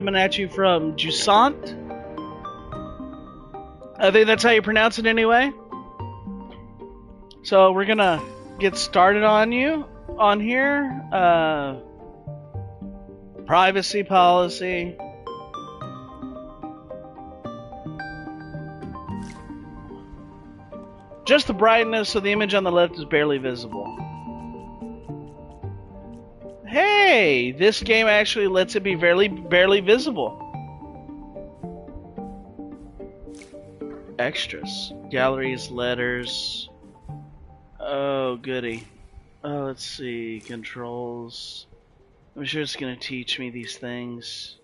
Coming at you from Jusant. I think that's how you pronounce it anyway. So we're gonna get started on here. Privacy policy. Just the brightness of the image on the left is barely visible. Hey, this game actually lets it be barely visible. Extras, galleries, letters. Oh, goody. Oh, let's see, controls. I'm sure it's gonna teach me these things.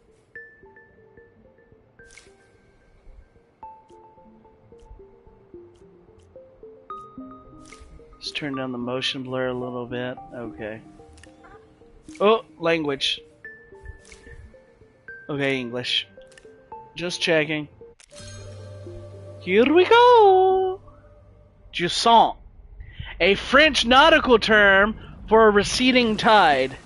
Let's turn down the motion blur a little bit. Okay. Oh, language. Okay, English. Just checking. Here we go! Jusant. A French nautical term for a receding tide.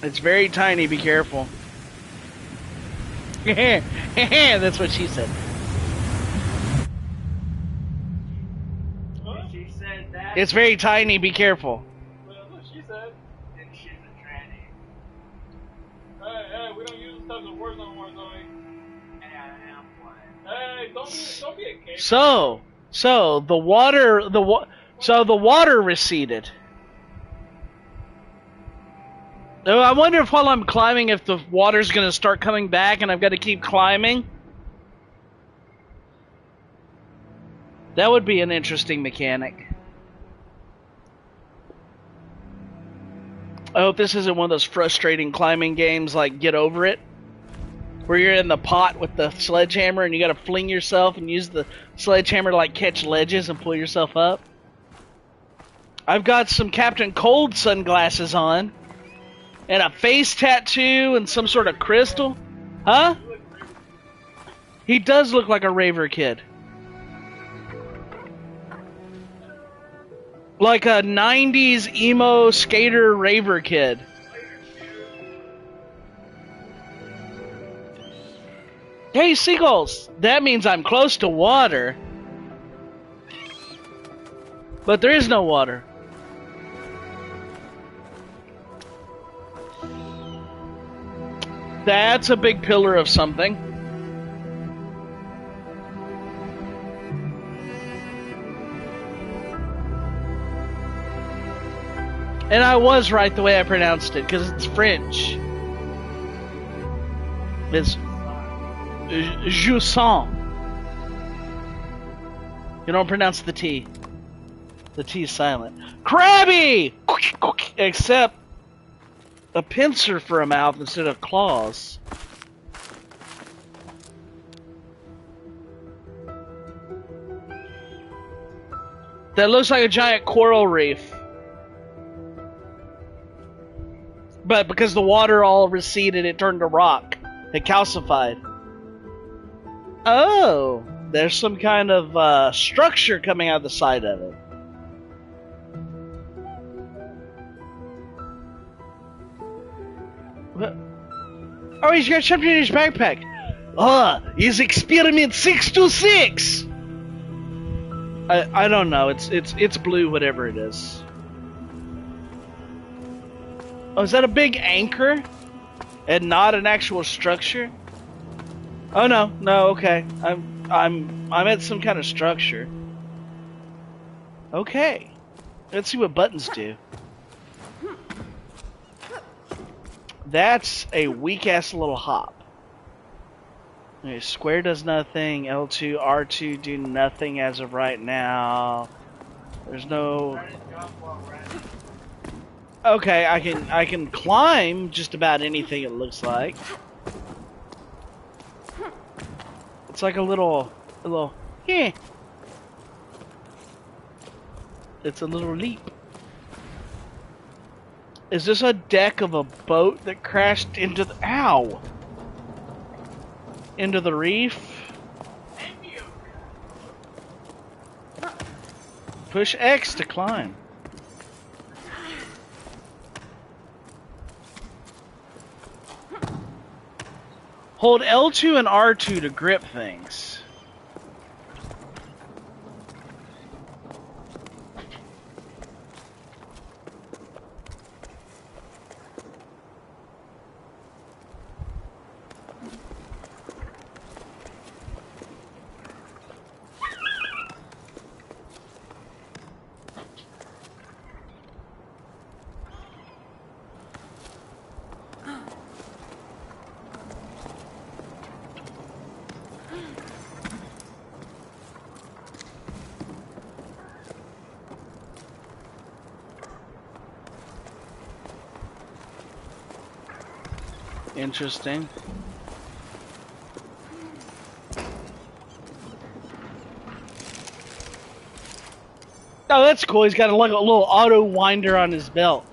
It's very tiny, be careful. That's what she said. She said that. It's very tiny, be careful. Well, that's what she said. And she's a tranny. Hey, we don't use those types of words no more, Zoe. Hey, I am one. Hey, don't be a kid. So the water receded. Oh, I wonder if while I'm climbing, if the water's gonna start coming back and I've got to keep climbing. That would be an interesting mechanic. I hope this isn't one of those frustrating climbing games like Get Over It, where you're in the pot with the sledgehammer and you gotta fling yourself and use the sledgehammer to like catch ledges and pull yourself up. I've got some Captain Cold sunglasses on. And a face tattoo and some sort of crystal. Huh? He does look like a raver kid. Like a 90s emo skater raver kid. Hey, seagulls! That means I'm close to water. But there is no water. That's a big pillar of something. And I was right the way I pronounced it, because it's French. It's Jusant. You don't pronounce the T. The T is silent. Crabby! Except a pincer for a mouth instead of claws. That looks like a giant coral reef. But because the water all receded, it turned to rock. It calcified. Oh, there's some kind of structure coming out the side of it. Oh, he's got something in his backpack. Is experiment 626. I don't know. It's blue, whatever it is. Oh, is that a big anchor, and not an actual structure? Oh no, okay. I'm at some kind of structure. Okay, let's see what buttons do. That's a weak-ass little hop. Okay, square does nothing. L2, R2 do nothing as of right now. There's no... Okay, I can climb just about anything, it looks like. It's like a little... yeah. It's a little leap. Is this a deck of a boat that crashed into the... Ow! Into the reef? Push X to climb. Hold L2 and R2 to grip things. Interesting. Oh, that's cool. He's got like a little auto winder on his belt.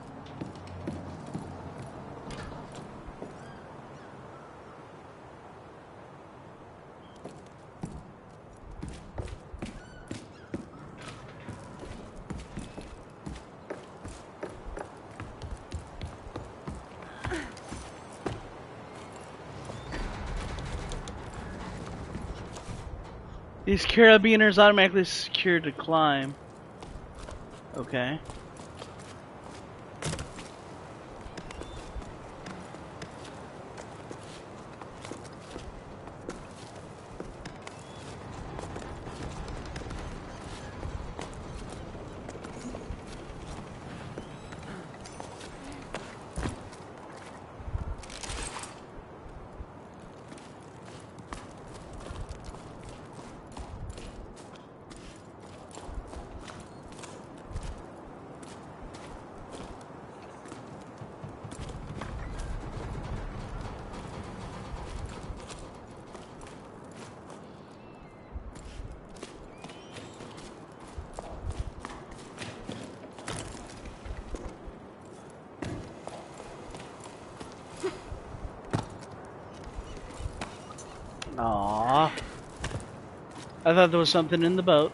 These carabiners automatically secure to climb. Okay. Aww. I thought there was something in the boat.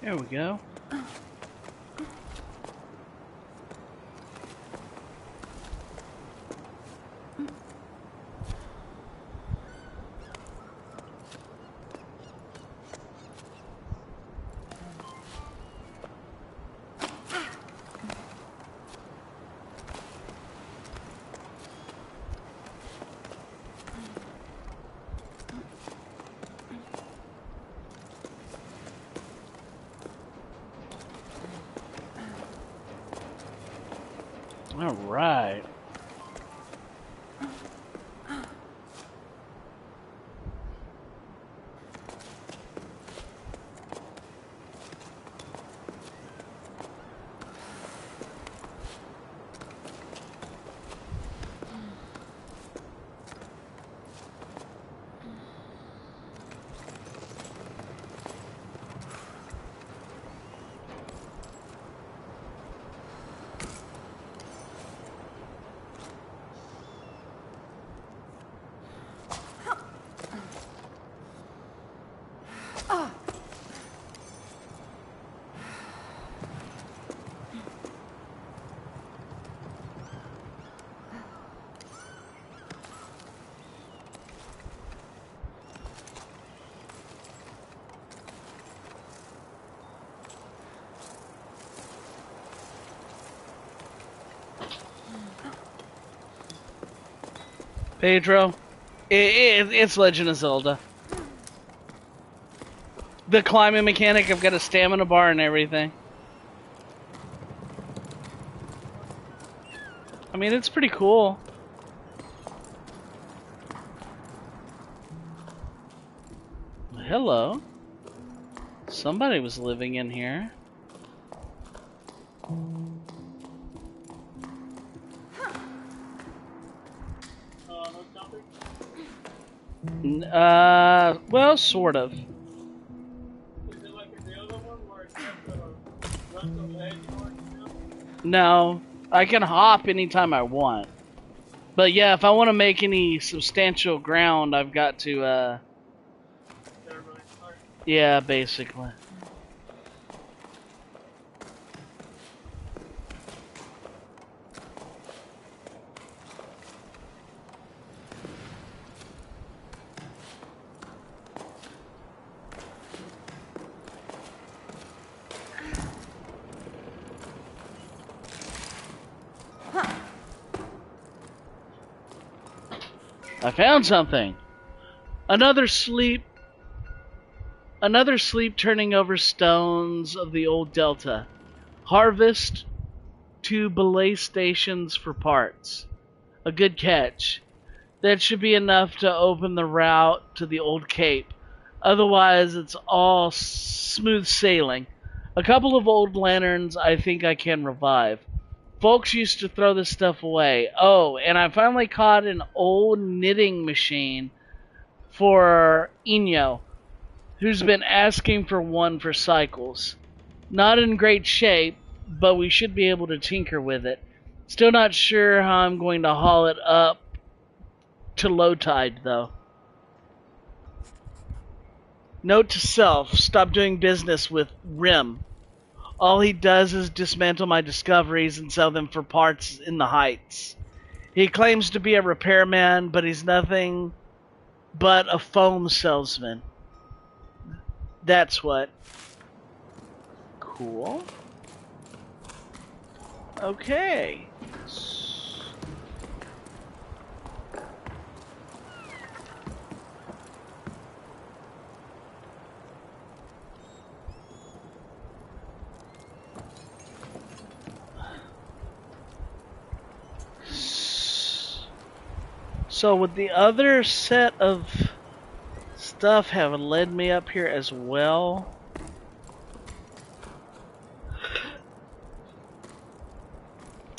There we go. All right. Pedro, it's Legend of Zelda. The climbing mechanic, I've got a stamina bar and everything. I mean, it's pretty cool. Hello. Somebody was living in here. No jumping? Well, sort of. Is it like in the other one where it's just run to the edge or something? No, I can hop anytime I want. But yeah, if I want to make any substantial ground, I've got to, They're really smart. yeah, basically. I found something. Another sleep turning over stones of the old delta. Harvest to belay stations for parts. A good catch. That should be enough to open the route to the old cape. Otherwise, it's all smooth sailing. A couple of old lanterns I think I can revive. Folks used to throw this stuff away. Oh, and I finally caught an old knitting machine for Eno, who's been asking for one for cycles. Not in great shape, but we should be able to tinker with it. Still not sure how I'm going to haul it up to low tide, though. Note to self, stop doing business with Rim. All he does is dismantle my discoveries and sell them for parts in the heights. He claims to be a repairman, but he's nothing but a foam salesman. That's what. Cool. Okay. So would the other set of stuff have led me up here as well?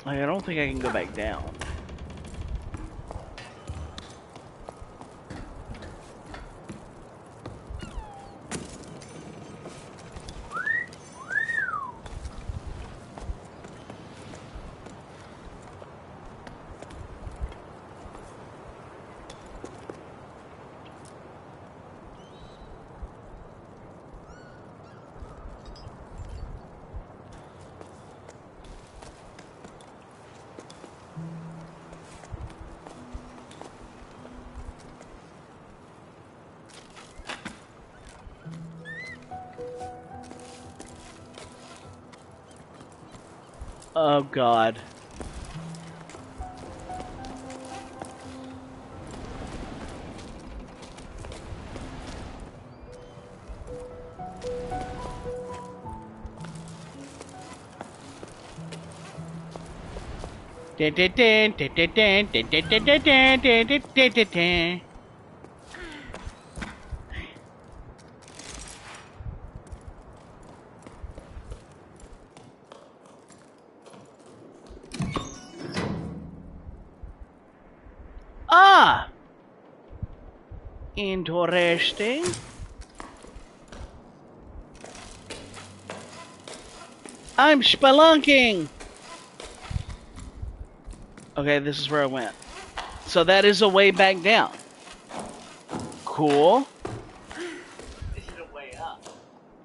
I don't think I can go back down. Oh God. Ah! Interesting. I'm spelunking! Okay, this is where I went. So that is a way back down. Cool. This is a way up.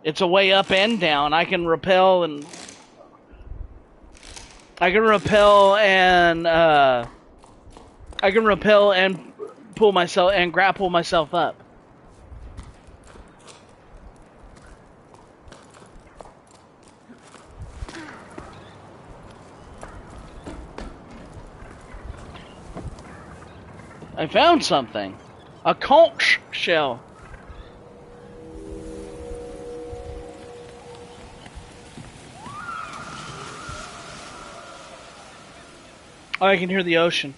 It's a way up and down. I can rappel and... I can rappel and pull myself and grapple myself up. I found something. A conch shell. Oh, I can hear the ocean.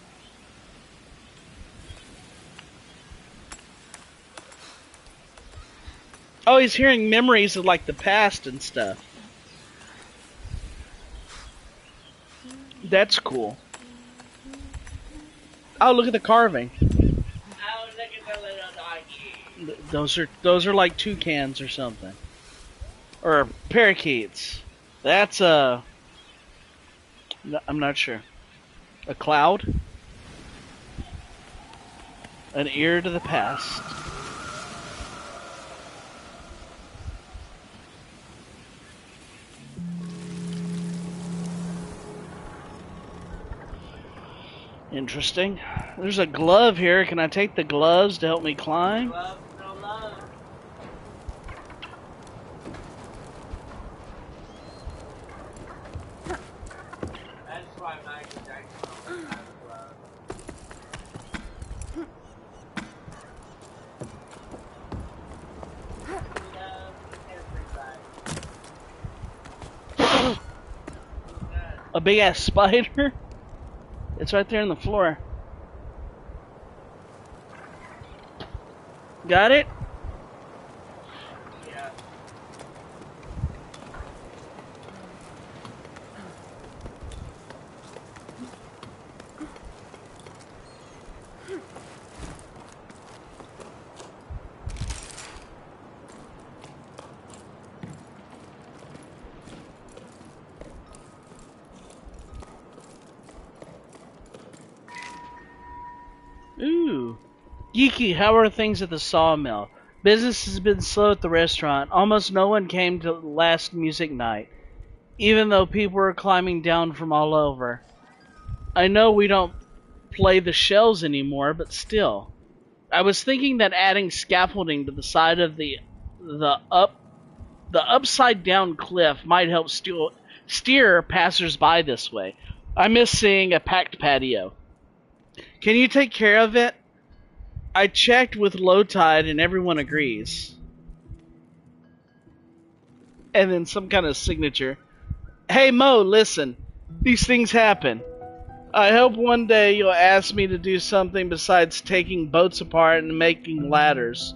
Oh, he's hearing memories of like the past and stuff. That's cool. Oh, look at the carving. Oh, look at the little doggy. Those are like toucans or something, or parakeets. That's I'm not sure. A cloud. An ear to the past. Interesting. There's a glove here. Can I take the gloves to help me climb? Love, no love. That's why Michael Jackson always has love. Love everybody. A big ass spider? It's right there on the floor. Got it? Yeah. Ooh. Geeky, how are things at the sawmill? Business has been slow at the restaurant. Almost no one came to last music night, even though people were climbing down from all over. I know we don't play the shells anymore, but still. I was thinking that adding scaffolding to the side of the upside down cliff might help steer passers-by this way. I miss seeing a packed patio. Can you take care of it? I checked with low tide and everyone agrees. And then some kind of signature. Hey Mo, listen. These things happen. I hope one day you'll ask me to do something besides taking boats apart and making ladders.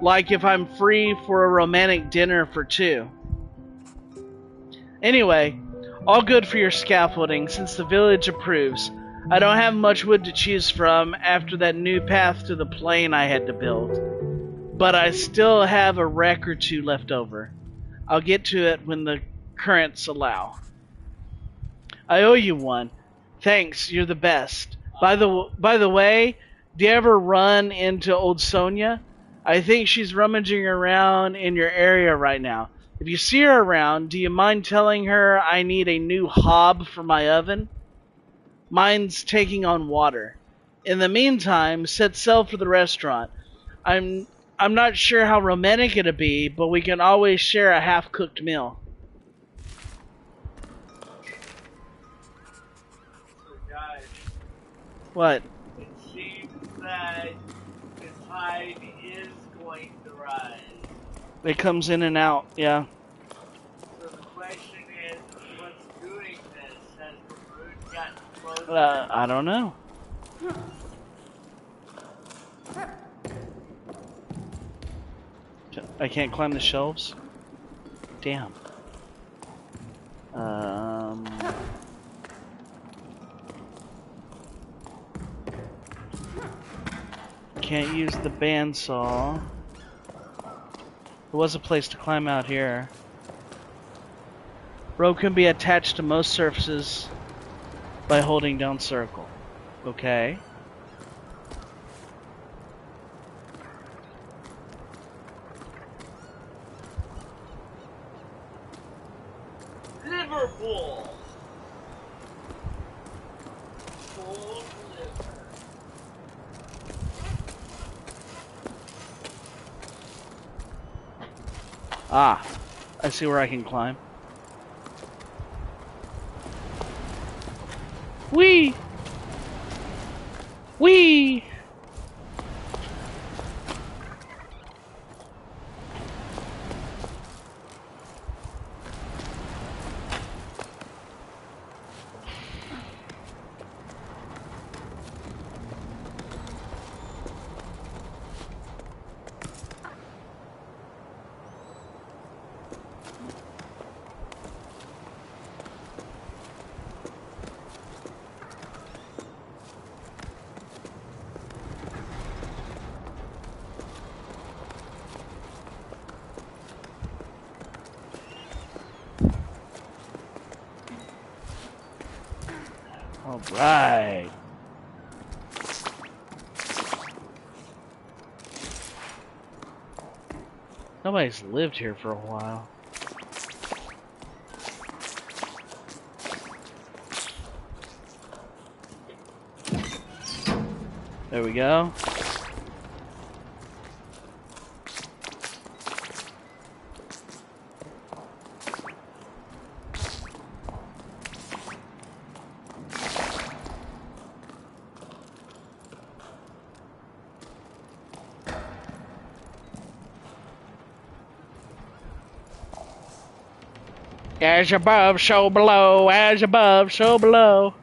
Like if I'm free for a romantic dinner for two. Anyway, all good for your scaffolding since the village approves. I don't have much wood to choose from after that new path to the plane I had to build. But I still have a wreck or two left over. I'll get to it when the currents allow. I owe you one. Thanks, you're the best. By the way, do you ever run into old Sonia? I think she's rummaging around in your area right now. If you see her around, do you mind telling her I need a new hob for my oven? Mine's taking on water. In the meantime, set sail for the restaurant. I'm not sure how romantic it'll be, but we can always share a half-cooked meal. So guys, What? it seems that the tide is going to rise. It comes in and out, yeah. So the question is, what's doing this? Has the moon gotten closer? I don't know. I can't climb the shelves? Damn. Can't use the bandsaw. There was a place to climb out here. Rope can be attached to most surfaces by holding down circle. Okay. Liverpool. Cold liver. Ah, I see where I can climb. Whee! Whee! All right. Nobody's lived here for a while. There we go. As above, so below. As above, so below.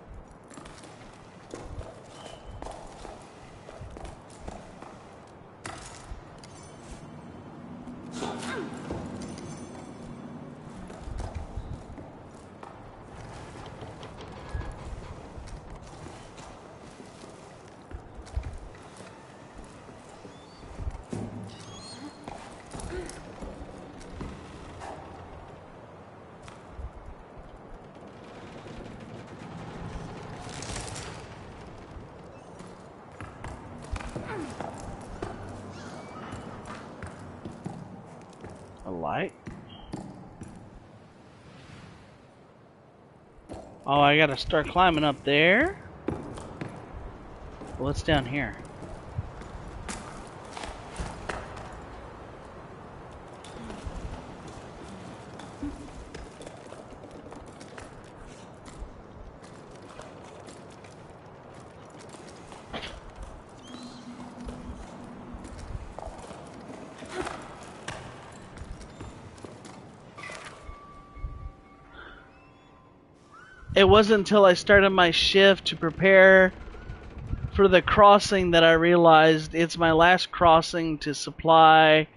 A light? Oh, I gotta start climbing up there? What's down here? It wasn't until I started my shift to prepare for the crossing that I realized it's my last crossing to supply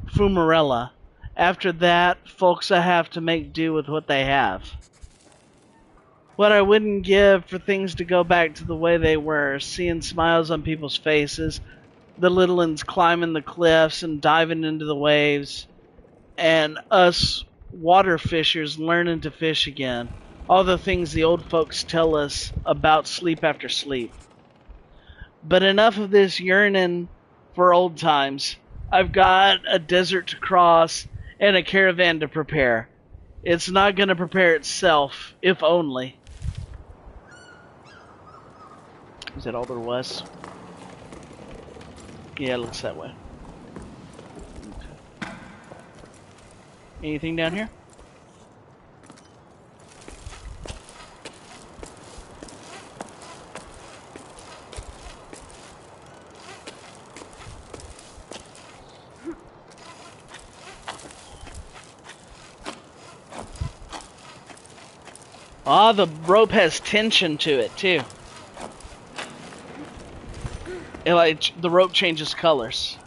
Fumarella. After that, folks, I have to make do with what they have. What I wouldn't give for things to go back to the way they were, seeing smiles on people's faces, the little ones climbing the cliffs and diving into the waves, and us water fishers learning to fish again. All the things the old folks tell us about sleep after sleep. But enough of this yearning for old times. I've got a desert to cross and a caravan to prepare. It's not going to prepare itself, if only. Is that all there was? Yeah, it looks that way. Okay. Anything down here? Ah, the rope has tension to it too. It, like, the rope changes colors.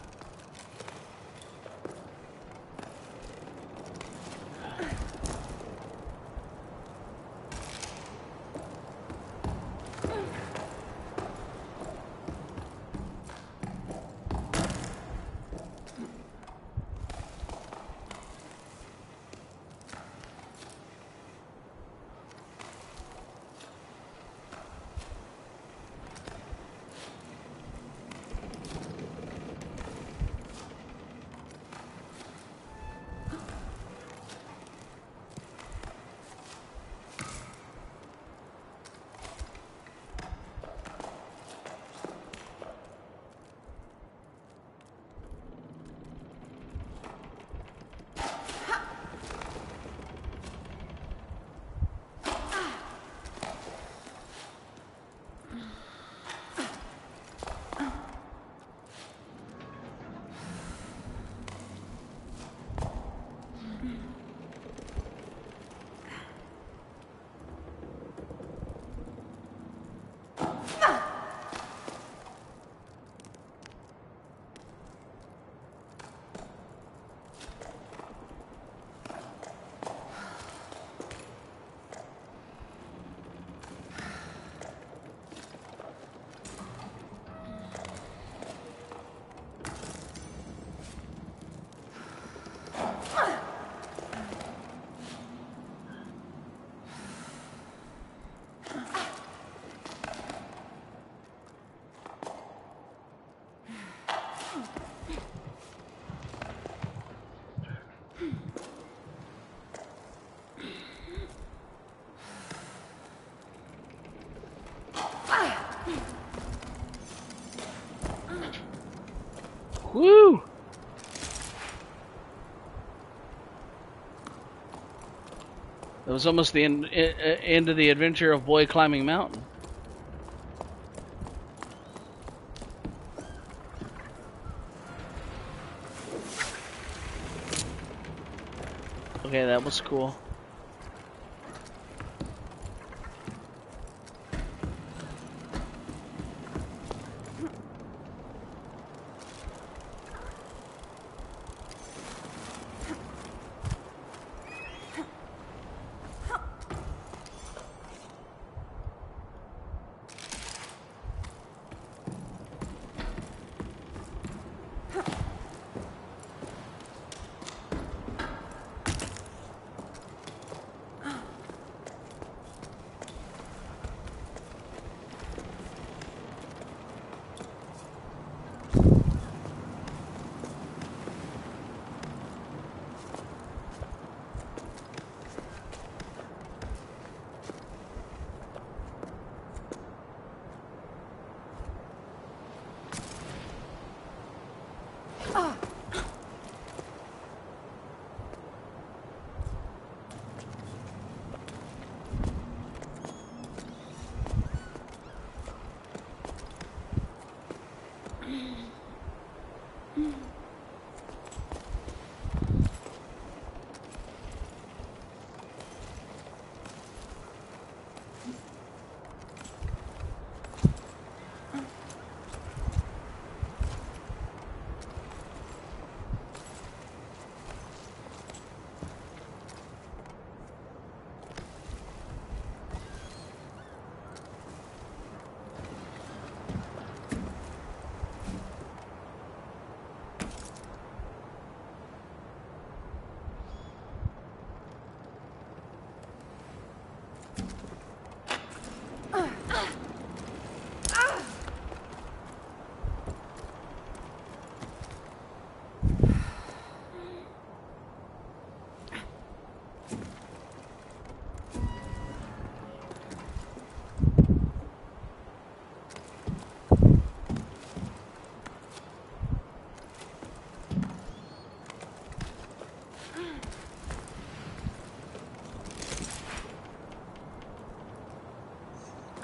It was almost the end of the adventure of Boy Climbing Mountain. Okay, that was cool.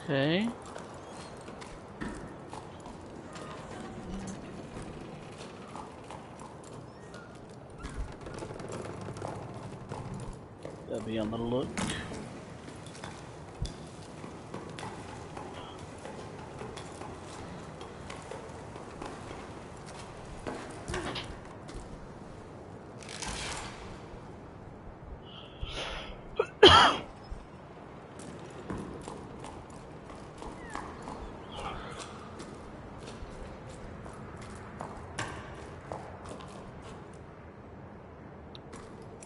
Okay. Gotta be on the look.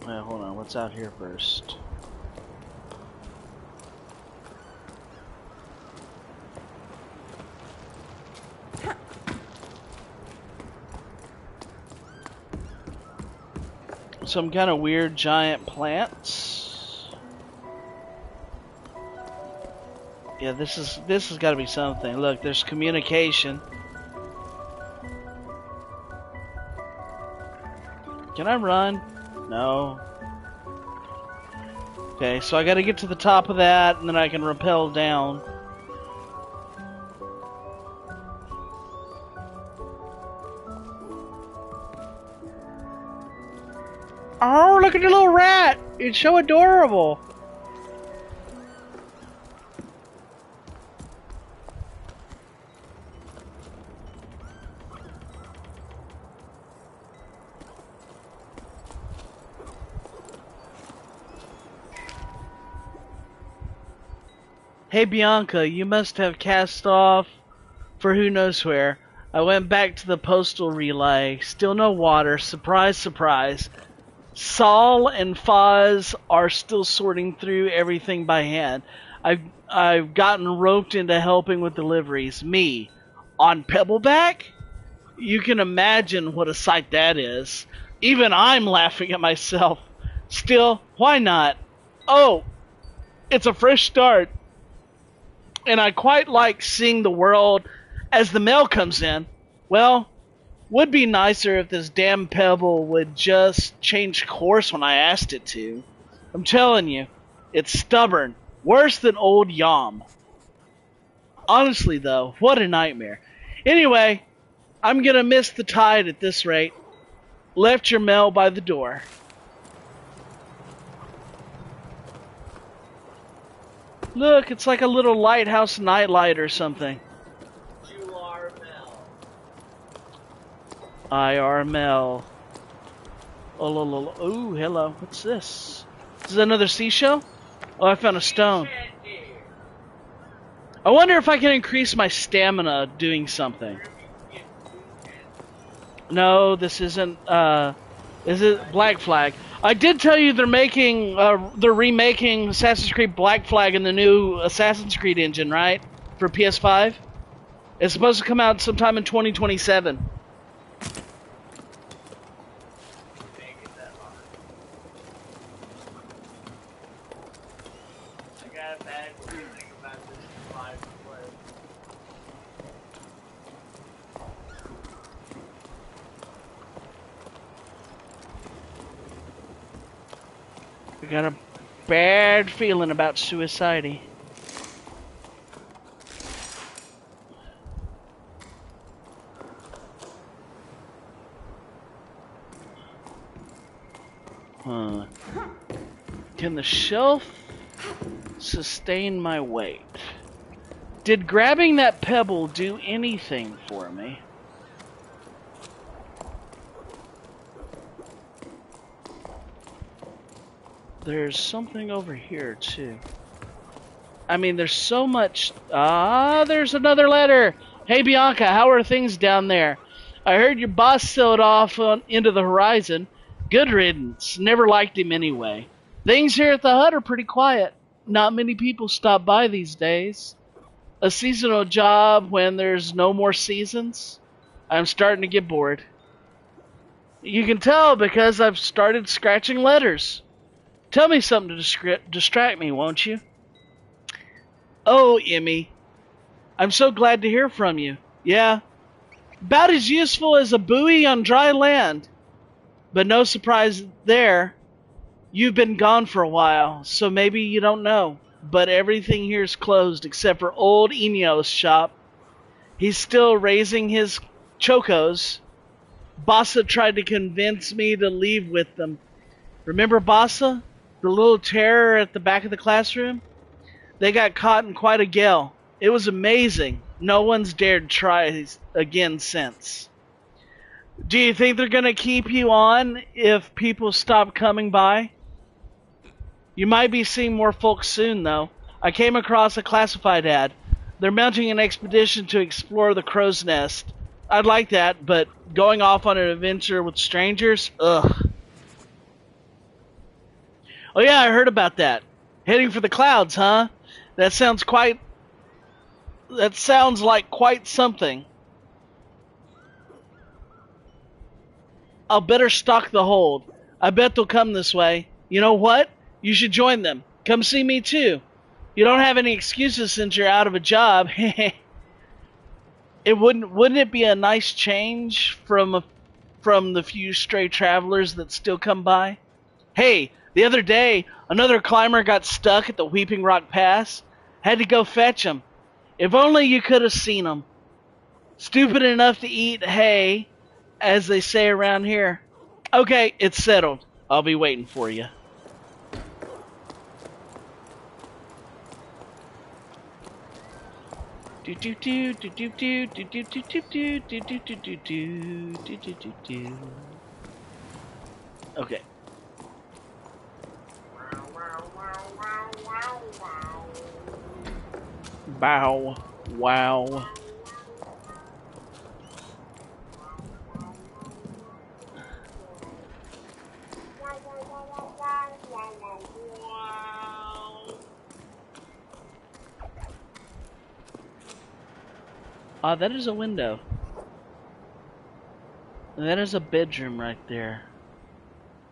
Hold on, what's out here first? Some kind of weird giant plants. Yeah, this has got to be something. Look, there's communication. Can I run? No. Okay, so I gotta get to the top of that, and then I can rappel down. Oh, look at the little rat! It's so adorable! Hey Bianca, you must have cast off for who knows where. I went back to the postal relay. Still no water. Surprise, surprise. Saul and Foz are still sorting through everything by hand. I've gotten roped into helping with deliveries. Me, on Pebbleback? You can imagine what a sight that is. Even I'm laughing at myself. Still, why not? Oh, it's a fresh start. And I quite like seeing the world as the mail comes in. Well, would be nicer if this damn pebble would just change course when I asked it to. I'm telling you, It's stubborn. Worse than old Yom. Honestly, though, what a nightmare. Anyway, I'm gonna miss the tide at this rate. Left your mail by the door. Look, it's like a little lighthouse nightlight or something. You are Mel. IRML. Oh, lo, lo, lo. Ooh, hello. What's this? Is this another seashell? Oh, I found a stone. I wonder if I can increase my stamina doing something. No, this isn't, is it Black Flag? I did tell you they're remaking Assassin's Creed Black Flag in the new Assassin's Creed engine, right? For PS5? It's supposed to come out sometime in 2027. I got a bad feeling about this live play. I got a bad feeling about suicide. Huh. Can the shelf sustain my weight? Did grabbing that pebble do anything for me? There's something over here, too. I mean, there's so much... Ah, there's another letter! Hey, Bianca, how are things down there? I heard your boss sailed off into the horizon. Good riddance. Never liked him anyway. Things here at the hut are pretty quiet. Not many people stop by these days. A seasonal job when there's no more seasons? I'm starting to get bored. You can tell because I've started scratching letters. Tell me something to distract me, won't you? Oh, Emmy. I'm so glad to hear from you. Yeah. About as useful as a buoy on dry land. But no surprise there. You've been gone for a while, so maybe you don't know. But everything here's closed except for old Eno's shop. He's still raising his chocos. Bassa tried to convince me to leave with them. Remember Bassa? The little terror at the back of the classroom? They got caught in quite a gale. It was amazing. No one's dared try again since. Do you think they're going to keep you on if people stop coming by? You might be seeing more folks soon, though. I came across a classified ad. They're mounting an expedition to explore the crow's nest. I'd like that, but going off on an adventure with strangers? Ugh. Oh yeah, I heard about that. Heading for the clouds, huh? That sounds like quite something. I'll better stock the hold. I bet they'll come this way. You know what? You should join them. Come see me too. You don't have any excuses since you're out of a job. Wouldn't it be a nice change from the few stray travelers that still come by? Hey, the other day, another climber got stuck at the Weeping Rock Pass. Had to go fetch him. If only you could have seen him. Stupid enough to eat hay, as they say around here. Okay, it's settled. I'll be waiting for you. Okay. Bow. Wow. Ah, that is a window. And that is a bedroom right there.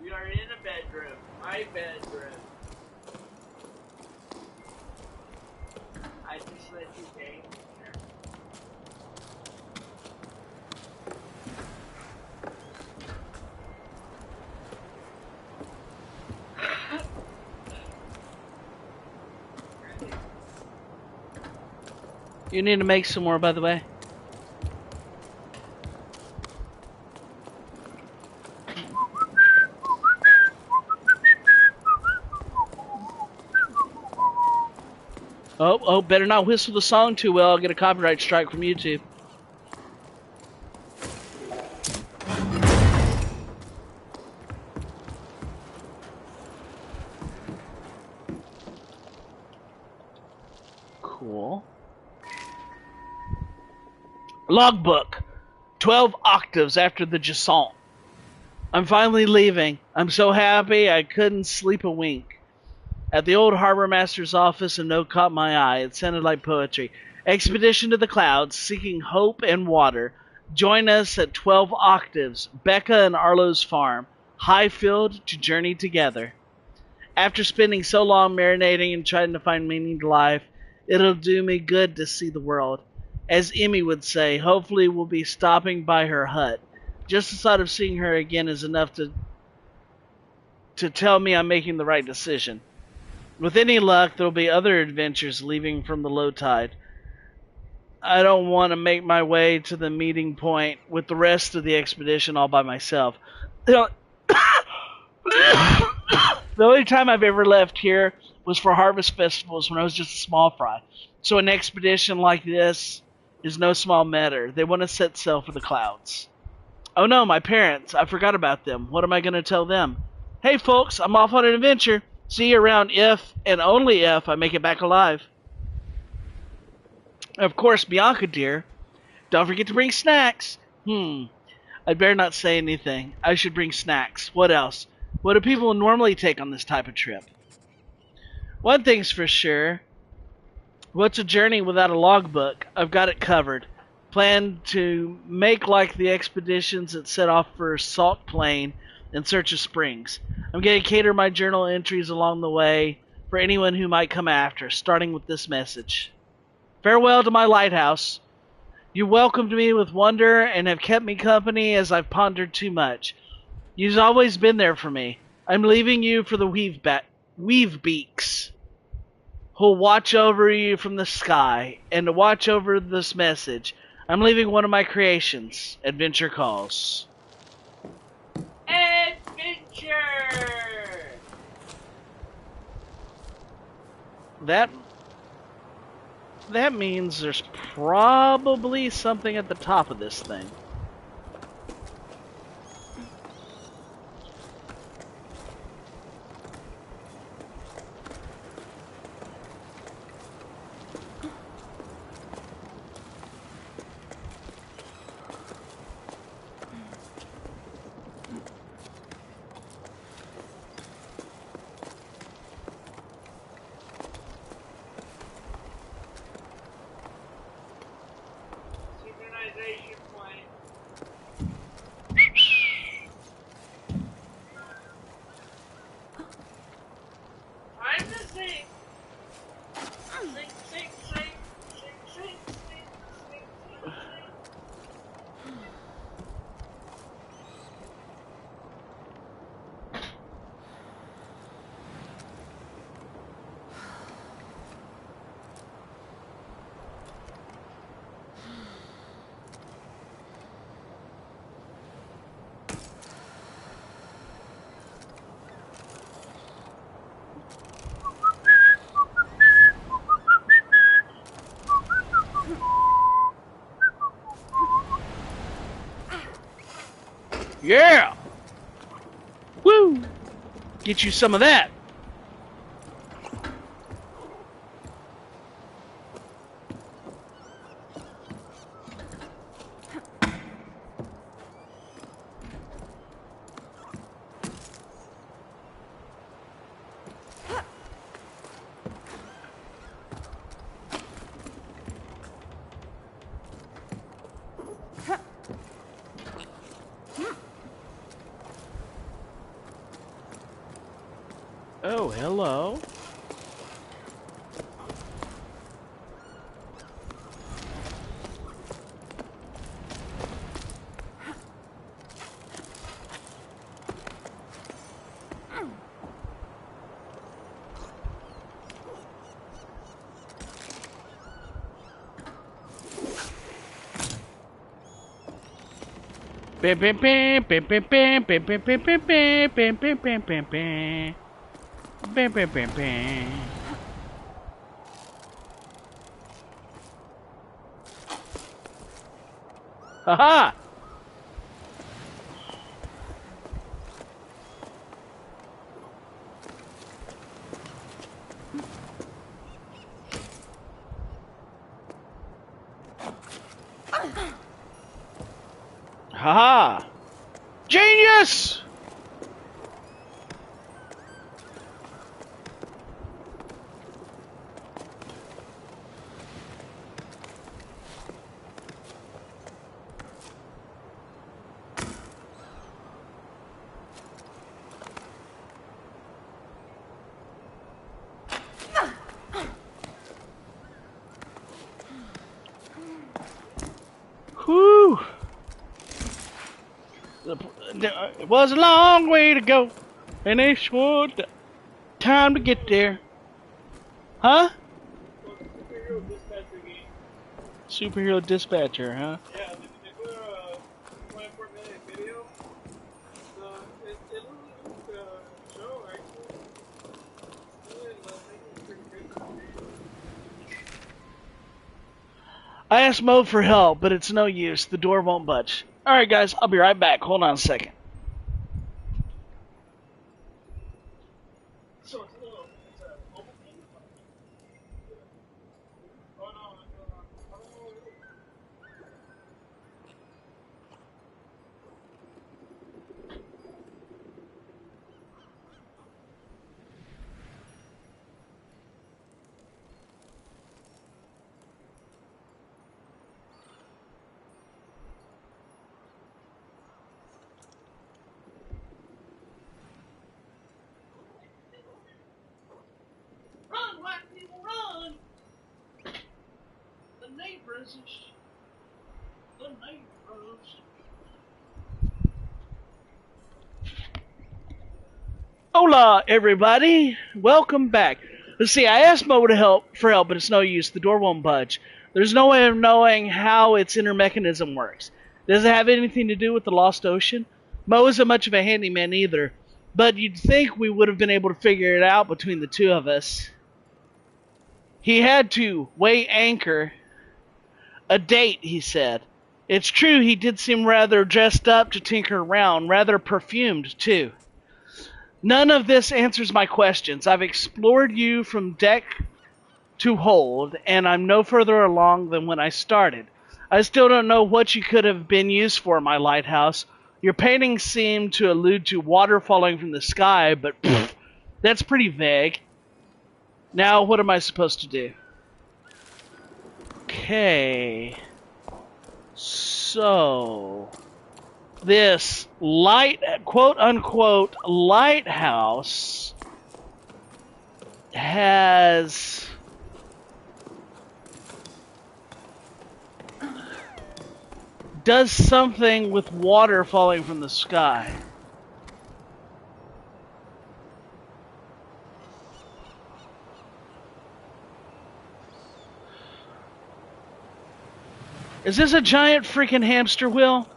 We are in a bedroom. My bedroom. I just let you game here. You need to make some more, by the way. Oh, better not whistle the song too well. I'll get a copyright strike from YouTube. Cool. Logbook. 12 octaves after the Jusant. I'm finally leaving. I'm so happy I couldn't sleep a wink. At the old harbor master's office, a note caught my eye. It sounded like poetry. Expedition to the clouds, seeking hope and water. Join us at 12 octaves, Becca and Arlo's farm. Highfield to journey together. After spending so long marinating and trying to find meaning to life, it'll do me good to see the world. As Emmy would say, hopefully we'll be stopping by her hut. Just the thought of seeing her again is enough to tell me I'm making the right decision. With any luck, there'll be other adventures leaving from the low tide. I don't want to make my way to the meeting point with the rest of the expedition all by myself. The only time I've ever left here was for harvest festivals when I was just a small fry. So an expedition like this is no small matter. They want to set sail for the clouds. Oh no, my parents. I forgot about them. What am I going to tell them? Hey folks, I'm off on an adventure. See you around if, and only if, I make it back alive. Of course, Bianca, dear. Don't forget to bring snacks. I'd better not say anything. I should bring snacks. What else? What do people normally take on this type of trip? One thing's for sure. What's a journey without a logbook? I've got it covered. Plan to make like the expeditions that set off for Salt Plain in search of springs. I'm going to cater my journal entries along the way for anyone who might come after, starting with this message. Farewell to my lighthouse. You welcomed me with wonder and have kept me company as I've pondered too much. You've always been there for me. I'm leaving you for the weave beaks, who'll watch over you from the sky, and to watch over this message, I'm leaving one of my creations. Adventure calls. Adventure! That means there's probably something at the top of this thing. Synchronization point. Time to sing. Sing, sing, sing, sing, sing, sing, sing, sing, sing. Yeah! Woo! Get you some of that. Oh, hello. Bam, bam, bam, bam, bam, bam, bam, bam, bam, bam, bam, bam, bam, bam, bam, bam. Bam, bam, bam, bam. Haha! Haha! Genius! Whew! It was a long way to go, and a short time to get there. Huh? Superhero dispatcher game. Superhero dispatcher, huh? Yeah, they put a 24-minute video. So it looks like a show, actually. It's pretty good. I asked Mo for help, but it's no use. The door won't budge. Alright guys, I'll be right back. Hold on a second. So it's a little, it's a mobile game. Oh no, I don't know what it is. Run, white people, run! The neighbors. The neighbors. Hola, everybody. Welcome back. Let's see, I asked Mo for help, but it's no use. The door won't budge. There's no way of knowing how its inner mechanism works. Does it have anything to do with the Lost Ocean? Mo isn't much of a handyman either, but you'd think we would have been able to figure it out between the two of us. He had to weigh anchor. A date, he said. It's true, he did seem rather dressed up to tinker around, rather perfumed, too. None of this answers my questions. I've explored you from deck to hold, and I'm no further along than when I started. I still don't know what you could have been used for, my lighthouse. Your paintings seem to allude to water falling from the sky, but that's pretty vague. Now, what am I supposed to do? Okay. So, this quote-unquote lighthouse does something with water falling from the sky. Is this a giant freaking hamster wheel?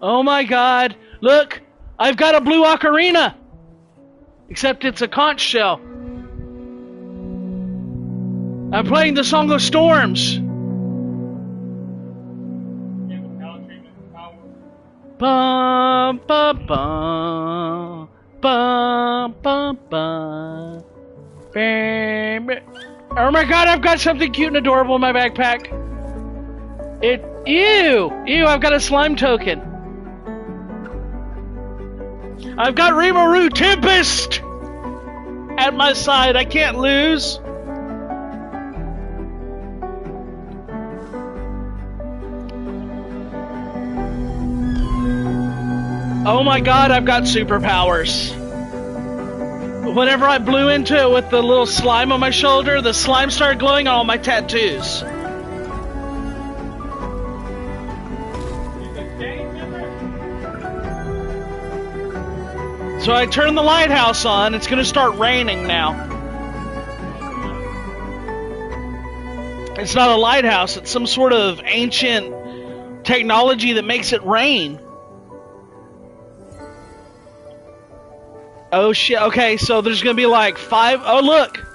Oh my god, look! I've got a blue ocarina! Except it's a conch shell. I'm playing the Song of Storms. Bum bum bum bum bum bum. Bam. Oh my god, I've got something cute and adorable in my backpack. Ew, I've got a slime token. I've got Rimuru Tempest at my side. I can't lose. Oh my god, I've got superpowers. Whenever I blew into it with the little slime on my shoulder, the slime started glowing on all my tattoos. So I turn the lighthouse on. It's gonna start raining now. It's not a lighthouse. It's some sort of ancient technology that makes it rain. Oh shit. Okay, so there's gonna be like 5. Oh look.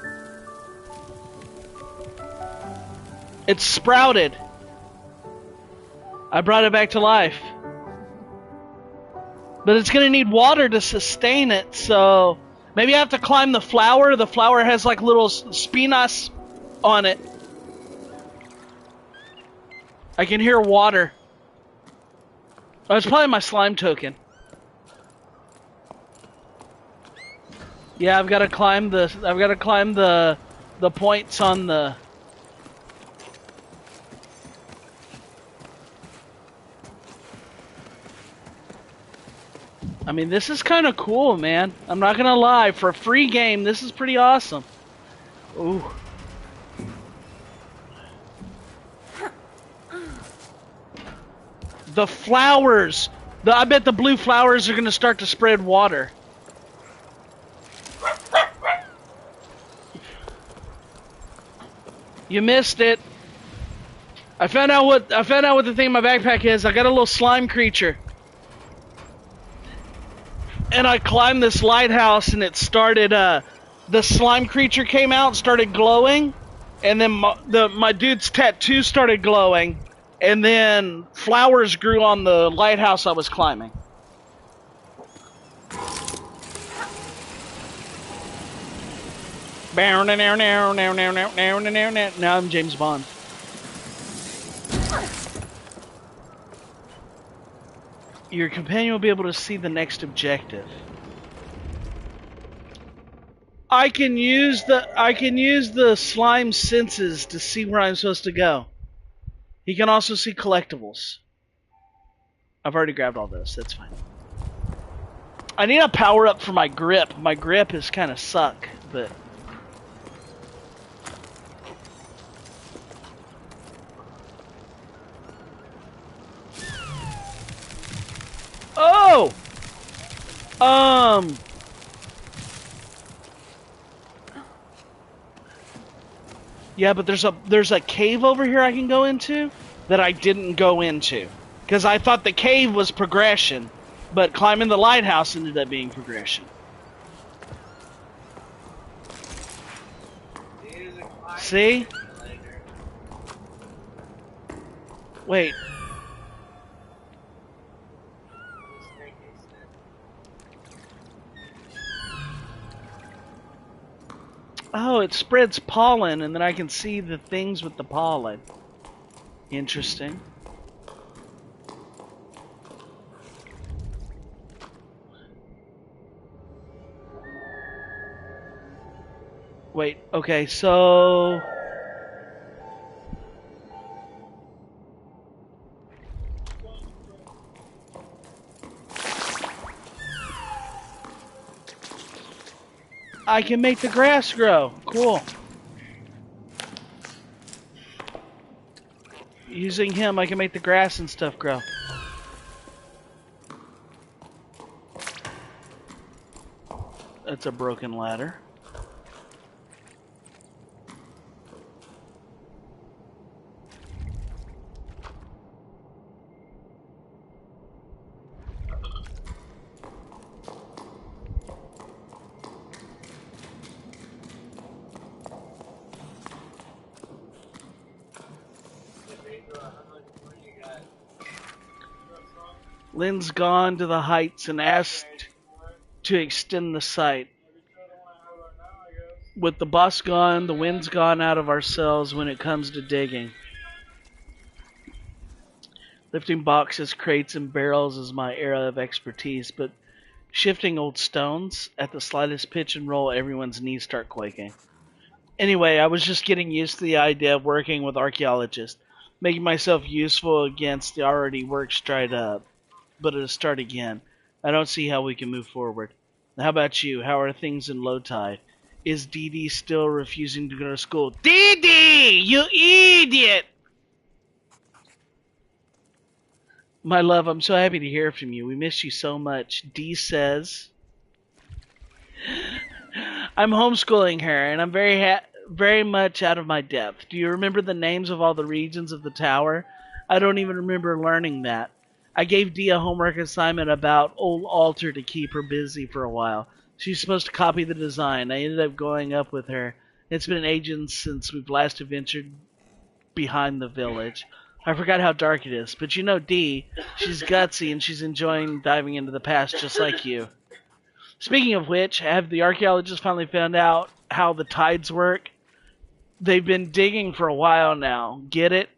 It's sprouted. I brought it back to life. But it's gonna need water to sustain it, so maybe I have to climb the flower. The flower has like little spinas on it. I can hear water. Oh, it's probably my slime token. Yeah, I've got to climb the points on the. I mean, this is kind of cool, man. I'm not gonna lie. For a free game, this is pretty awesome. Ooh. The flowers. I bet the blue flowers are gonna start to spread water. You missed it. I found out what the thing in my backpack is. I got a little slime creature. And I climbed this lighthouse, and it started, the slime creature came out and started glowing, and then my dude's tattoo started glowing, and then flowers grew on the lighthouse I was climbing. Now I'm James Bond. Your companion will be able to see the next objective. I can use the slime senses to see where I'm supposed to go. He can also see collectibles. I've already grabbed all this. That's fine. I need a power up for my grip. My grip is kind of suck, but. Oh! Yeah, but there's a cave over here I can go into that I didn't go into. Because I thought the cave was progression, but climbing the lighthouse ended up being progression. See? Wait. Oh, it spreads pollen, and then I can see the things with the pollen. Interesting. Wait, okay, so... I can make the grass grow. Cool. Using him, I can make the grass and stuff grow. That's a broken ladder. Lynn's gone to the heights and asked to extend the site. With the boss gone, the wind's gone out of ourselves when it comes to digging. Lifting boxes, crates, and barrels is my area of expertise, but shifting old stones, at the slightest pitch and roll, everyone's knees start quaking. Anyway, I was just getting used to the idea of working with archaeologists, making myself useful against the already works dried up. But it'll start again. I don't see how we can move forward. How about you? How are things in low tide? Is Dee Dee still refusing to go to school? Dee Dee! You idiot! My love, I'm so happy to hear from you. We miss you so much. Dee says I'm homeschooling her, and I'm very much out of my depth. Do you remember the names of all the regions of the tower? I don't even remember learning that. I gave Dee a homework assignment about Old Altar to keep her busy for a while. She's supposed to copy the design. I ended up going up with her. It's been ages since we've last adventured behind the village. I forgot how dark it is, but you know Dee, she's gutsy and she's enjoying diving into the past just like you. Speaking of which, have the archaeologists finally found out how the tides work? They've been digging for a while now. Get it?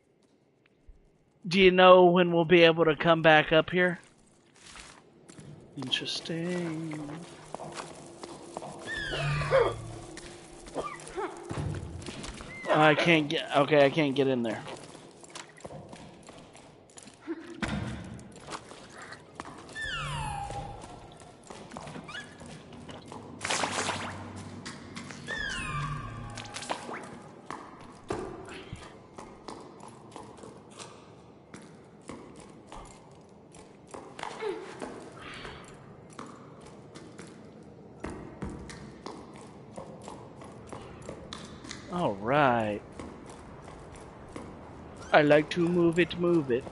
Do you know when we'll be able to come back up here? Interesting. I can't get. Okay, I can't get in there. All right. I like to move it, move it.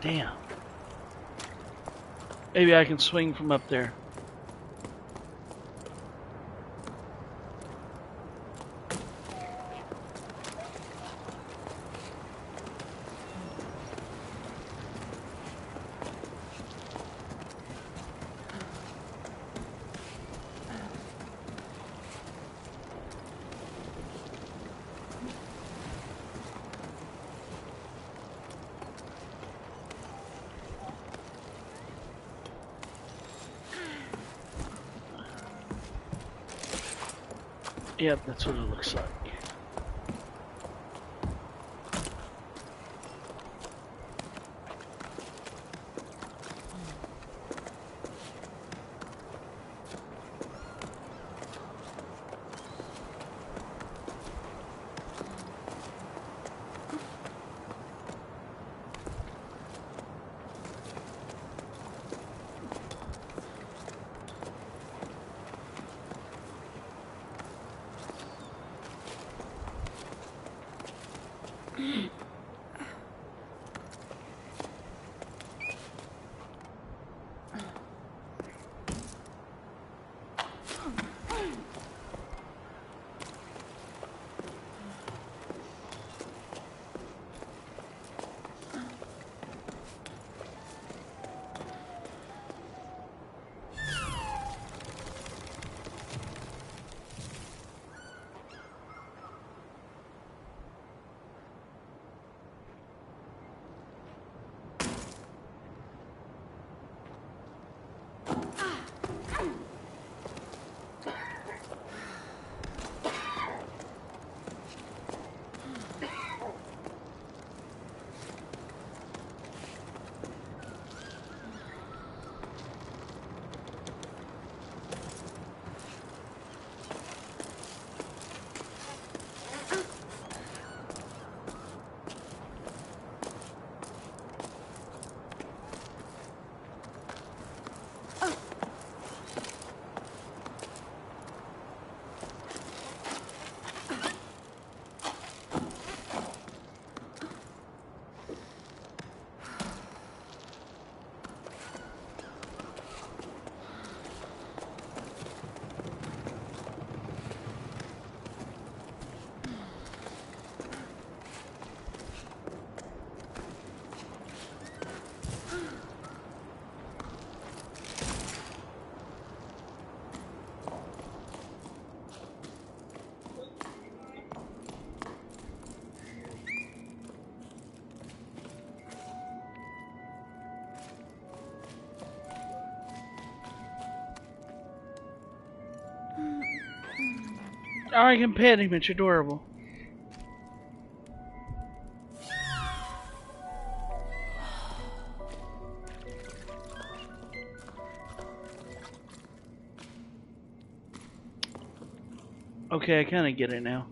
Damn. Maybe I can swing from up there. Yep, that's what it looks like. Oh, I can pet him. It's adorable. Okay, I kind of get it now.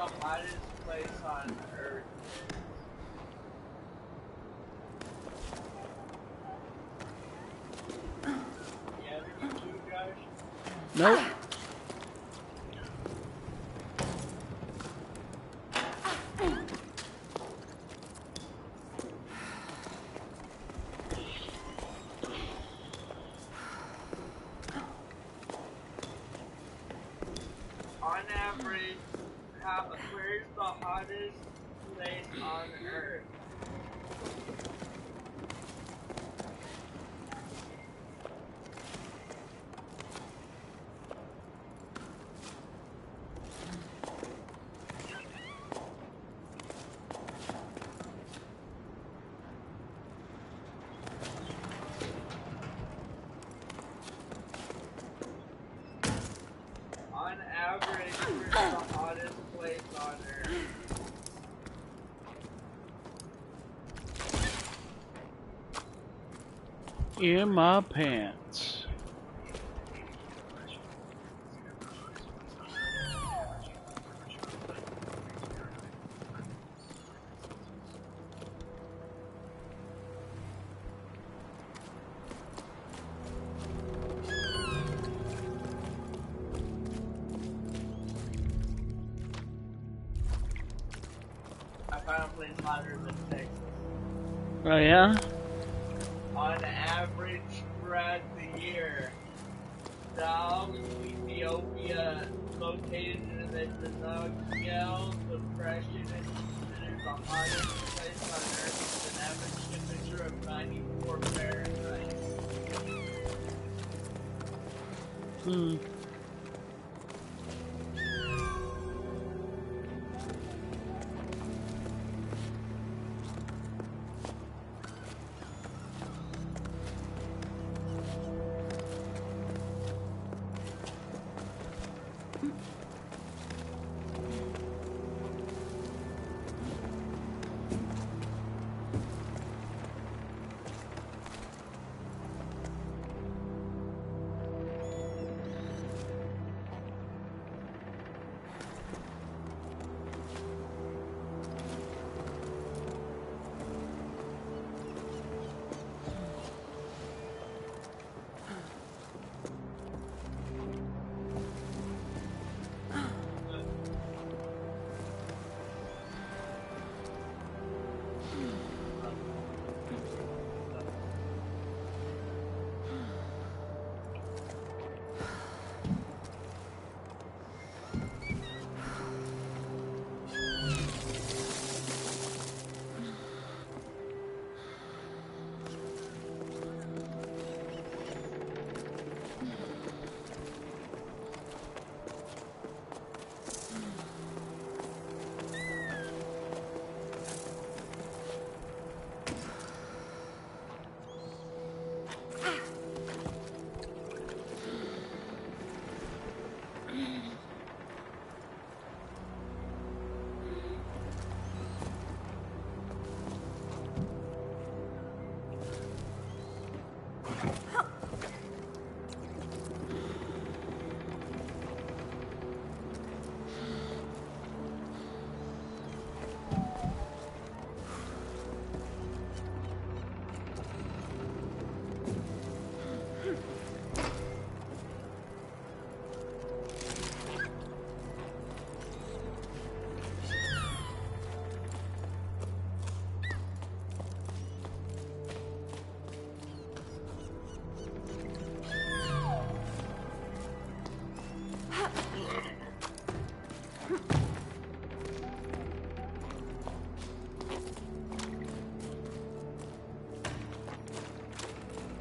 hottest place on earth is? You ever get food, Josh? Nope. On average, where's the hottest place on earth? On average, where's the hottest place on earth? In my pants. I found a place hotter than Texas. Oh yeah? On average, throughout the year, South Ethiopia, located in the Jusant-July Depression, is considered the hottest place on Earth with an average temperature of 94 Fahrenheit. Hmm.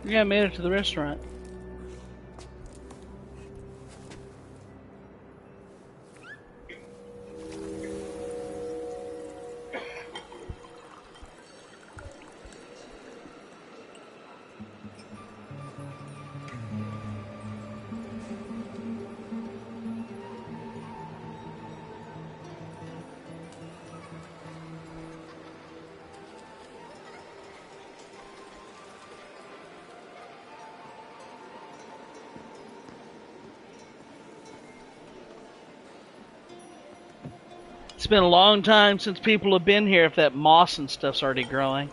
Yeah, I made it to the restaurant. been a long time since people have been here if that moss and stuff's already growing.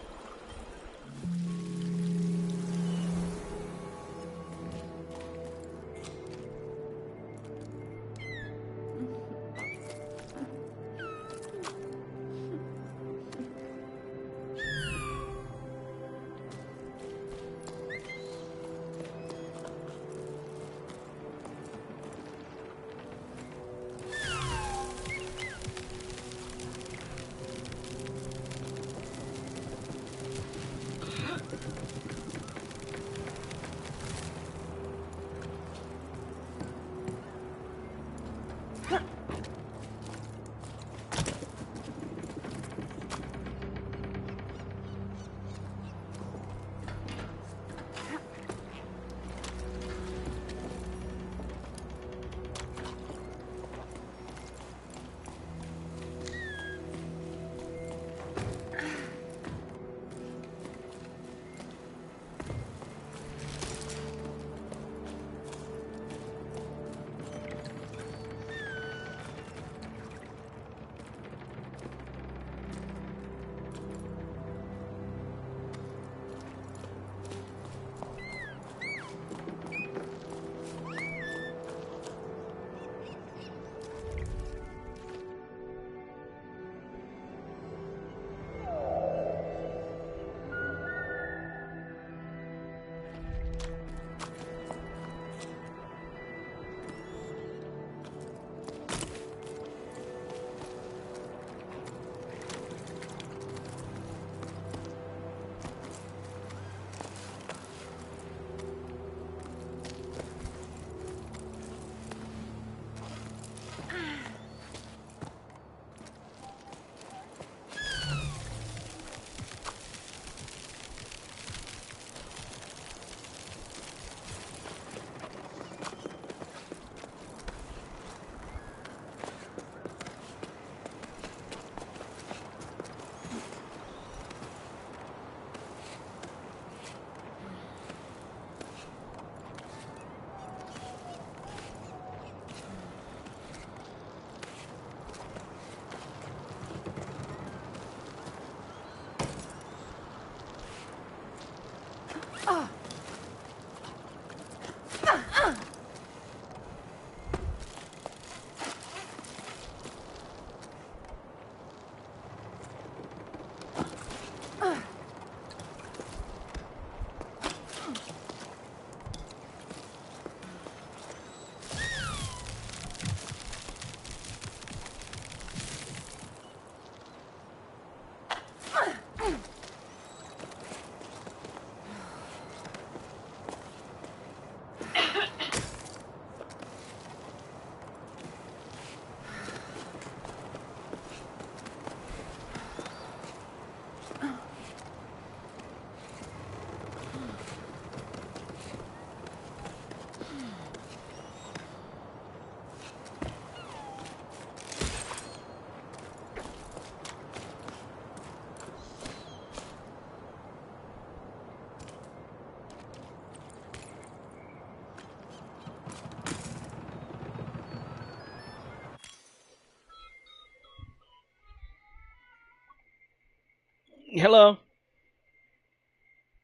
Hello?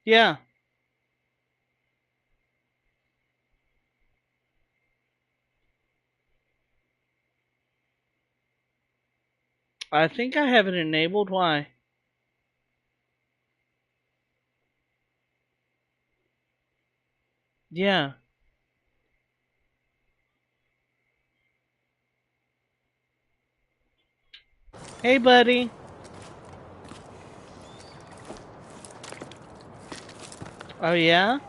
Yeah. I think I have it enabled. Why? Yeah. Hey, buddy. Oh, yeah?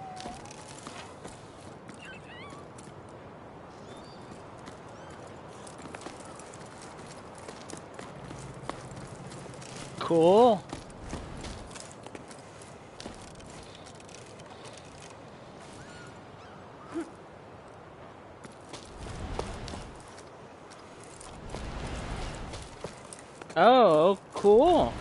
Cool. Oh, cool.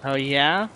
Oh yeah?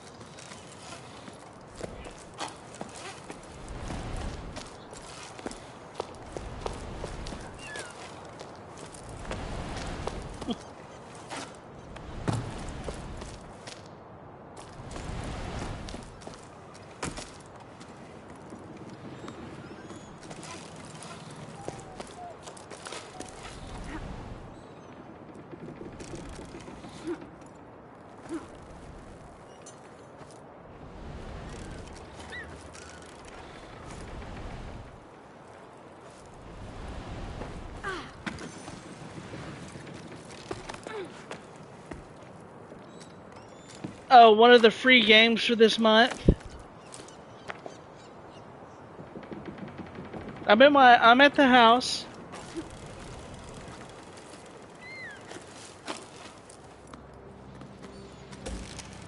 Oh, one of the free games for this month. I'm at the house.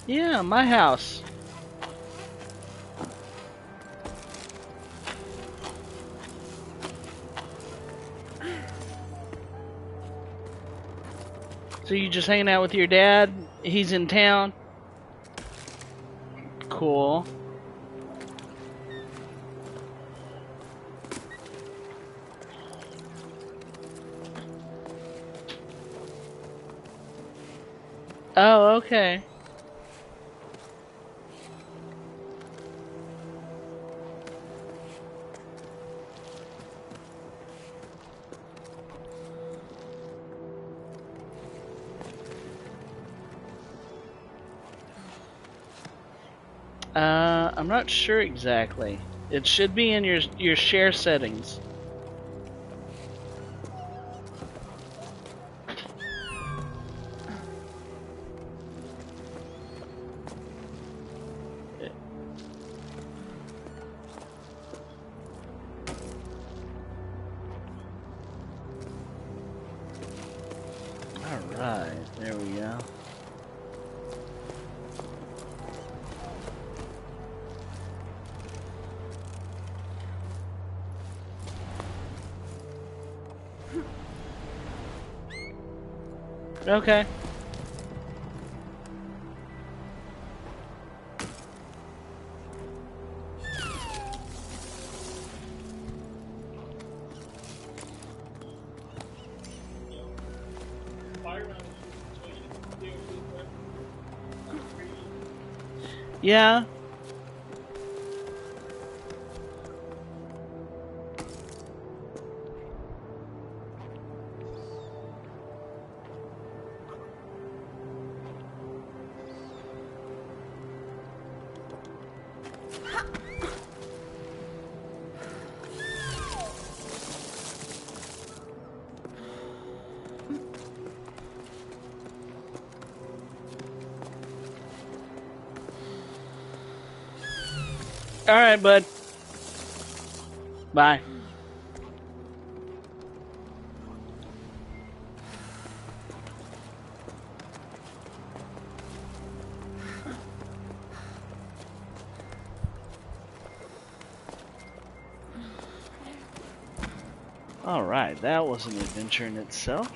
Yeah, my house. So you just hanging out with your dad? He's in town? Cool. Oh, okay. I'm not sure exactly. It should be in your share settings. Alright, there we go. Okay. Yeah. Alright, bud. Bye. Alright, that was an adventure in itself.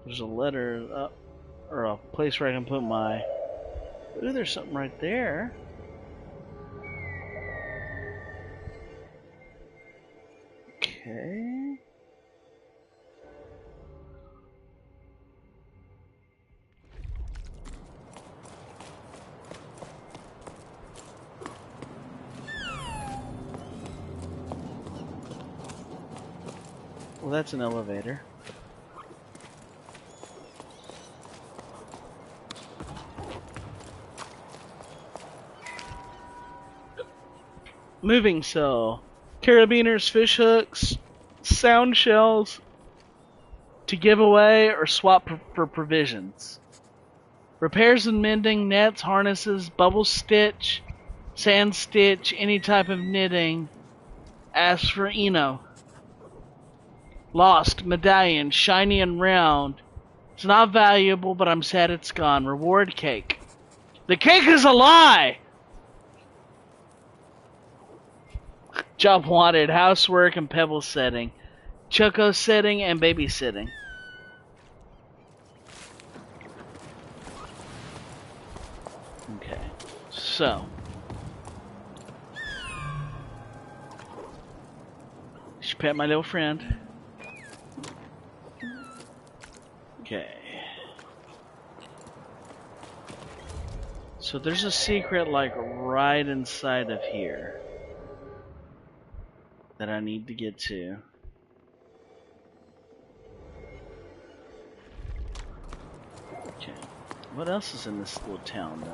There's a letter, or a place where I can put my... Ooh, there's something right there. Okay. Well, that's an elevator. Moving cell. Carabiners, fish hooks, sound shells to give away or swap for provisions. Repairs and mending, nets, harnesses, bubble stitch, sand stitch, any type of knitting. Ask for Eno. Lost, medallion, shiny and round. It's not valuable, but I'm sad it's gone. Reward cake. The cake is a lie! Job wanted, housework and pebble setting. Choco sitting and babysitting. Okay, so should pet my little friend. Okay. So there's a secret like right inside of here that I need to get to. Okay. What else is in this little town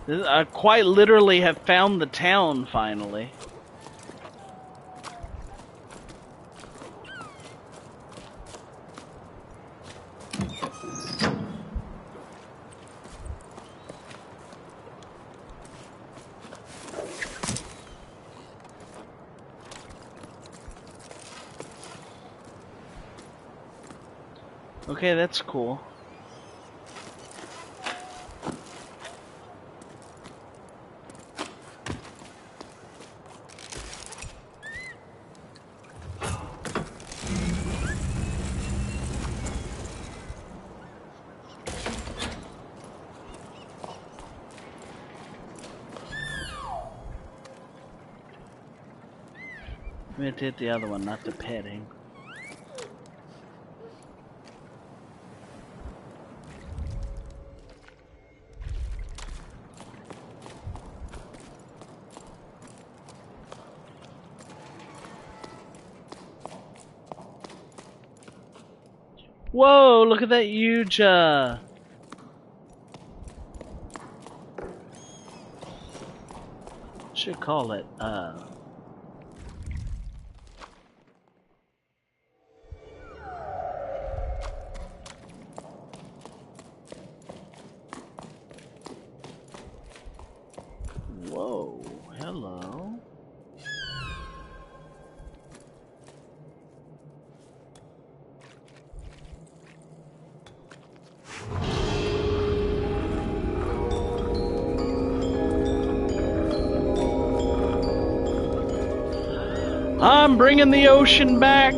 though? I quite literally have found the town finally. Okay, that's cool. We have to hit the other one, not the petting. Whoa, look at that huge, should call it, whoa, hello. I'm bringing the ocean back.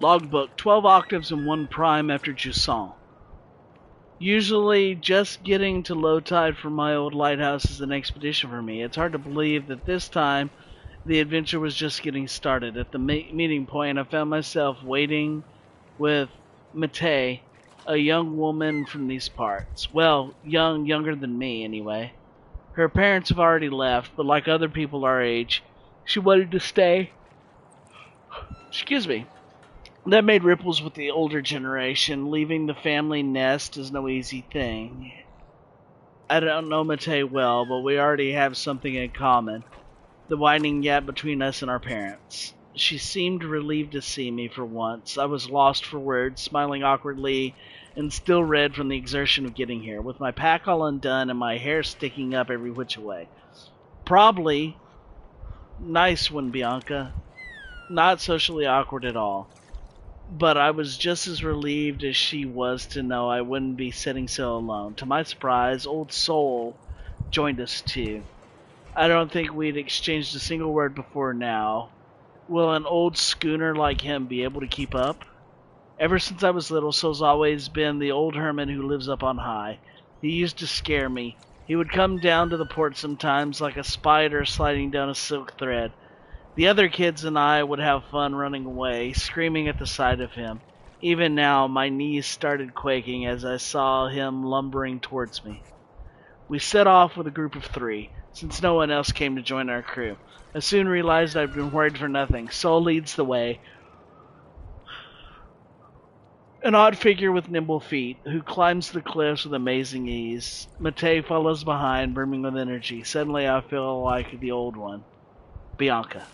Logbook, 12 octaves and 1 prime after Jusant. Usually, just getting to low tide from my old lighthouse is an expedition for me. It's hard to believe that this time the adventure was just getting started. At the meeting point, I found myself waiting with Mate, a young woman from these parts. Well, younger than me anyway. Her parents have already left, but like other people our age, she wanted to stay. Excuse me. That made ripples with the older generation. Leaving the family nest is no easy thing. I don't know Mate well, but we already have something in common. The widening gap between us and our parents. She seemed relieved to see me for once. I was lost for words, smiling awkwardly and still red from the exertion of getting here, with my pack all undone and my hair sticking up every which way. Probably nice one, Bianca. Not socially awkward at all. But I was just as relieved as she was to know I wouldn't be sitting so alone. To my surprise, Old Soul joined us too. I don't think we'd exchanged a single word before now. Will an old schooner like him be able to keep up? Ever since I was little, Soul's always been the old hermit who lives up on high. He used to scare me. He would come down to the port sometimes like a spider sliding down a silk thread. The other kids and I would have fun running away, screaming at the sight of him. Even now, my knees started quaking as I saw him lumbering towards me. We set off with a group of 3, since no one else came to join our crew. I soon realized I'd been worried for nothing. Sol leads the way, an odd figure with nimble feet, who climbs the cliffs with amazing ease. Matei follows behind, brimming with energy. Suddenly I feel like the old one, Bianca.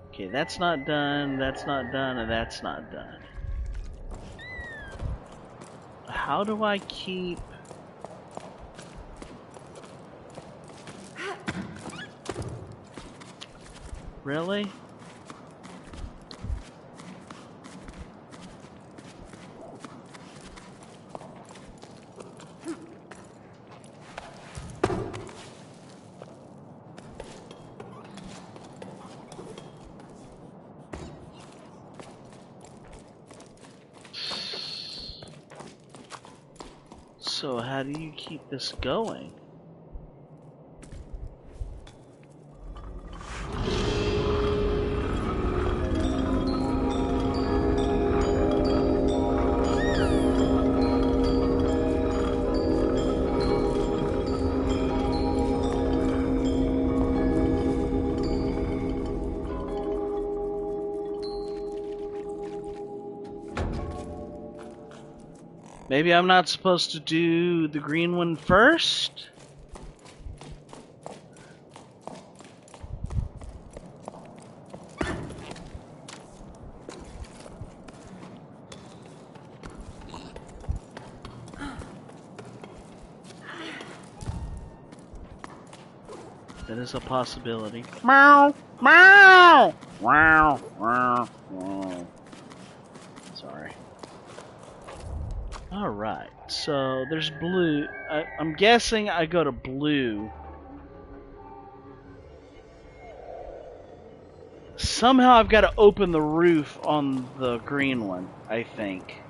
Okay, that's not done, and that's not done. How do I keep... Really? So how do you keep this going? Maybe I'm not supposed to do the green one first? That is a possibility. Meow! Meow! Wow! Wow! Wow! Sorry. Alright, so there's blue. I'm guessing I go to blue. Somehow I've got to open the roof on the green one, I think.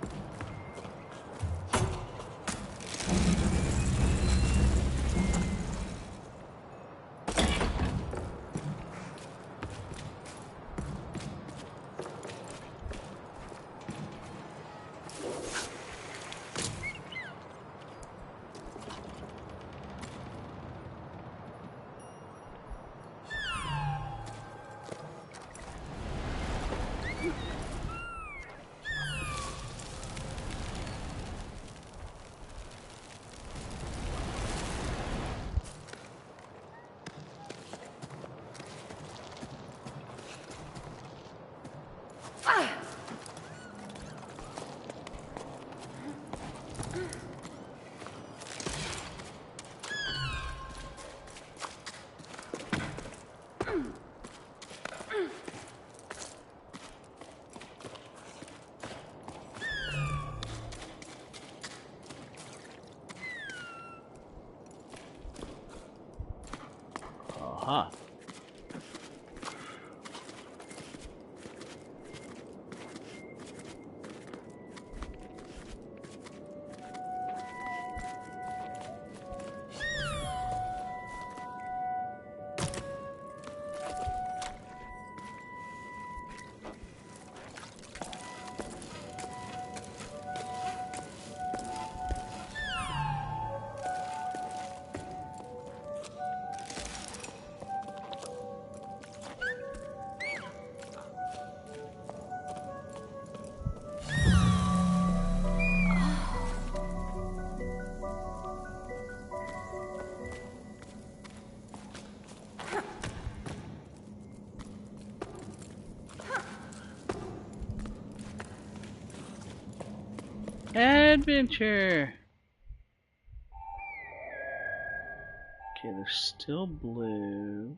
Aha. Adventure! Okay, there's still blue.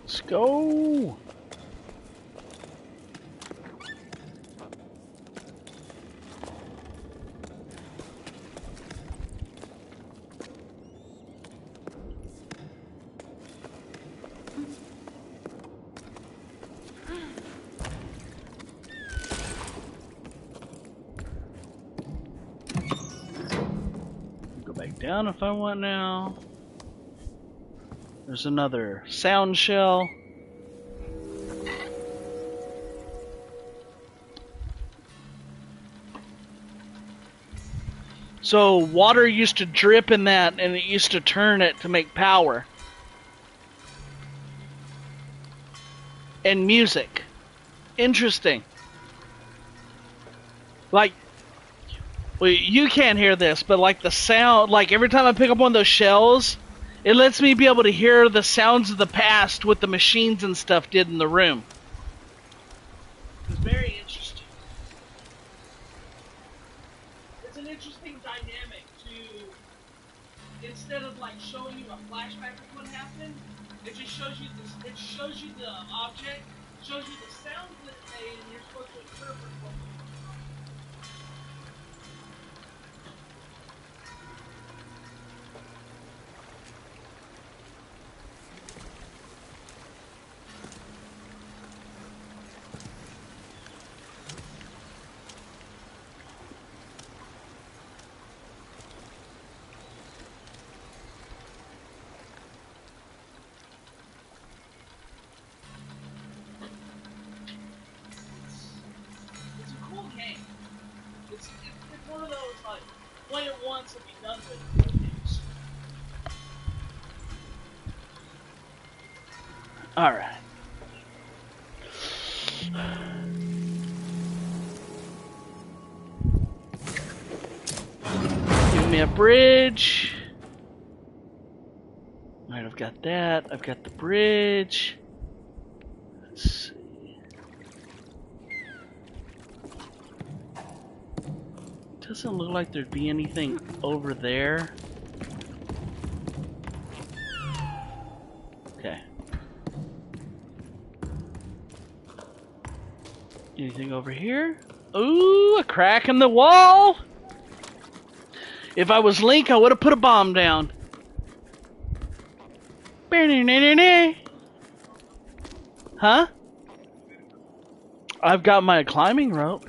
Let's go. Go back down if I want now. There's another sound shell. So water used to drip in that, and it used to turn it to make power. And music. Interesting. Like, well, you can't hear this, but like the sound, like every time I pick up one of those shells, it lets me be able to hear the sounds of the past, what the machines and stuff did in the room. It's very interesting. It's an interesting dynamic to, instead of like showing you a flashback of what happened, it just shows you this. It shows you the object, shows you the sounds that it made, and you're supposed to interpret what. Play it once and be done with it. Alright. Give me a bridge. Alright, I've got that. I've got the bridge. Let's see. Doesn't look like there'd be anything over there. Okay. Anything over here? Ooh, a crack in the wall! If I was Link, I would have put a bomb down. Huh? I've got my climbing rope.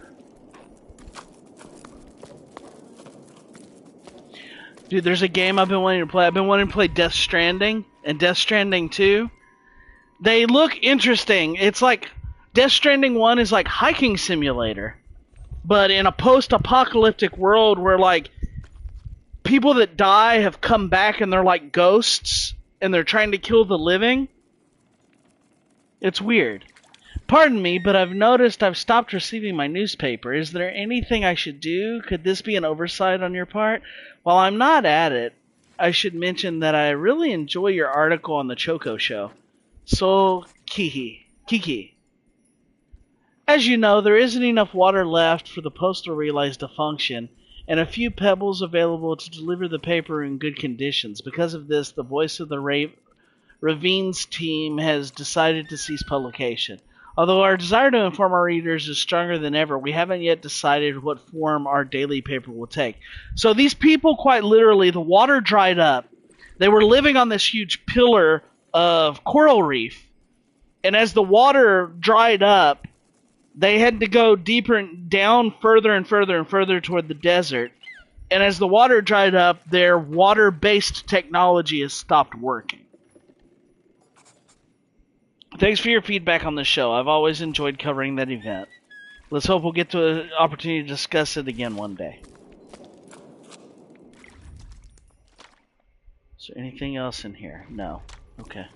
Dude, there's a game I've been wanting to play. I've been wanting to play Death Stranding and Death Stranding 2. They look interesting. It's like Death Stranding 1 is like hiking simulator, but in a post-apocalyptic world where like people that die have come back and they're like ghosts and they're trying to kill the living. It's weird. Pardon me, but I've noticed I've stopped receiving my newspaper. Is there anything I should do? Could this be an oversight on your part? While I'm not at it, I should mention that I really enjoy your article on the Choco Show. So, Kiki. As you know, there isn't enough water left for the postal relays to function, and a few pebbles available to deliver the paper in good conditions. Because of this, the Voice of the Ravines team has decided to cease publication. Although our desire to inform our readers is stronger than ever, we haven't yet decided what form our daily paper will take. So these people, quite literally, the water dried up. They were living on this huge pillar of coral reef. And as the water dried up, they had to go deeper and down further and further and further toward the desert. And as the water dried up, their water-based technology has stopped working. Thanks for your feedback on the show. I've always enjoyed covering that event. Let's hope we'll get to an opportunity to discuss it again one day. Is there anything else in here? No. Okay.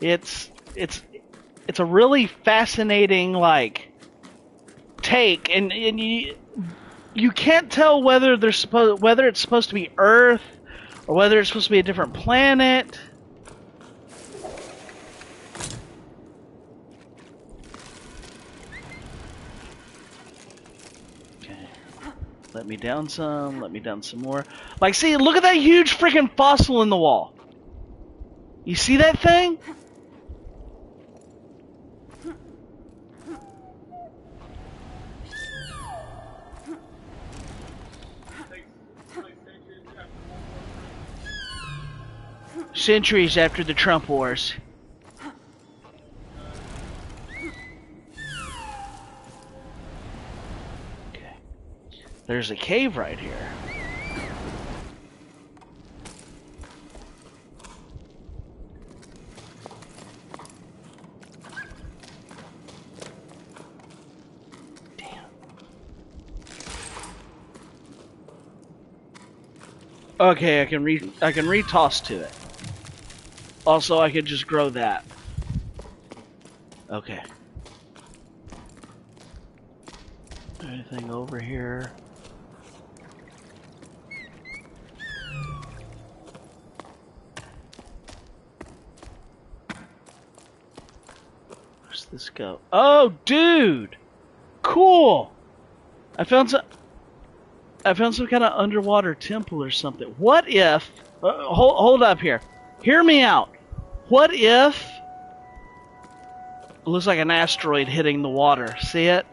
It's a really fascinating take, and you can't tell whether it's supposed to be Earth or whether it's supposed to be a different planet. Okay. Let me down some more. See, look at that huge freaking fossil in the wall. You see that thing? Centuries after the Trump wars. Okay. There's a cave right here. Damn. Okay, I can re-toss to it. Also, I could just grow that. Okay. Anything over here? Where's this go? Oh, dude! Cool! I found some kind of underwater temple or something. What if... hold up here. Hear me out. What if... It looks like an asteroid hitting the water. See it?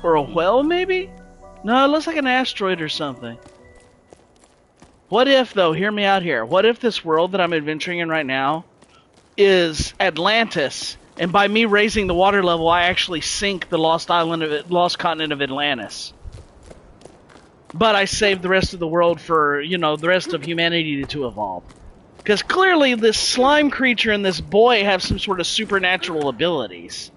Or a whale, maybe? No, it looks like an asteroid or something. What if, though, hear me out here. What if this world that I'm adventuring in right now is Atlantis, and by me raising the water level, I actually sink the lost continent of Atlantis. But I save the rest of the world for, the rest of humanity to evolve. Because clearly this slime creature and this boy have some sort of supernatural abilities.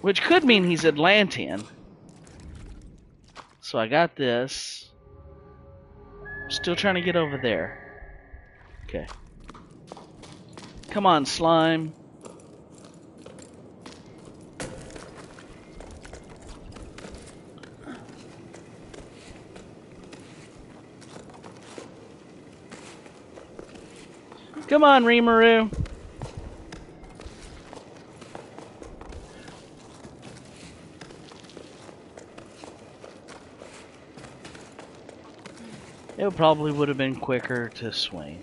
Which could mean he's Atlantean. So I got this. Still trying to get over there. Okay. Come on, slime. Come on, Rimuru. It probably would have been quicker to swing.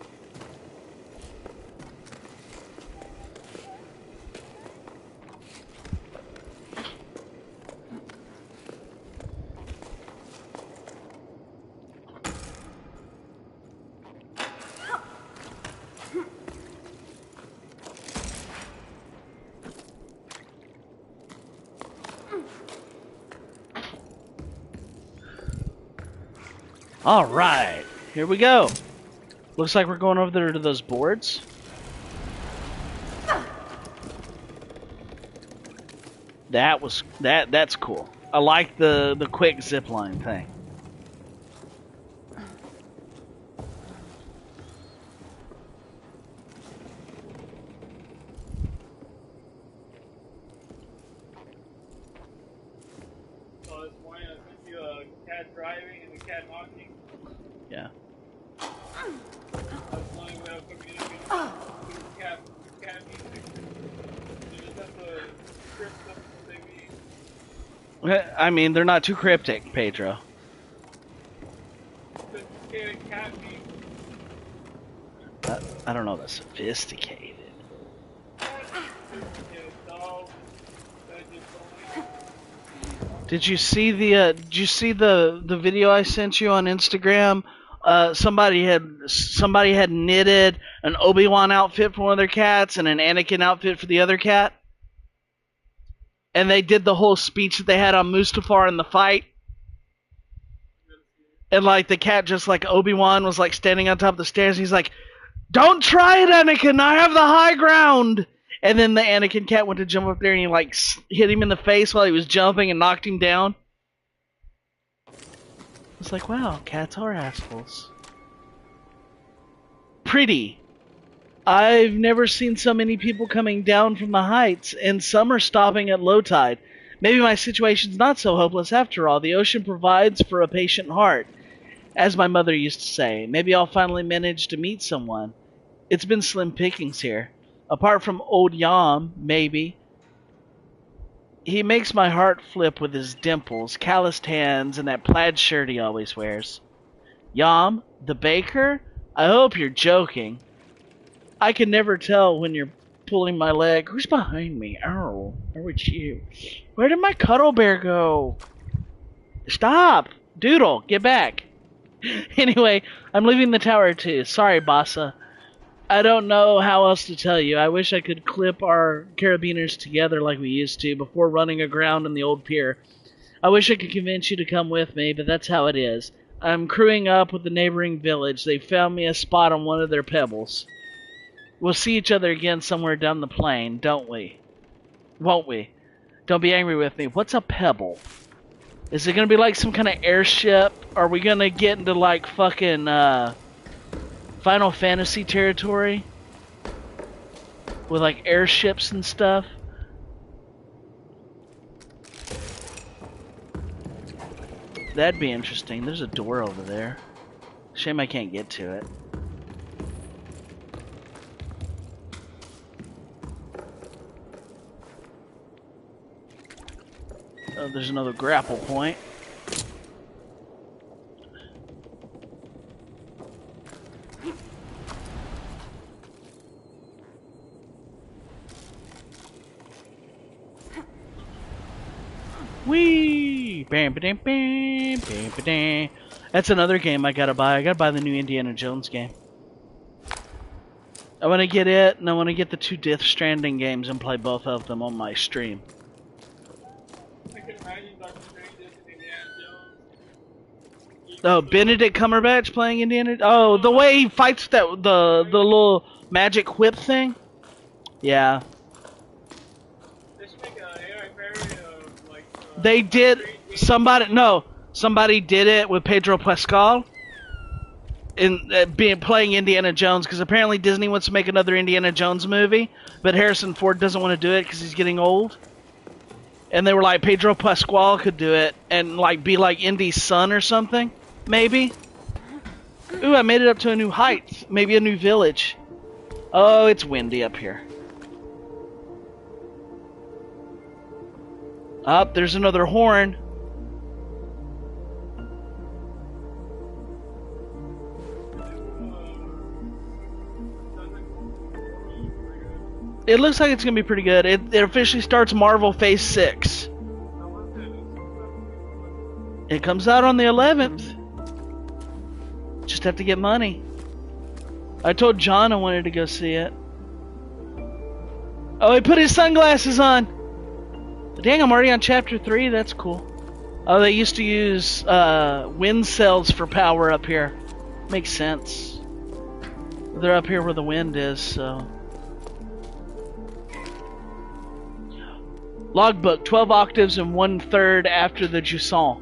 Alright, here we go. Looks like we're going over there to those boards. That's cool. I like the quick zipline thing. So this morning I sent you a cat driving and a cat knocking. Yeah. That's the only way of communicating through cat music. You just have to script them what they mean. I mean, they're not too cryptic, Pedro. Sophisticated cat means. I don't know. That's sophisticated. Sophisticated dog. Did you see the video I sent you on Instagram? Somebody had knitted an Obi-Wan outfit for one of their cats and an Anakin outfit for the other cat. And they did the whole speech that they had on Mustafar in the fight. And like the cat, just like Obi-Wan, was like standing on top of the stairs. And he's like, "Don't try it, Anakin. I have the high ground." And then the Anakin cat went to jump up there and he like hit him in the face while he was jumping and knocked him down. It's like, wow, cats are assholes. Pretty. I've never seen so many people coming down from the heights, and some are stopping at low tide. Maybe my situation's not so hopeless after all. The ocean provides for a patient heart, as my mother used to say. Maybe I'll finally manage to meet someone. It's been slim pickings here. Apart from old Yam, maybe. He makes my heart flip with his dimples, calloused hands, and that plaid shirt he always wears. Yam, the baker? I hope you're joking. I can never tell when you're pulling my leg. Who's behind me? Oh, or it's you. Where did my cuddle bear go? Stop! Doodle, get back. Anyway, I'm leaving the tower too. Sorry, Bassa. I don't know how else to tell you. I wish I could clip our carabiners together like we used to before running aground in the old pier. I wish I could convince you to come with me, but that's how it is. I'm crewing up with the neighboring village. They found me a spot on one of their pebbles. We'll see each other again somewhere down the plain, don't we? Won't we? Don't be angry with me. What's a pebble? Is it gonna be like some kind of airship? Are we gonna get into like fucking Final Fantasy territory? With like airships and stuff? That'd be interesting. There's a door over there. Shame I can't get to it. Oh, there's another grapple point. Whee! Bam, ba-dam, bam, bam, ba-dam. That's another game I gotta buy. I gotta buy the new Indiana Jones game. I want to get it, and I want to get the 2 Death Stranding games and play both of them on my stream. I can imagine Dr. Strange as Indiana Jones. Oh, Benedict Cumberbatch playing Indiana. Oh, the way he fights the little magic whip thing. Yeah. They should make an AI parody of like. They did. Somebody did it with Pedro Pascal in playing Indiana Jones, because apparently Disney wants to make another Indiana Jones movie, but Harrison Ford doesn't want to do it because he's getting old. And they were like, Pedro Pascal could do it and like be like Indy's son or something, maybe. Ooh, I made it up to a new height, maybe a new village. Oh, it's windy up here. Up, there's another horn. It looks like it's gonna be pretty good. It officially starts Marvel Phase 6. It comes out on the 11th. Just have to get money. I told John I wanted to go see it. Oh, he put his sunglasses on! Dang, I'm already on Chapter 3. That's cool. Oh, they used to use wind cells for power up here. Makes sense. They're up here where the wind is, so... Logbook, 12 octaves and 1/3 after the Jusant.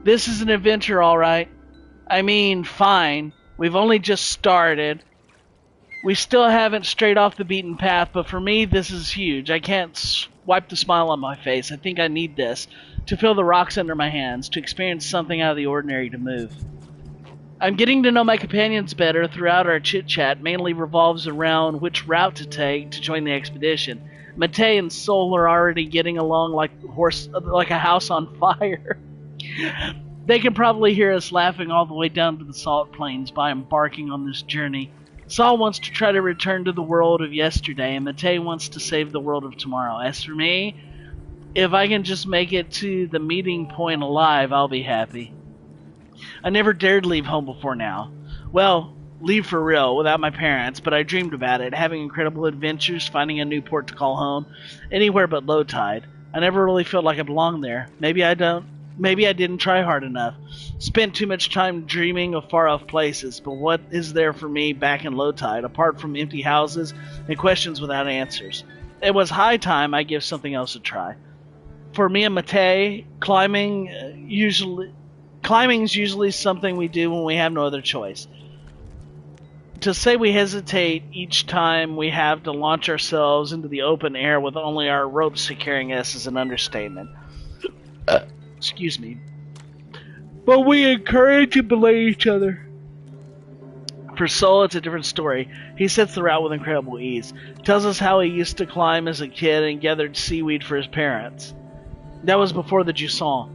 This is an adventure, alright. I mean, fine. We've only just started. We still haven't strayed off the beaten path, but for me, this is huge. I can't wipe the smile on my face. I think I need this to feel the rocks under my hands, to experience something out of the ordinary to move. I'm getting to know my companions better throughout our chit-chat, mainly revolves around which route to take to join the expedition. Matei and Sol are already getting along like a house on fire. They can probably hear us laughing all the way down to the salt plains by embarking on this journey. Sol wants to try to return to the world of yesterday, and Matei wants to save the world of tomorrow. As for me, if I can just make it to the meeting point alive, I'll be happy. I never dared leave home before now. Well, leave for real, without my parents, but I dreamed about it, having incredible adventures, finding a new port to call home, anywhere but low tide. I never really felt like I belonged there. Maybe I didn't try hard enough. Spent too much time dreaming of far-off places, but what is there for me back in low tide, apart from empty houses and questions without answers? It was high time I give something else a try. For me and Matei, climbing's usually something we do when we have no other choice. To say we hesitate each time we have to launch ourselves into the open air with only our ropes securing us is an understatement. Excuse me. But we encourage and belay each other. For Sol, it's a different story. He sets the route with incredible ease. Tells us how he used to climb as a kid and gathered seaweed for his parents. That was before the Jusant.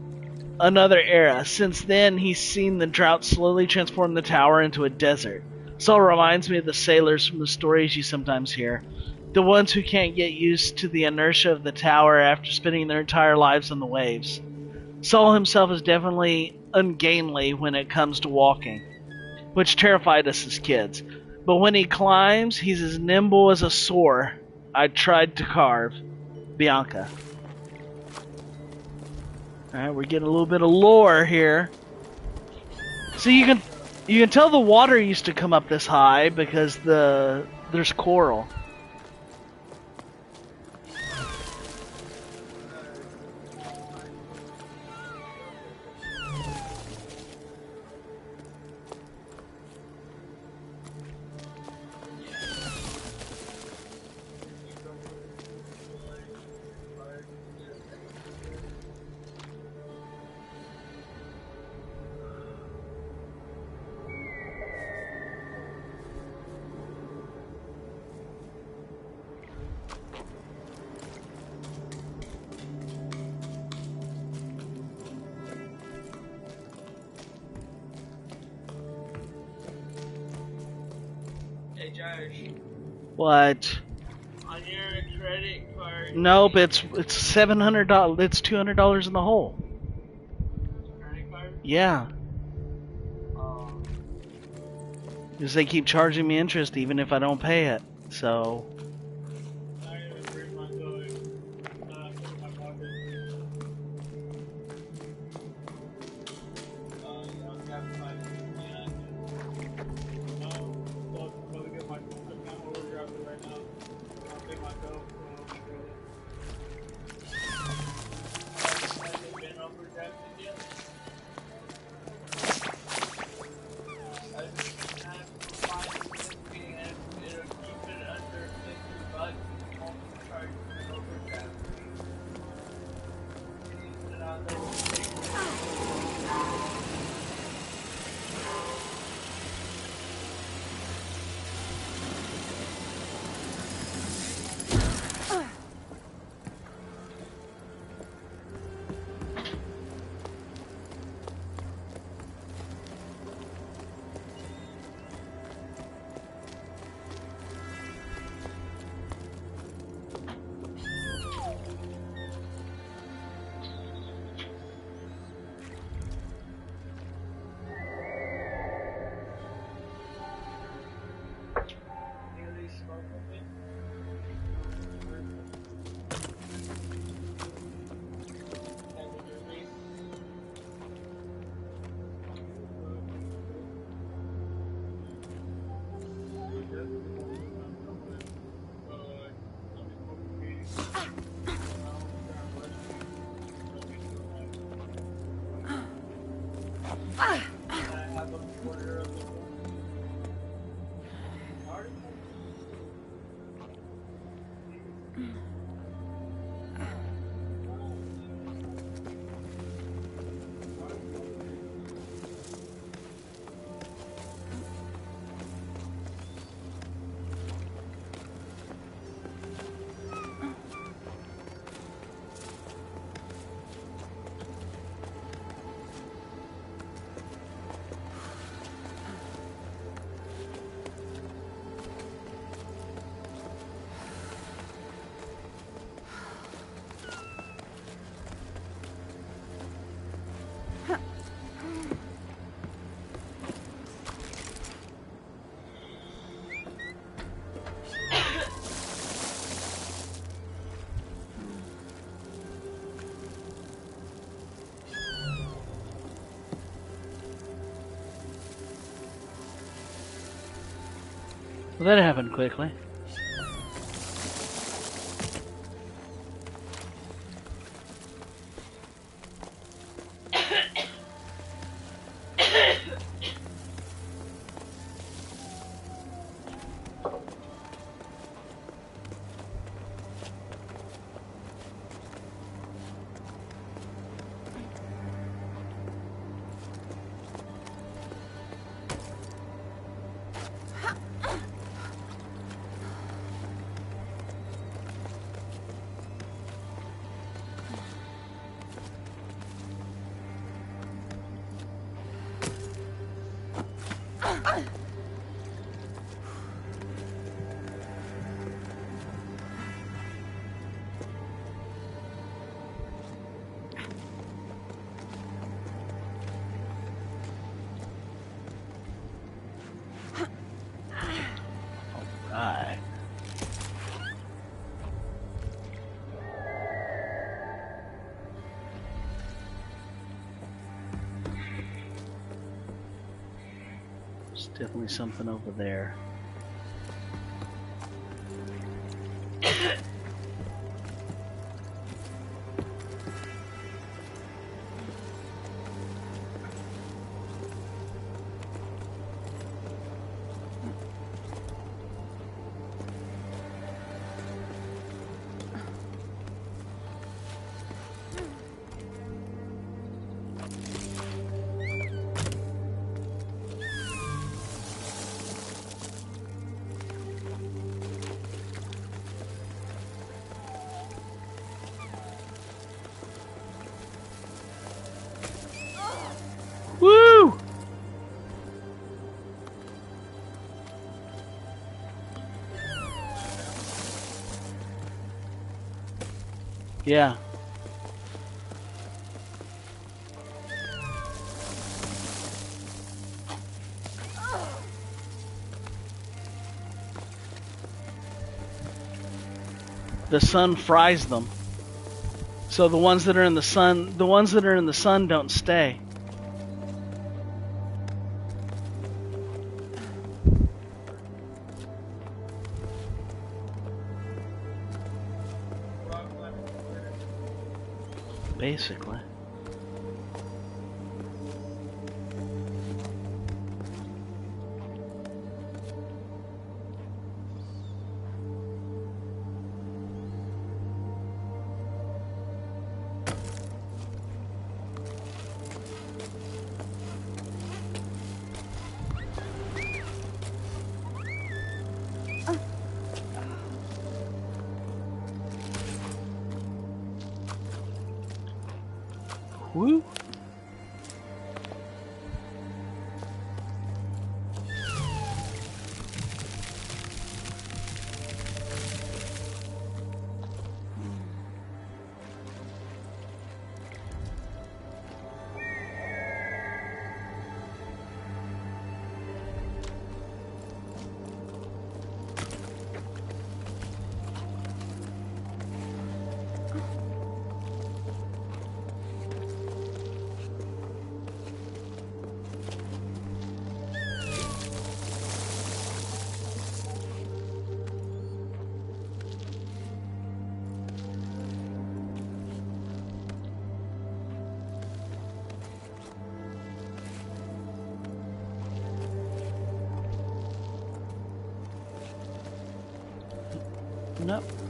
Another era. Since then, he's seen the drought slowly transform the tower into a desert. Sol reminds me of the sailors from the stories you sometimes hear. The ones who can't get used to the inertia of the tower after spending their entire lives on the waves. Sol himself is definitely ungainly when it comes to walking, which terrified us as kids. But when he climbs, he's as nimble as a soar I tried to carve. Bianca. Alright, we're getting a little bit of lore here. So you can tell the water used to come up this high because there's coral. Hey Josh, What? on your credit card. Nope, it's $700. It's $200 in the hole. Credit card? Yeah, Oh. because they keep charging me interest even if I don't pay it. So I didn't even bring my toy. In my pocket. You know, got my no, so I'm gonna get my account overdrafted right now. I'll take my bill. Has it been overdrafted yet? I have to find it and it'll keep it under I have a quarter of the article. Well, that happened quickly. Alright. There's definitely something over there. Woo! Yeah. The sun fries them. So the ones that are in the sun, don't stay. Basically. Woo! coming up.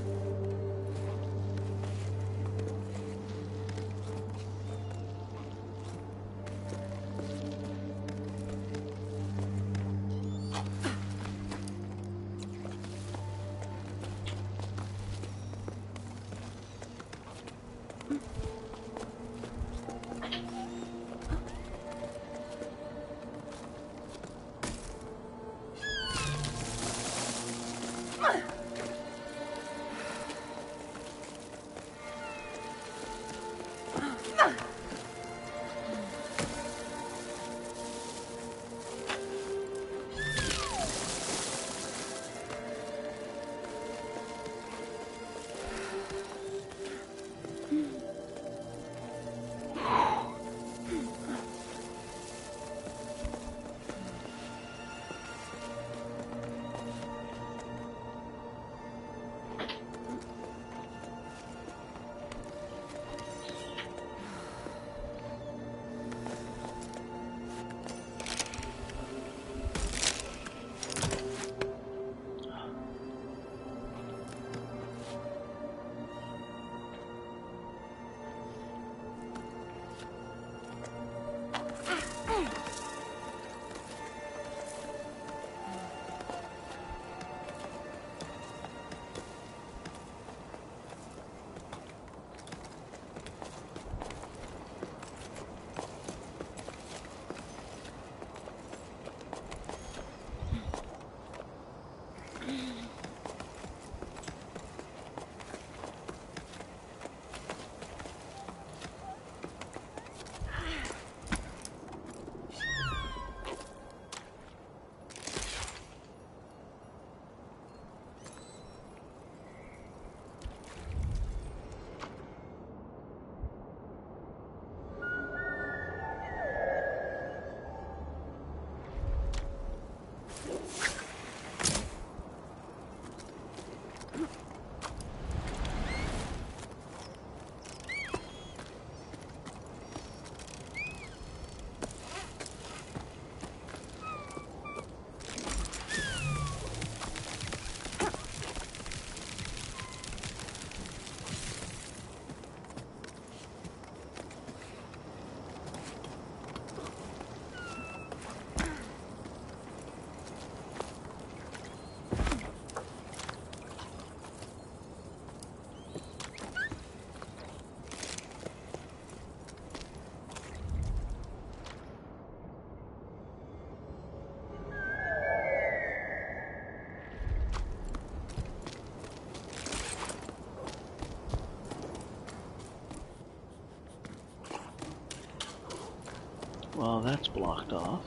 Well, that's blocked off.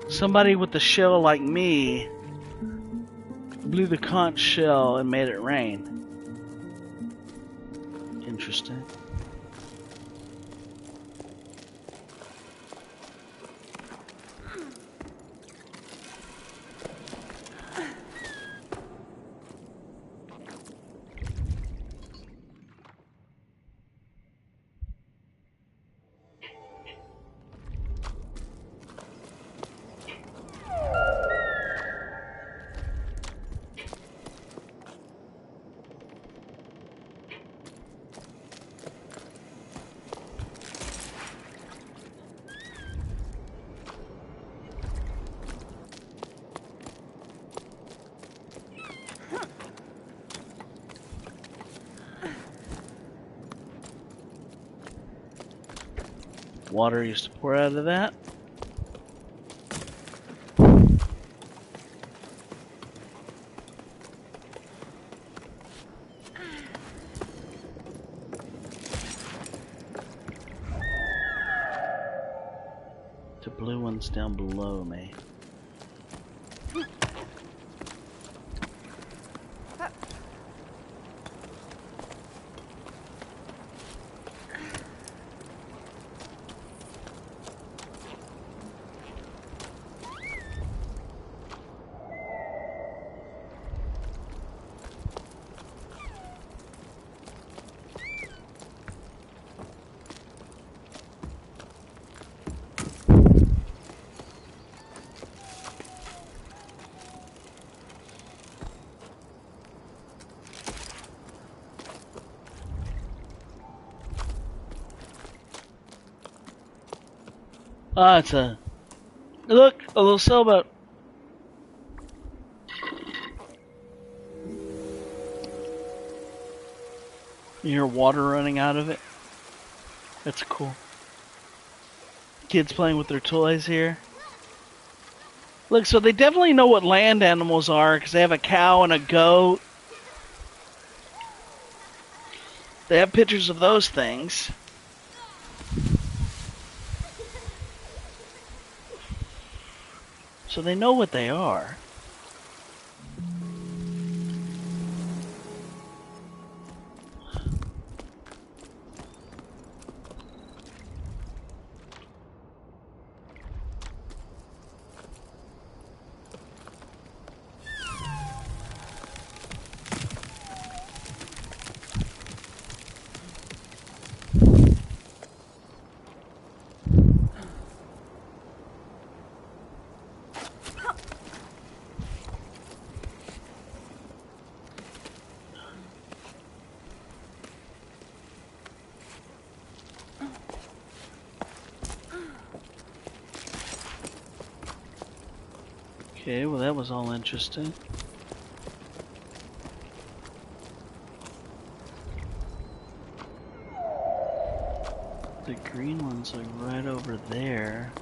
Somebody with a shell like me blew the conch shell and made it rain. Interesting. Water used to pour out of that. The blue one's down below me. Ah, it's a... Look! A little sailboat! You hear water running out of it? That's cool. Kids playing with their toys here. Look, so they definitely know what land animals are, because they have a cow and a goat. They have pictures of those things. So they know what they are. Okay, well that was all interesting. The green ones are right over there.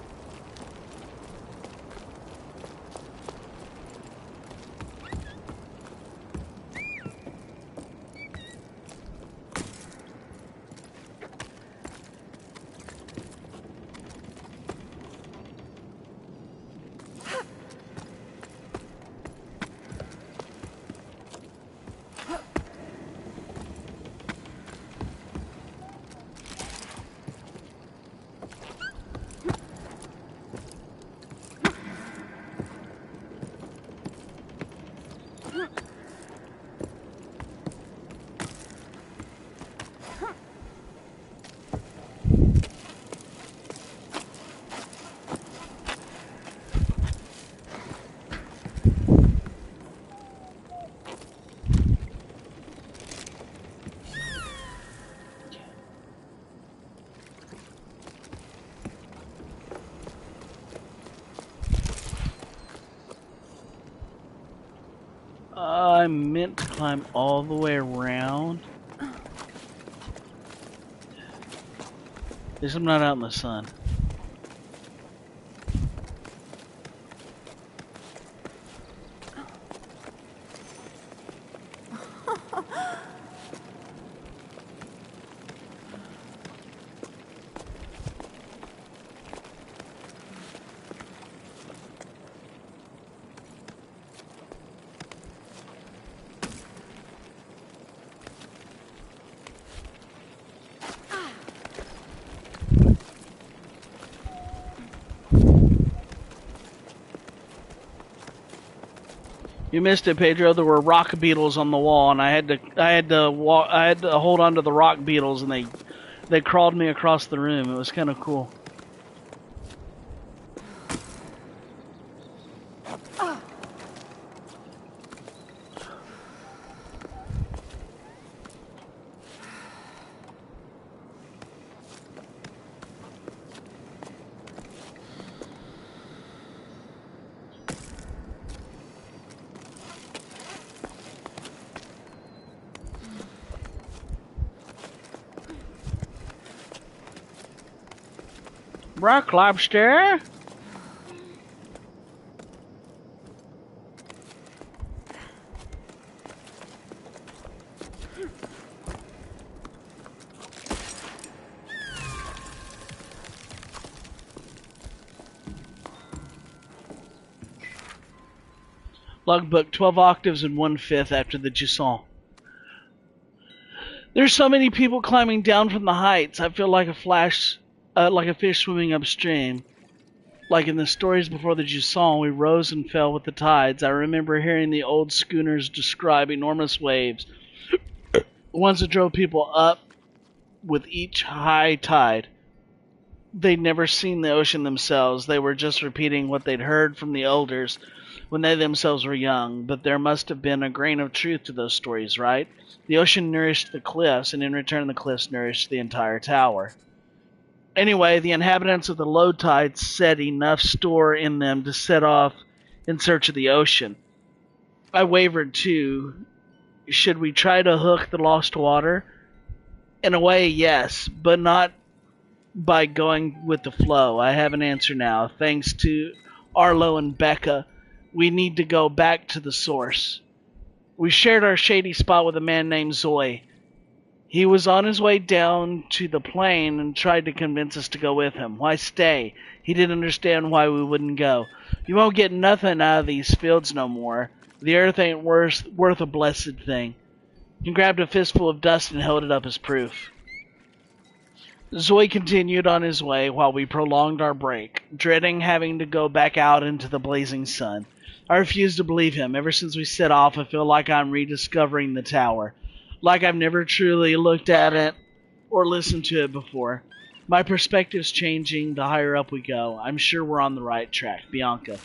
I meant to climb all the way around. At least I'm not out in the sun. You missed it, Pedro. There were rock beetles on the wall, and I had to hold on to the rock beetles, and they crawled me across the room. It was kind of cool. Rock lobster. Logbook 12 octaves and 1/5 after the Jusant. There's so many people climbing down from the heights. I feel like like a fish swimming upstream. Like in the stories before the Jusant, we rose and fell with the tides. I remember hearing the old schooners describe enormous waves, ones that drove people up with each high tide. They'd never seen the ocean themselves. They were just repeating what they'd heard from the elders when they themselves were young. But there must have been a grain of truth to those stories, right? The ocean nourished the cliffs, and in return the cliffs nourished the entire tower. Anyway, the inhabitants of the low tide set enough store in them to set off in search of the ocean. I wavered too. Should we try to hook the lost water? In a way, yes, but not by going with the flow. I have an answer now. Thanks to Arlo and Becca, we need to go back to the source. We shared our shady spot with a man named Zoe. He was on his way down to the plain and tried to convince us to go with him. Why stay? He didn't understand why we wouldn't go. You won't get nothing out of these fields no more. The earth ain't worth a blessed thing. He grabbed a fistful of dust and held it up as proof. Zoe continued on his way while we prolonged our break, dreading having to go back out into the blazing sun. I refuse to believe him. Ever since we set off, I feel like I'm rediscovering the tower. Like I've never truly looked at it or listened to it before. My perspective's changing the higher up we go. I'm sure we're on the right track. Bianca.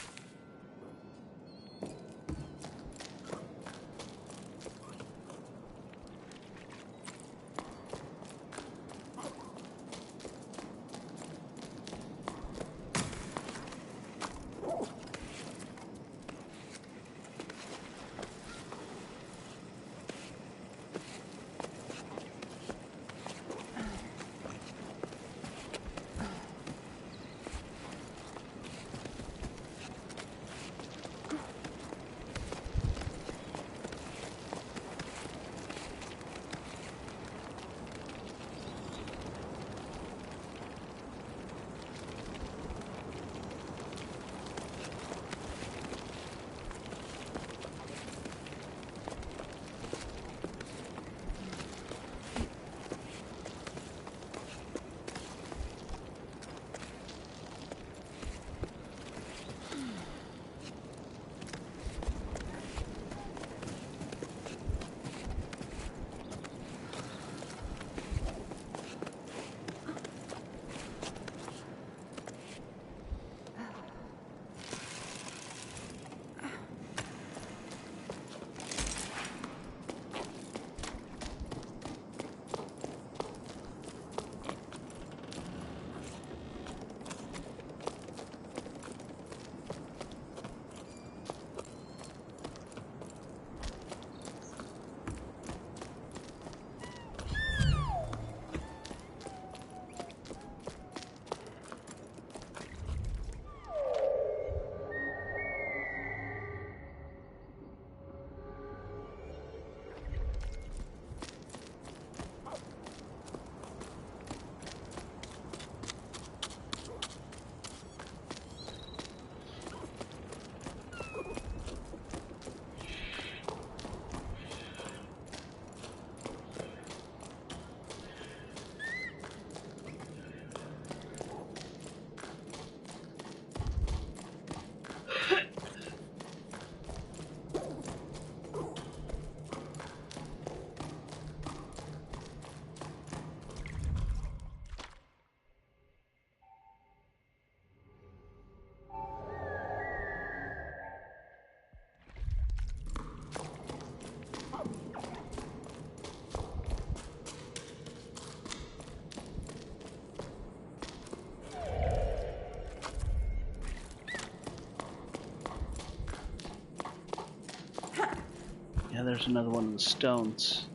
Yeah, there's another one of the stones.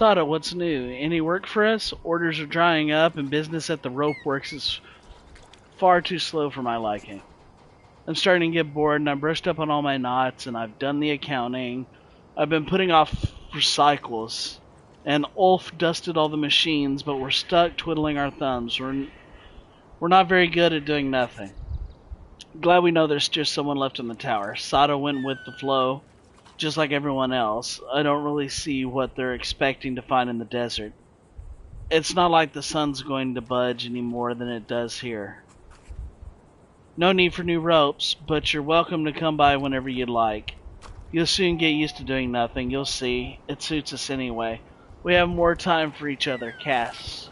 Sada, what's new? Any work for us? Orders are drying up and business at the rope works is far too slow for my liking. I'm starting to get bored and I brushed up on all my knots and I've done the accounting. I've been putting off recycles. And Ulf dusted all the machines, but we're stuck twiddling our thumbs. We're not very good at doing nothing. Glad we know there's just someone left in the tower. Sada went with the flow, just like everyone else. I don't really see what they're expecting to find in the desert. It's not like the sun's going to budge any more than it does here. No need for new ropes, but you're welcome to come by whenever you'd like. You'll soon get used to doing nothing, you'll see. It suits us anyway. We have more time for each other, Cass.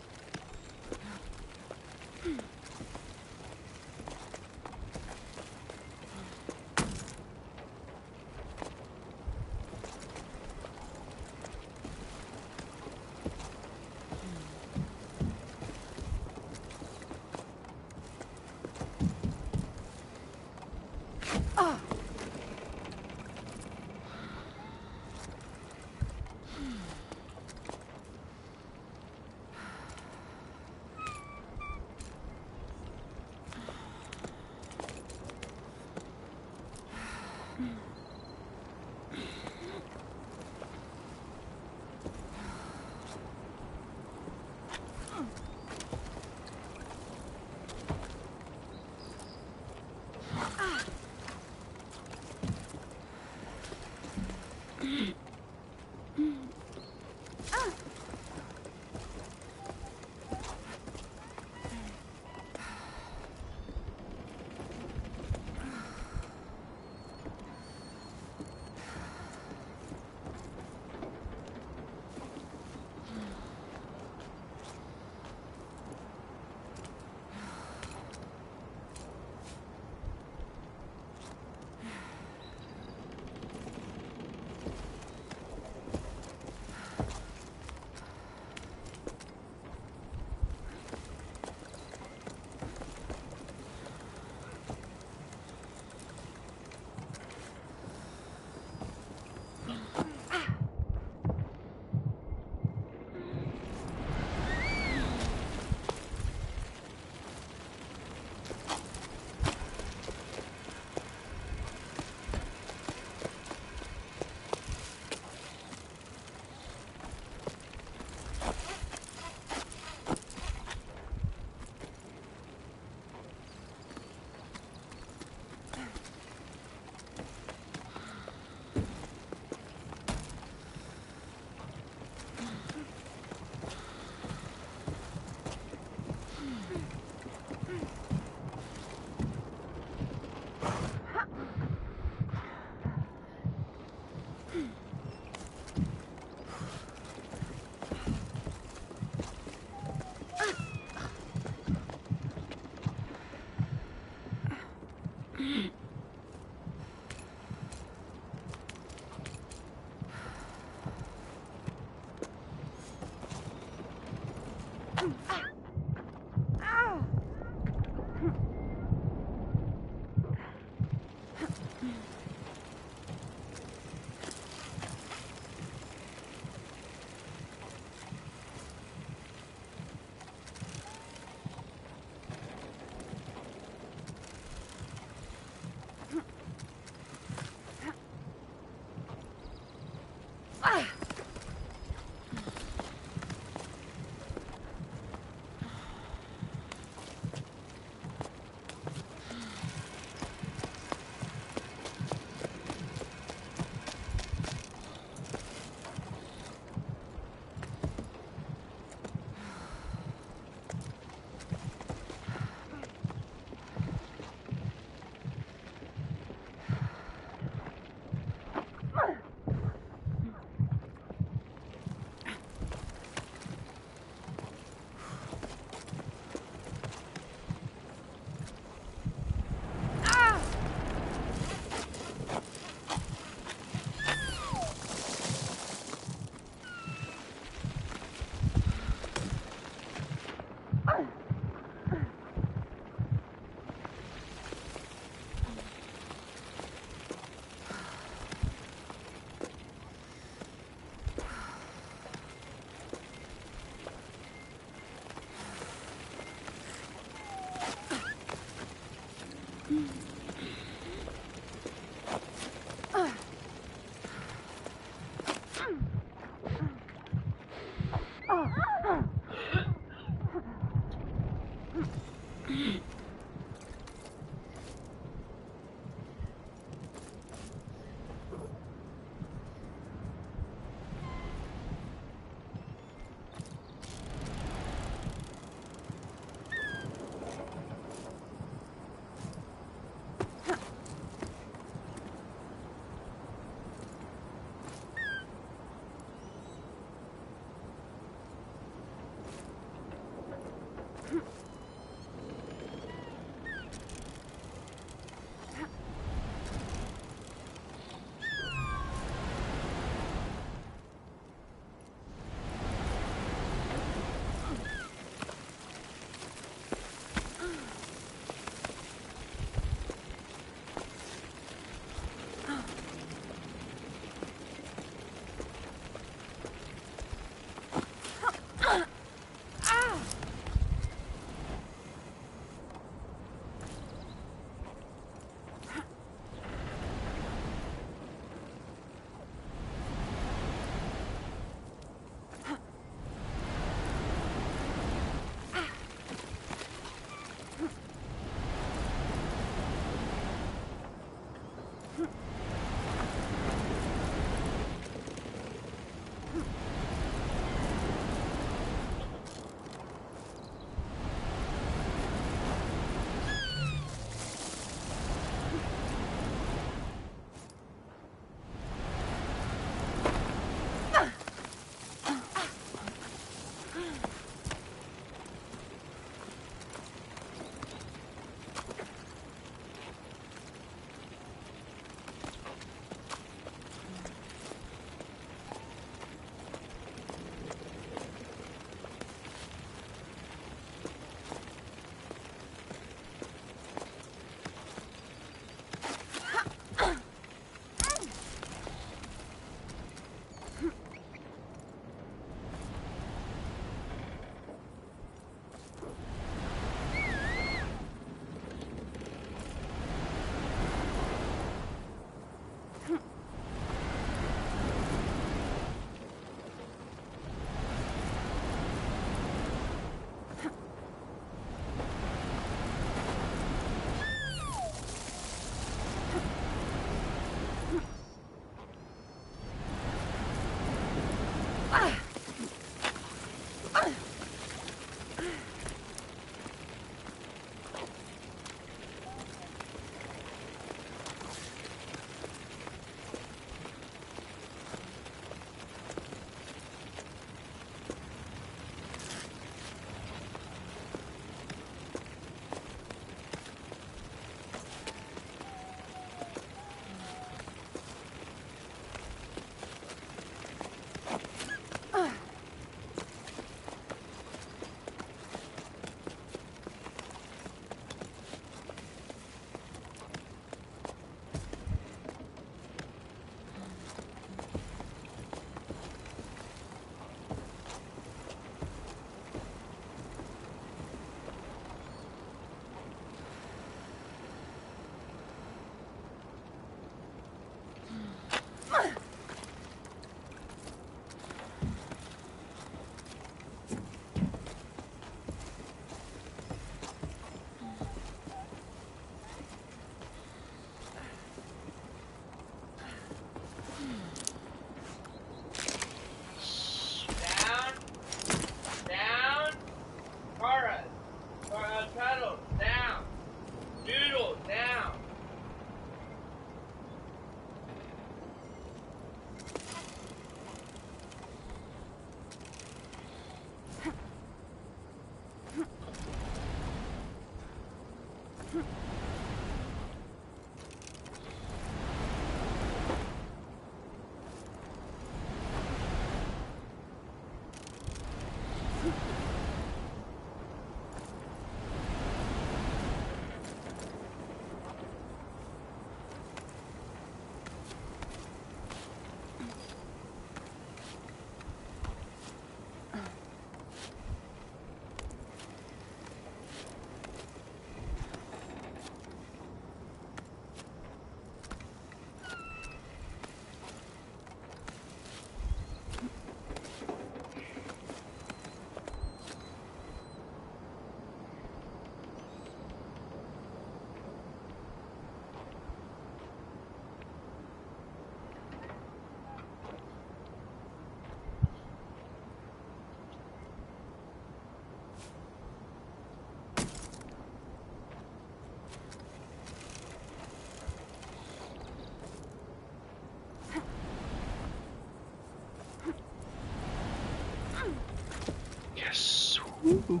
Ooh.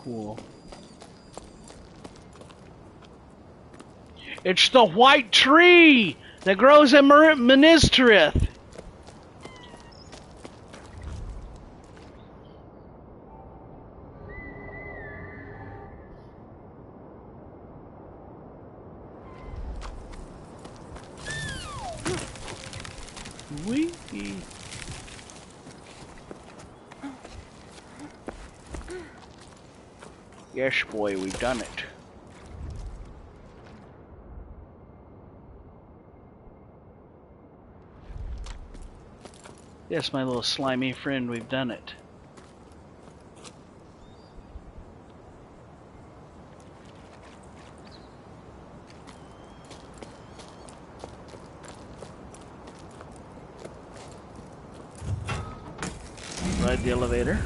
Cool. It's the white tree that grows in Ministerith. Wee. Yes, boy, we've done it. Yes, my little slimy friend, we've done it. Ride the elevator.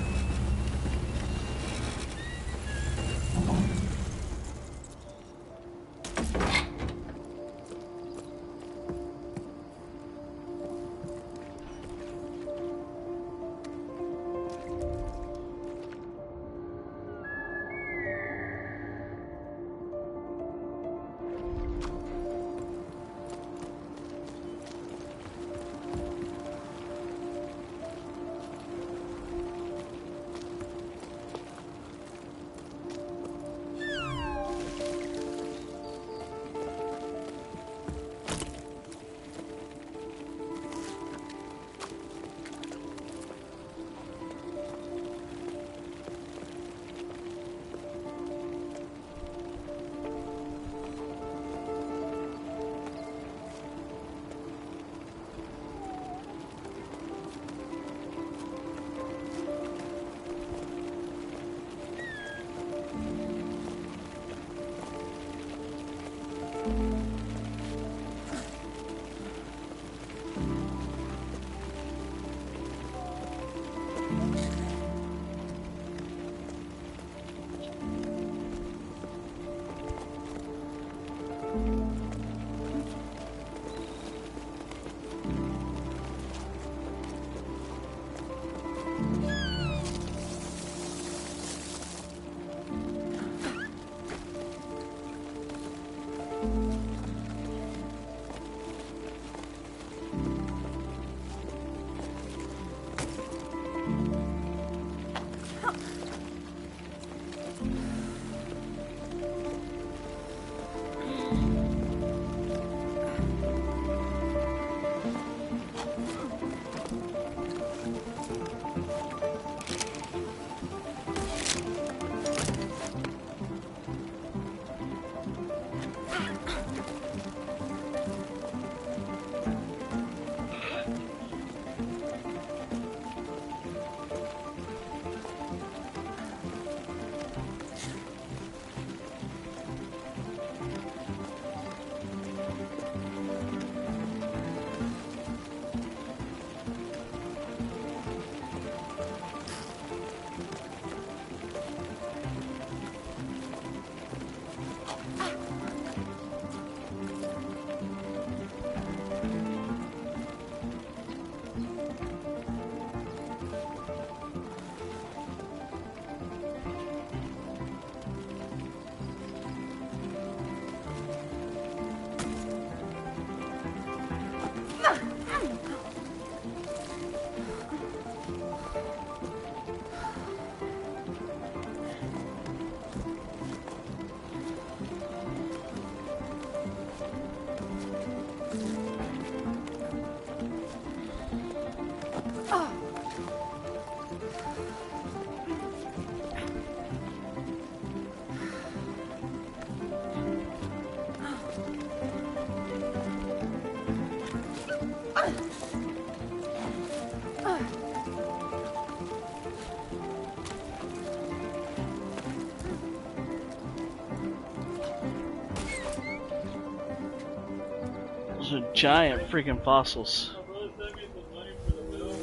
Those are giant freaking fossils. My brother sent me some money for the bill,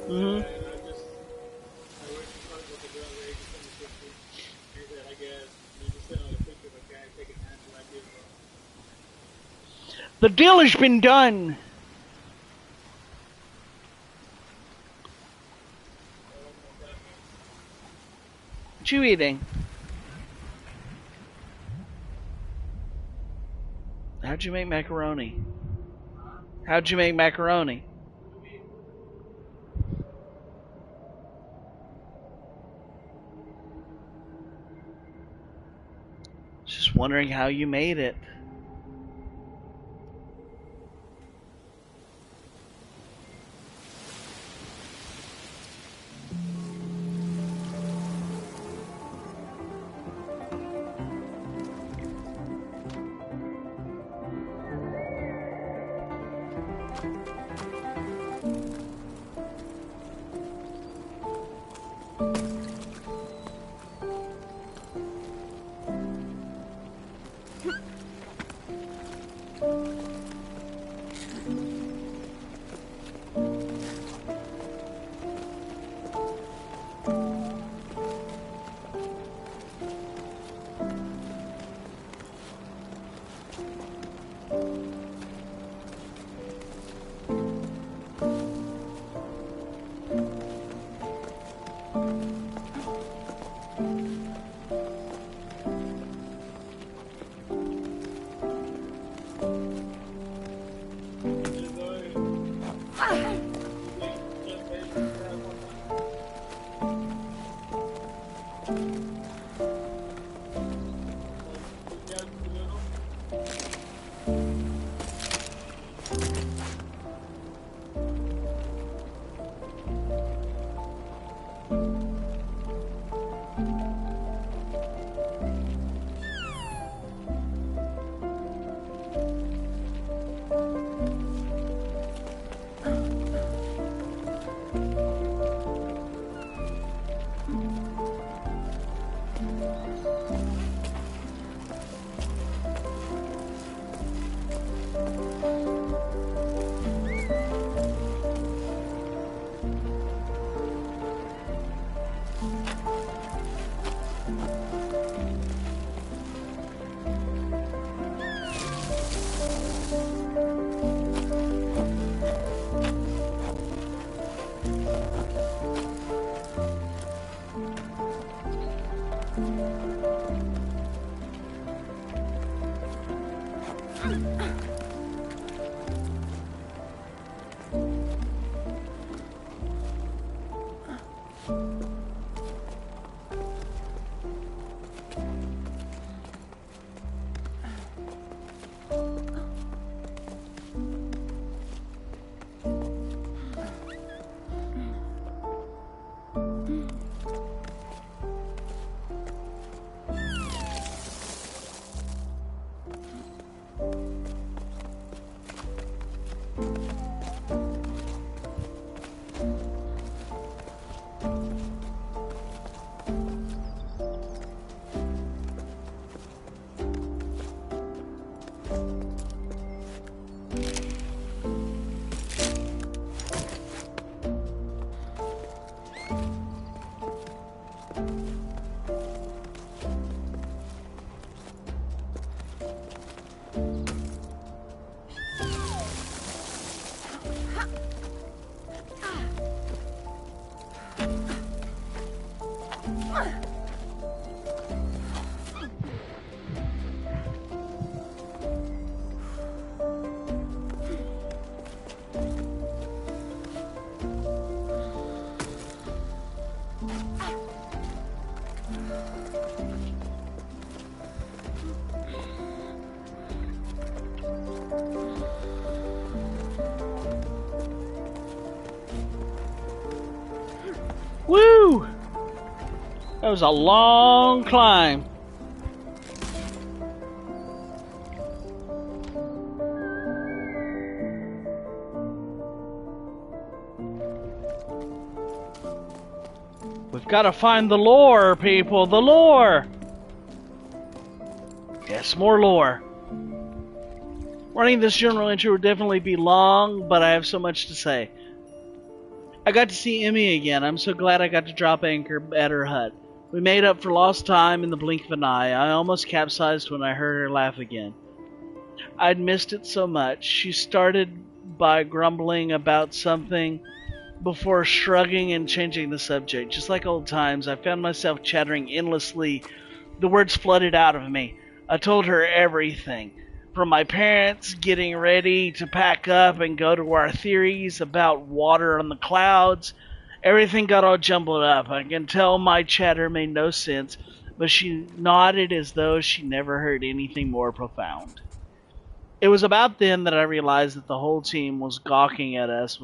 Mm-hmm. and I went to talk about the bill, they just sent me 50. He said, I guess, you just sent out a picture of a guy taking hands like this. The deal has been done. What you eating? How'd you make macaroni? How'd you make macaroni? Just wondering how you made it. Woo! That was a long climb. We've got to find the lore, people. The lore. Yes, more lore. Running this journal entry will definitely be long, but I have so much to say. I got to see Emmy again. I'm so glad I got to drop anchor at her hut. We made up for lost time in the blink of an eye. I almost capsized when I heard her laugh again. I'd missed it so much. She started by grumbling about something before shrugging and changing the subject. Just like old times, I found myself chattering endlessly. The words flooded out of me. I told her everything. From my parents getting ready to pack up and go to our theories about water on the clouds. Everything got all jumbled up. I can tell my chatter made no sense, but she nodded as though she never heard anything more profound. It was about then that I realized that the whole team was gawking at us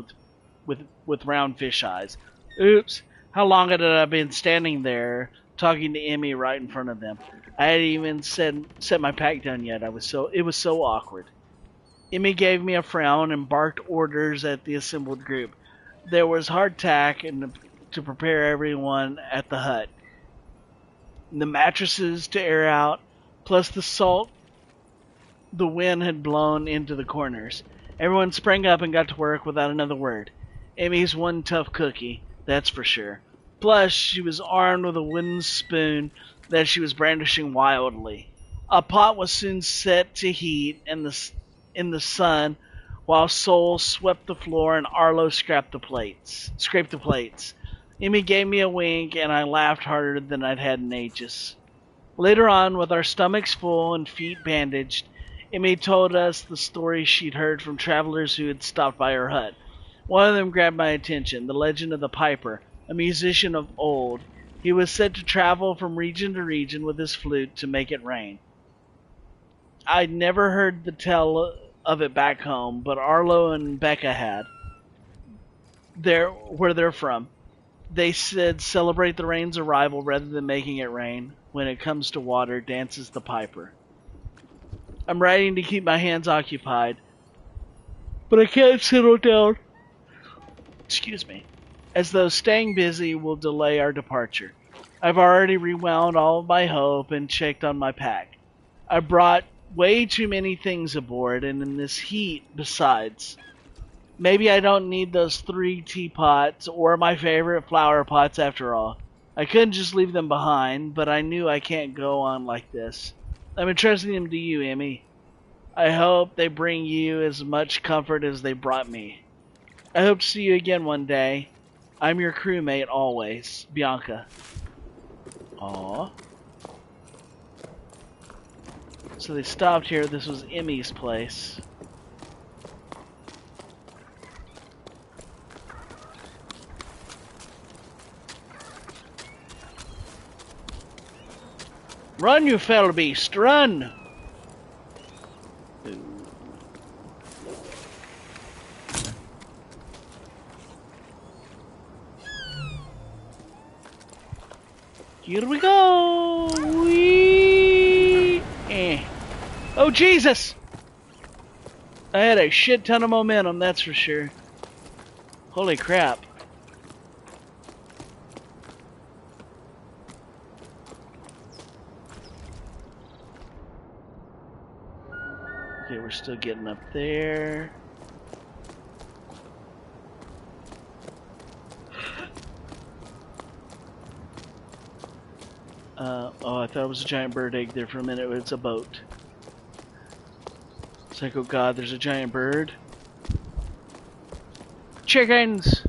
with round fish eyes. Oops, how long had I been standing there talking to Emmy right in front of them? I hadn't even set my pack down yet. It was so awkward. Emmy gave me a frown and barked orders at the assembled group. There was hardtack to prepare everyone at the hut. The mattresses to air out, plus the salt the wind had blown into the corners. Everyone sprang up and got to work without another word. Emmy's one tough cookie, that's for sure. Plus, she was armed with a wooden spoon that she was brandishing wildly. A pot was soon set to heat in the sun, while Sol swept the floor and Arlo scraped the plates. Emmy gave me a wink, and I laughed harder than I'd had in ages. Later on, with our stomachs full and feet bandaged, Emmy told us the stories she'd heard from travelers who had stopped by her hut. One of them grabbed my attention, the legend of the Piper, a musician of old. He was said to travel from region to region with his flute to make it rain. I'd never heard the tale of it back home, but Arlo and Becca had. Where they're from. They said celebrate the rain's arrival rather than making it rain. When it comes to water, dances the Piper. I'm writing to keep my hands occupied, but I can't settle down. Excuse me. As though staying busy will delay our departure. I've already rewound all of my hope and checked on my pack. I brought way too many things aboard, and in this heat, besides. Maybe I don't need those 3 teapots or my favorite flower pots after all. I couldn't just leave them behind, but I knew I can't go on like this. I'm entrusting them to you, Emmy. I hope they bring you as much comfort as they brought me. I hope to see you again one day. I'm your crewmate always, Bianca. Aww. So they stopped here. This was Emmy's place. Run, you fell beast, run! Here we go! Whee! Oh, Jesus! I had a shit ton of momentum, that's for sure. Holy crap. Okay, we're still getting up there. Oh, I thought it was a giant bird egg there for a minute. It's a boat. It's like, oh god, there's a giant bird. Chickens!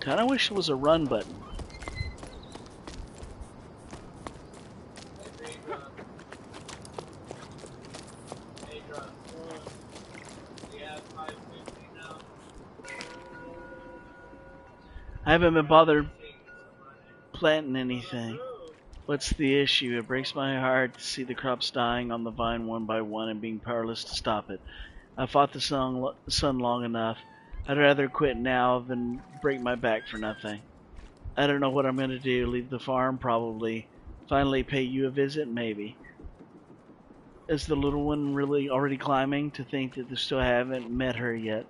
Kinda wish there was a run button. I haven't been bothered planting anything. What's the issue? It breaks my heart to see the crops dying on the vine one by one and being powerless to stop it. I fought the sun long enough. I'd rather quit now than break my back for nothing. I don't know what I'm going to do. Leave the farm? Probably. Finally pay you a visit? Maybe. Is the little one really already climbing? To think that they still haven't met her yet.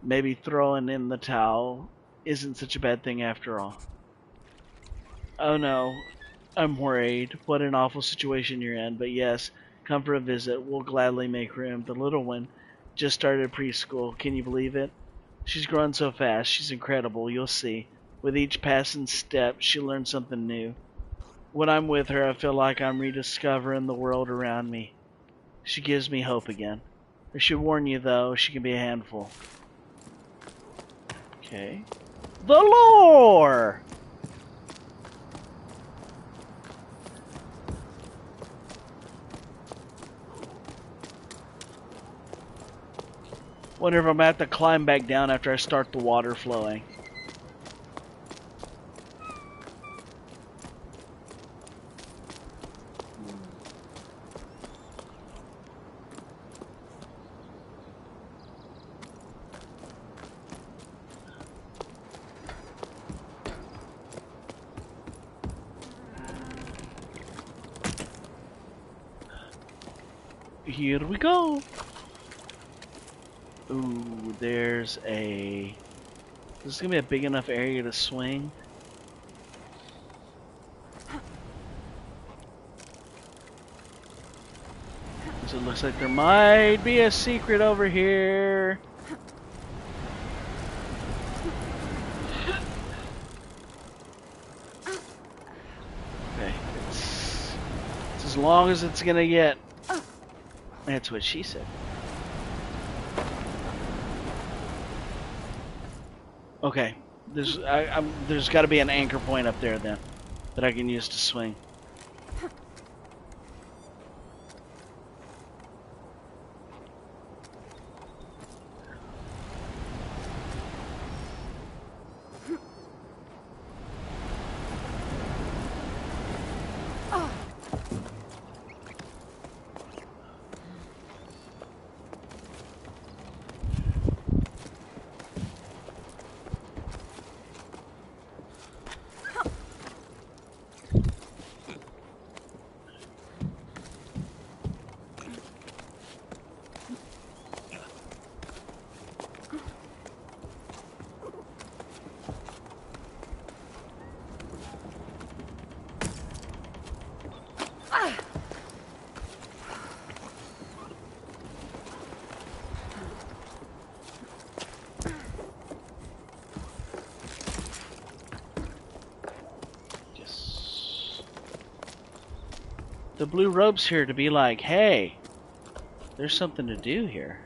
Maybe throwing in the towel isn't such a bad thing after all. Oh no, I'm worried. What an awful situation you're in. But yes, come for a visit. We'll gladly make room. The little one just started preschool. Can you believe it? She's grown so fast. She's incredible. You'll see. With each passing step, she learns something new. When I'm with her, I feel like I'm rediscovering the world around me. She gives me hope again. I should warn you, though, she can be a handful. Okay. The lore! Wonder if I'm gonna have to climb back down after I start the water flowing. Here we go. Ooh, there's a... This is gonna be a big enough area to swing. So it looks like there might be a secret over here. Okay, it's as long as it's gonna get. That's what she said. Okay, there's got to be an anchor point up there then that I can use to swing. The blue rope's here to be like, hey, there's something to do here.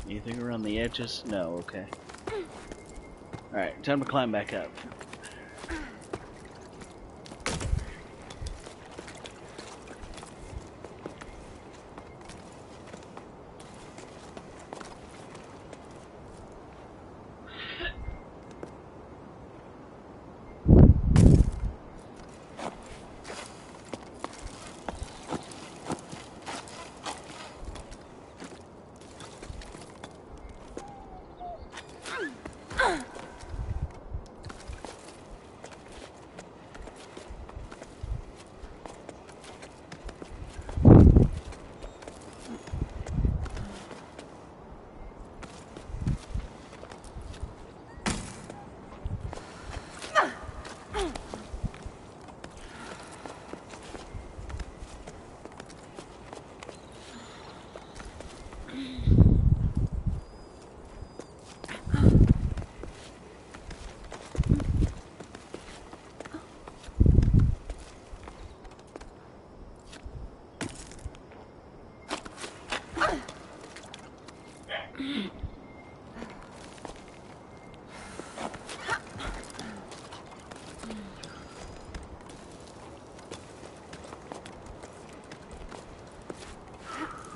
Anything around the edges? No, okay. Alright, time to climb back up.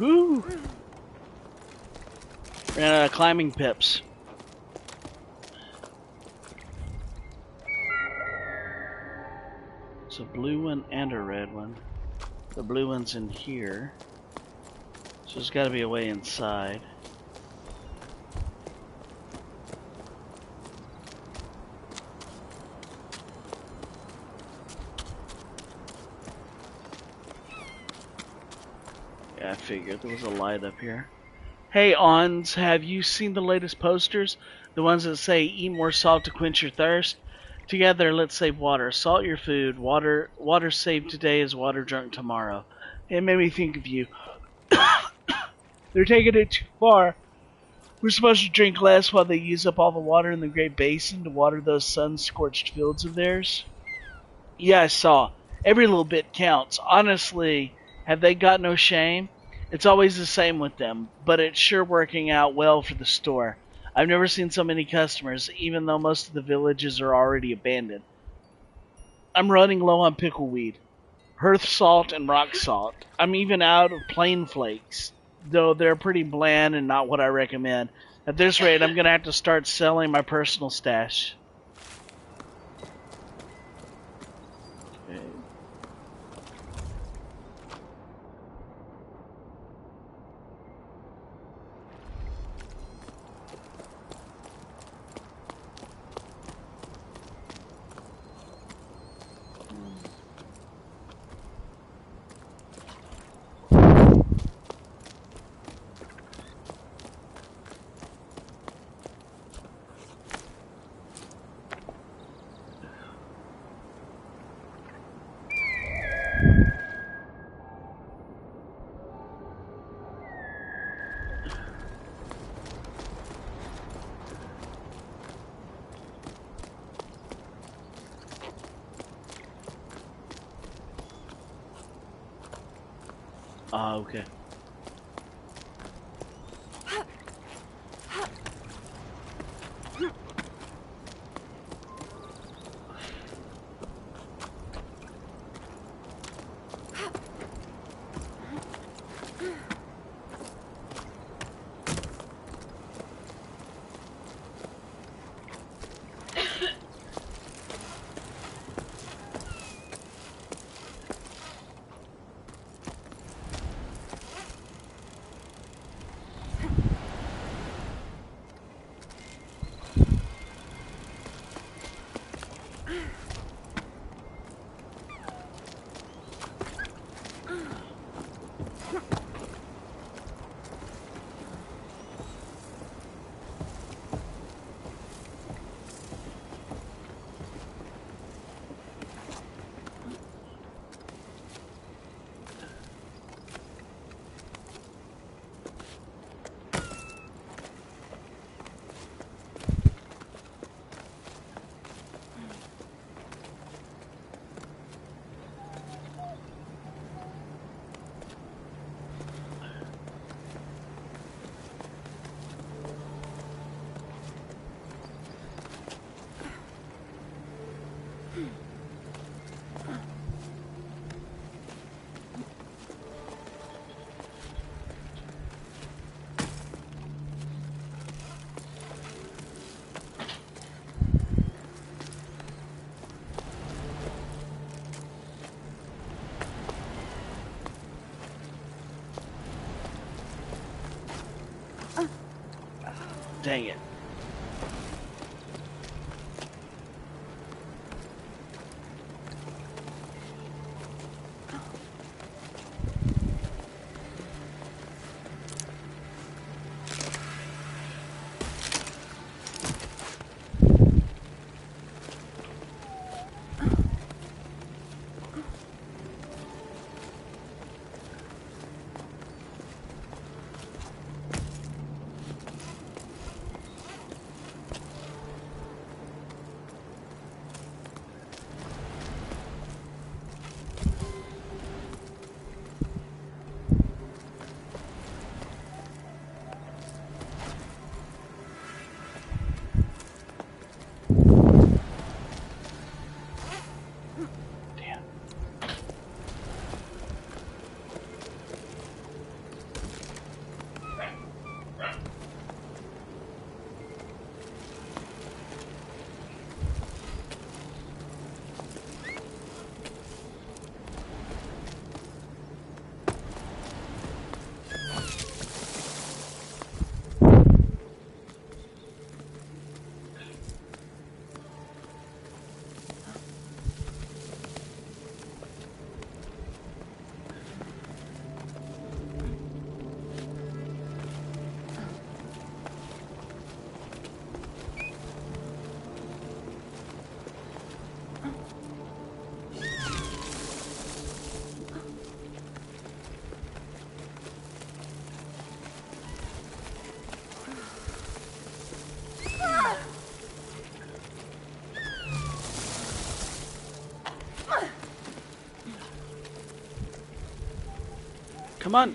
Whoo! Ran out of climbing pips. It's a blue one and a red one. The blue one's in here. So there's got to be a way inside. Yeah, I figured there was a light up here. Hey, Ons, have you seen the latest posters? The ones that say, eat more salt to quench your thirst? Together, let's save water. Salt your food. Water saved today is water drunk tomorrow. It made me think of you. They're taking it too far. We're supposed to drink less while they use up all the water in the Great Basin to water those sun-scorched fields of theirs. Yeah, I saw. Every little bit counts. Honestly, have they got no shame? It's always the same with them, but it's sure working out well for the store. I've never seen so many customers, even though most of the villages are already abandoned. I'm running low on pickleweed, hearth salt, and rock salt. I'm even out of plain flakes, though they're pretty bland and not what I recommend. At this rate, I'm going to have to start selling my personal stash. Okay. Okay. Dang it. Come on.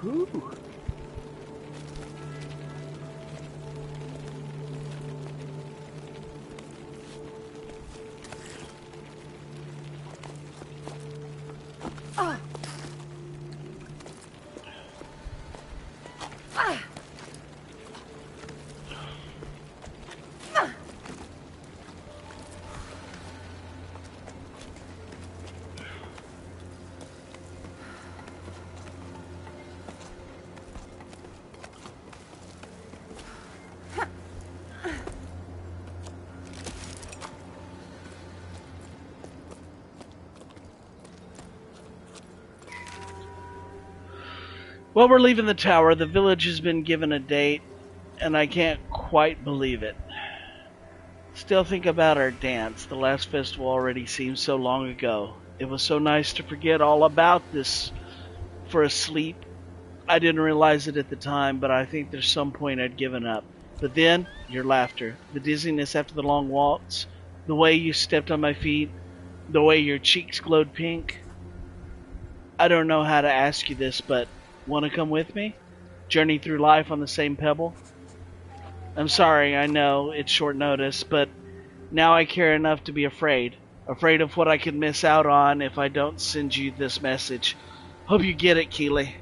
Ooh. Well, we're leaving the tower. The village has been given a date, and I can't quite believe it. Still think about our dance. The last festival already seems so long ago. It was so nice to forget all about this for a sleep. I didn't realize it at the time, but I think there's some point I'd given up. But then, your laughter, the dizziness after the long waltz, the way you stepped on my feet, the way your cheeks glowed pink. I don't know how to ask you this, but want to come with me? Journey through life on the same pebble? I'm sorry, I know it's short notice, but now I care enough to be afraid. Afraid of what I could miss out on if I don't send you this message. Hope you get it, Keeley.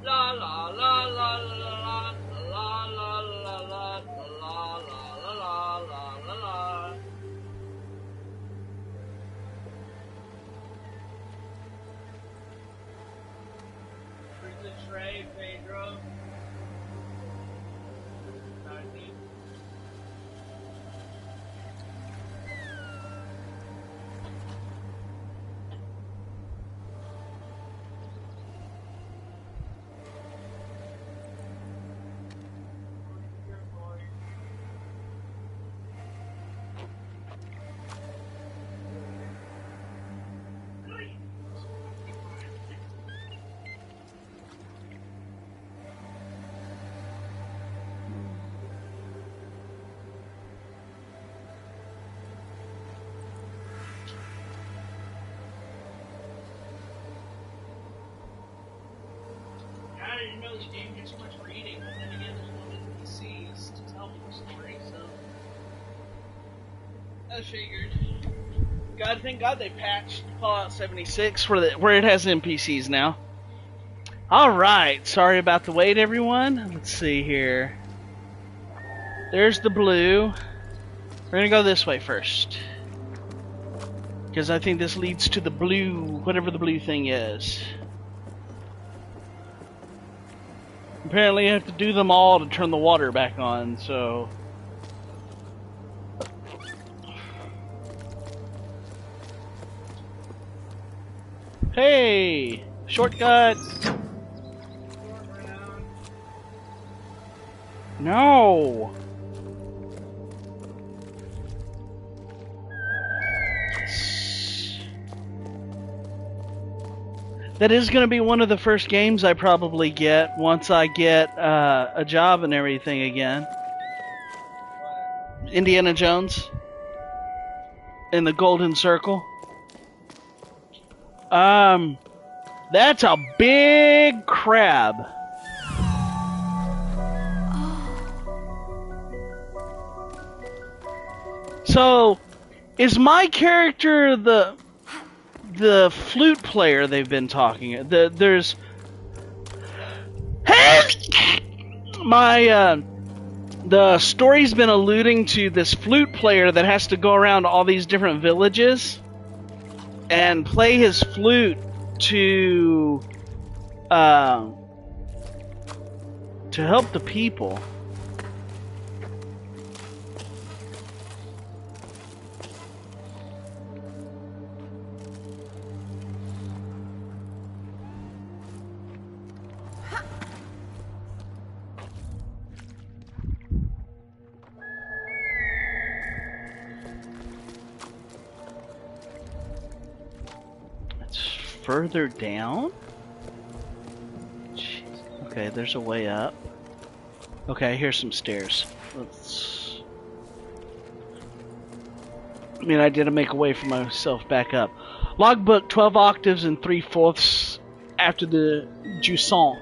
la pray, Pedro. Nothing. I didn't know the game gets much reading, but then again, there's no NPCs to tell me the story, so I figured. God, thank God they patched Fallout 76 where it has NPCs now. Alright, sorry about the wait, everyone. Let's see here. There's the blue. We're gonna go this way first, because I think this leads to the blue, whatever the blue thing is. Apparently you have to do them all to turn the water back on, so... Hey! Shortcut! No! That is going to be one of the first games I probably get once I get a job and everything again. Indiana Jones in the Golden Circle. That's a big crab. So, is my character the flute player they've been talking? There's the story's been alluding to this flute player that has to go around all these different villages and play his flute to help the people. Further down? Jeez. Okay, there's a way up. Okay, here's some stairs. Let's... I mean, I did make a way for myself back up. Logbook 12 octaves and 3/4 after the Jusant.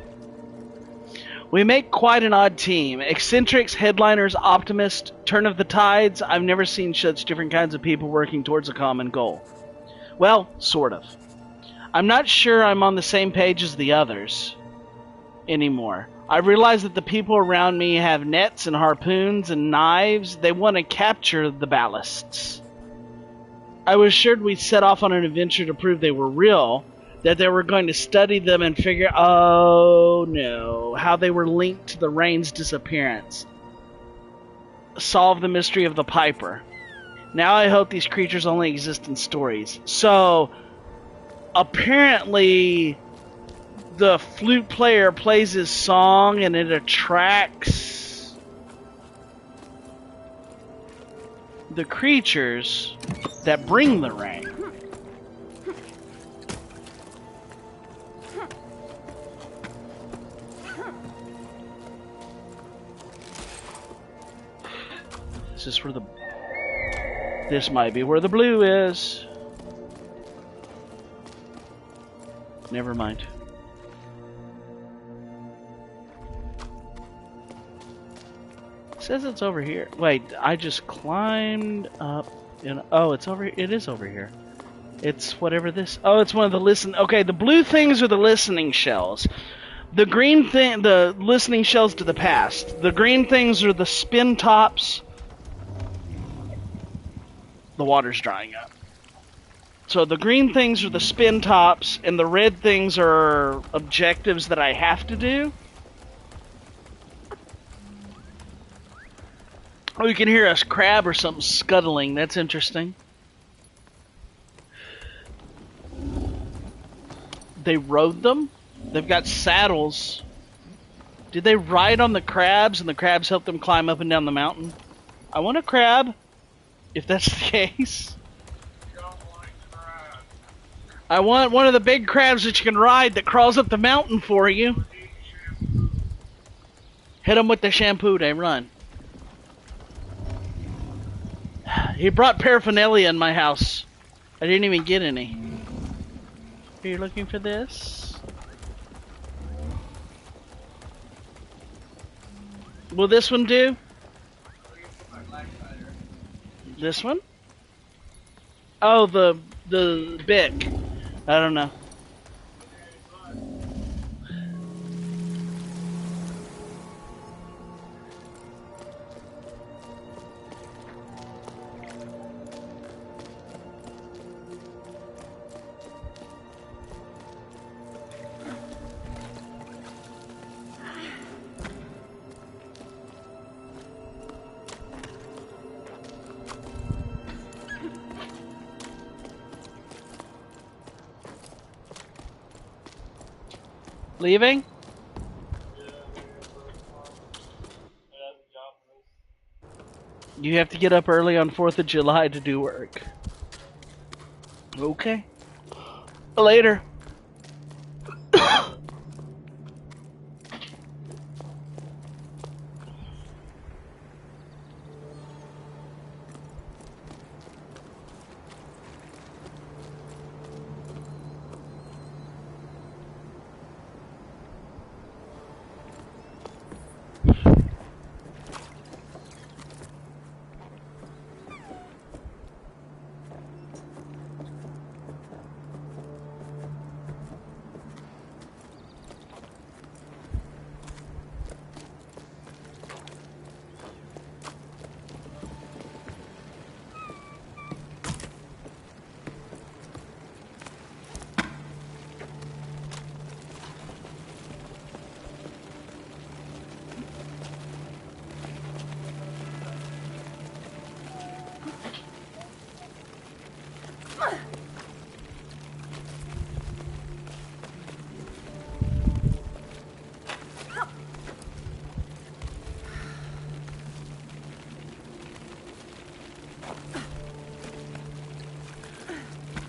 We make quite an odd team. Eccentrics, headliners, optimists, turn of the tides. I've never seen such different kinds of people working towards a common goal. Well, sort of. I'm not sure I'm on the same page as the others anymore. I realize that the people around me have nets and harpoons and knives. They want to capture the ballasts. I was assured we'd set off on an adventure to prove they were real, that they were going to study them and figure, oh no, how they were linked to the rain's disappearance. Solve the mystery of the Piper. Now I hope these creatures only exist in stories. So... apparently, the flute player plays his song and it attracts the creatures that bring the rain. Is this where the... This might be where the blue is. Never mind. It says it's over here. Wait, I just climbed up and oh, it's over. It is over here. It's whatever this. Oh, it's one of the listen. Okay, the blue things are the listening shells. The green thing, the listening shells to the past. The green things are the spin tops. The water's drying up. So the green things are the spin tops, and the red things are objectives that I have to do. Oh, you can hear a crab or something scuttling. That's interesting. They rode them? They've got saddles. Did they ride on the crabs and the crabs help them climb up and down the mountain? I want a crab, if that's the case. I want one of the big crabs that you can ride that crawls up the mountain for you. Hit him with the shampoo, they run. He brought paraphernalia in my house. I didn't even get any. Are you looking for this? Will this one do? This one? Oh, the Bic. I don't know. Leaving? You have to get up early on 4th of July to do work. Okay. Later.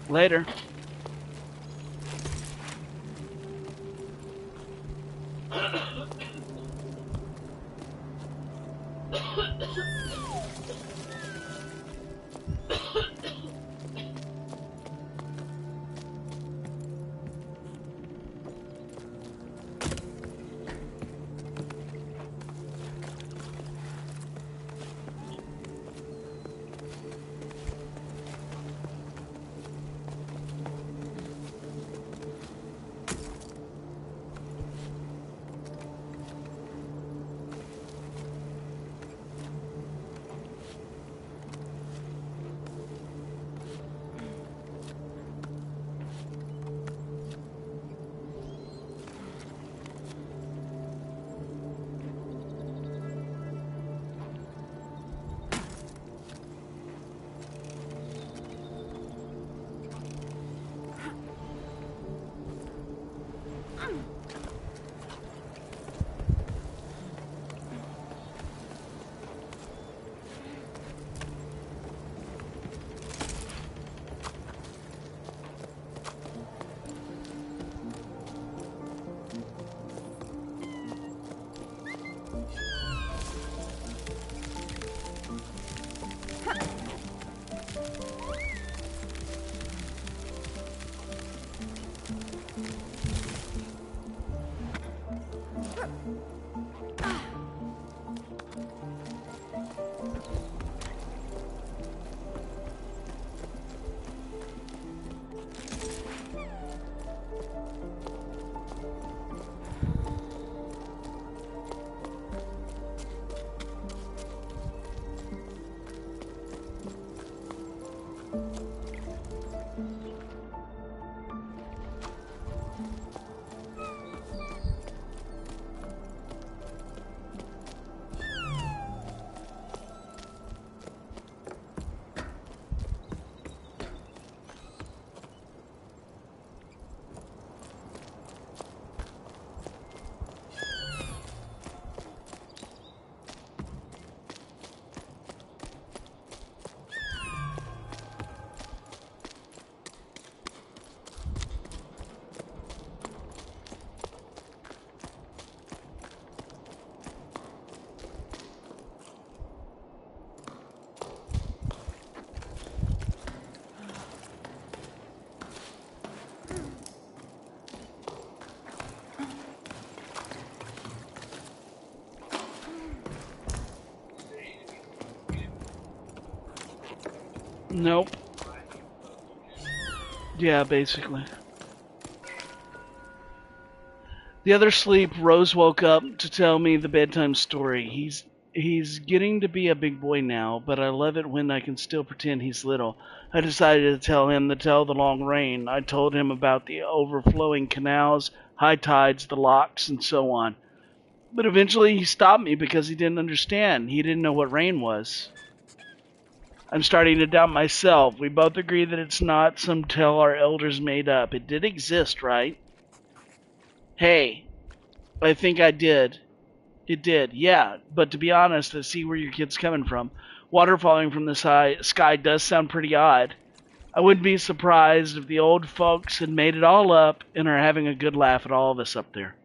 Later. Nope. Yeah, basically. The other sleep, Rose woke up to tell me the bedtime story. He's getting to be a big boy now, but I love it when I can still pretend he's little. I decided to tell him to tell the long rain. I told him about the overflowing canals, high tides, the locks, and so on. But eventually he stopped me because he didn't understand. He didn't know what rain was. I'm starting to doubt myself. We both agree that it's not some tale our elders made up. It did exist, right? Hey, I think I did. It did, yeah. But to be honest, I see where your kid's coming from. Water falling from the sky does sound pretty odd. I wouldn't be surprised if the old folks had made it all up and are having a good laugh at all of us up there.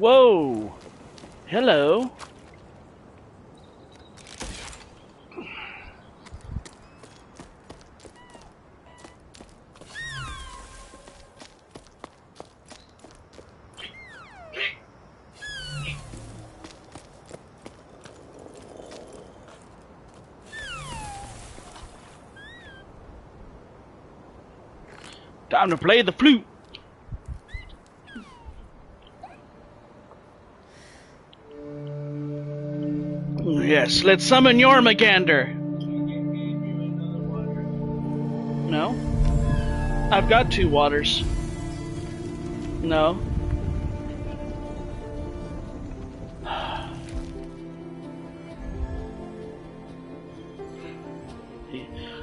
Whoa! Hello. Time to play the flute. Yes, let's summon Jormungandr. No? I've got 2 waters. No.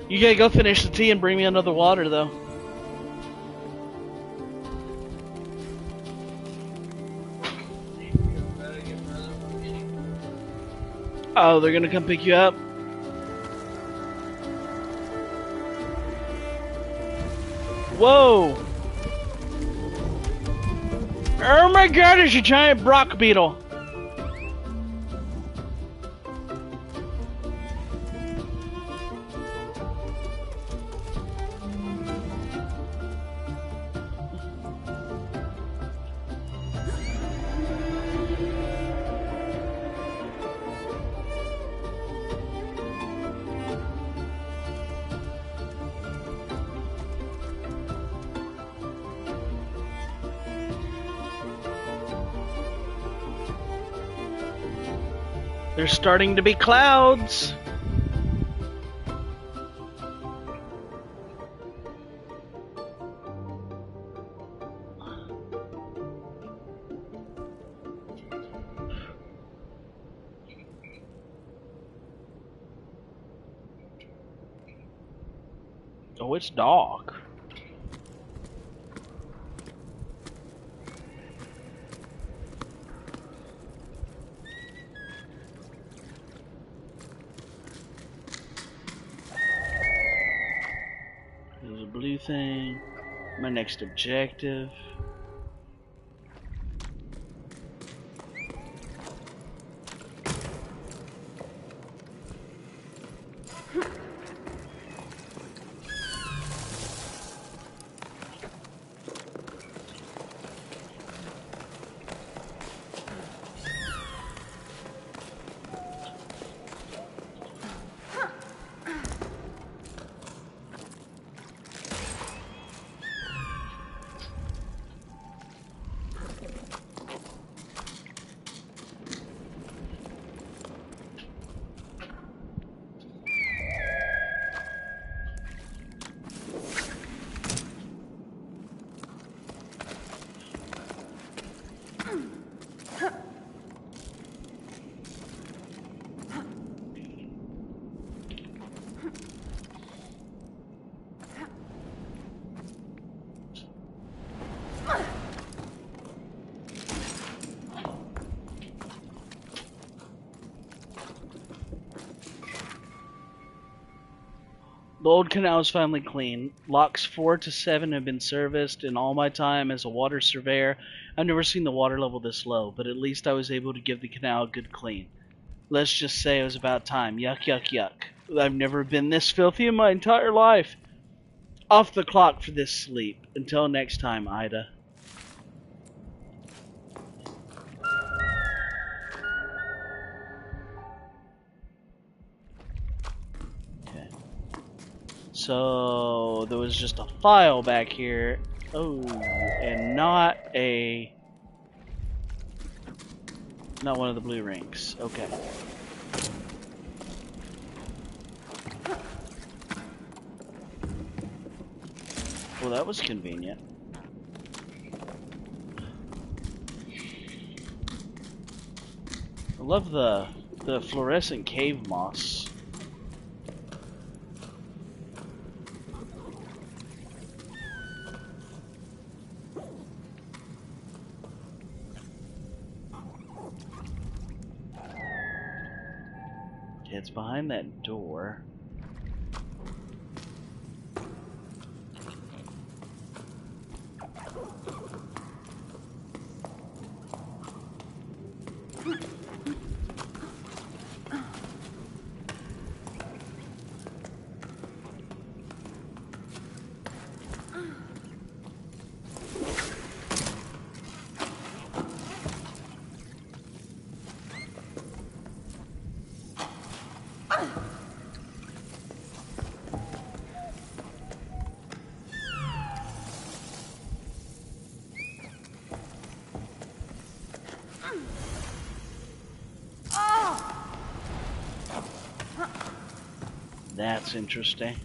You gotta go finish the tea and bring me another water, though. Oh, they're gonna come pick you up? Whoa! Oh my god, there's a giant Brock beetle! There's starting to be clouds. Oh, it's dark. There's a blue thing. My next objective. The old canal is finally clean. Locks 4 to 7 have been serviced. In all my time as a water surveyor, I've never seen the water level this low, but at least I was able to give the canal a good clean. Let's just say it was about time. Yuck, yuck, yuck. I've never been this filthy in my entire life. Off the clock for this sleep. Until next time, Ida. So there was just a file back here. Oh, and not one of the blue rings. Okay. Well, that was convenient. I love the fluorescent cave moss. It's behind that door. That's interesting.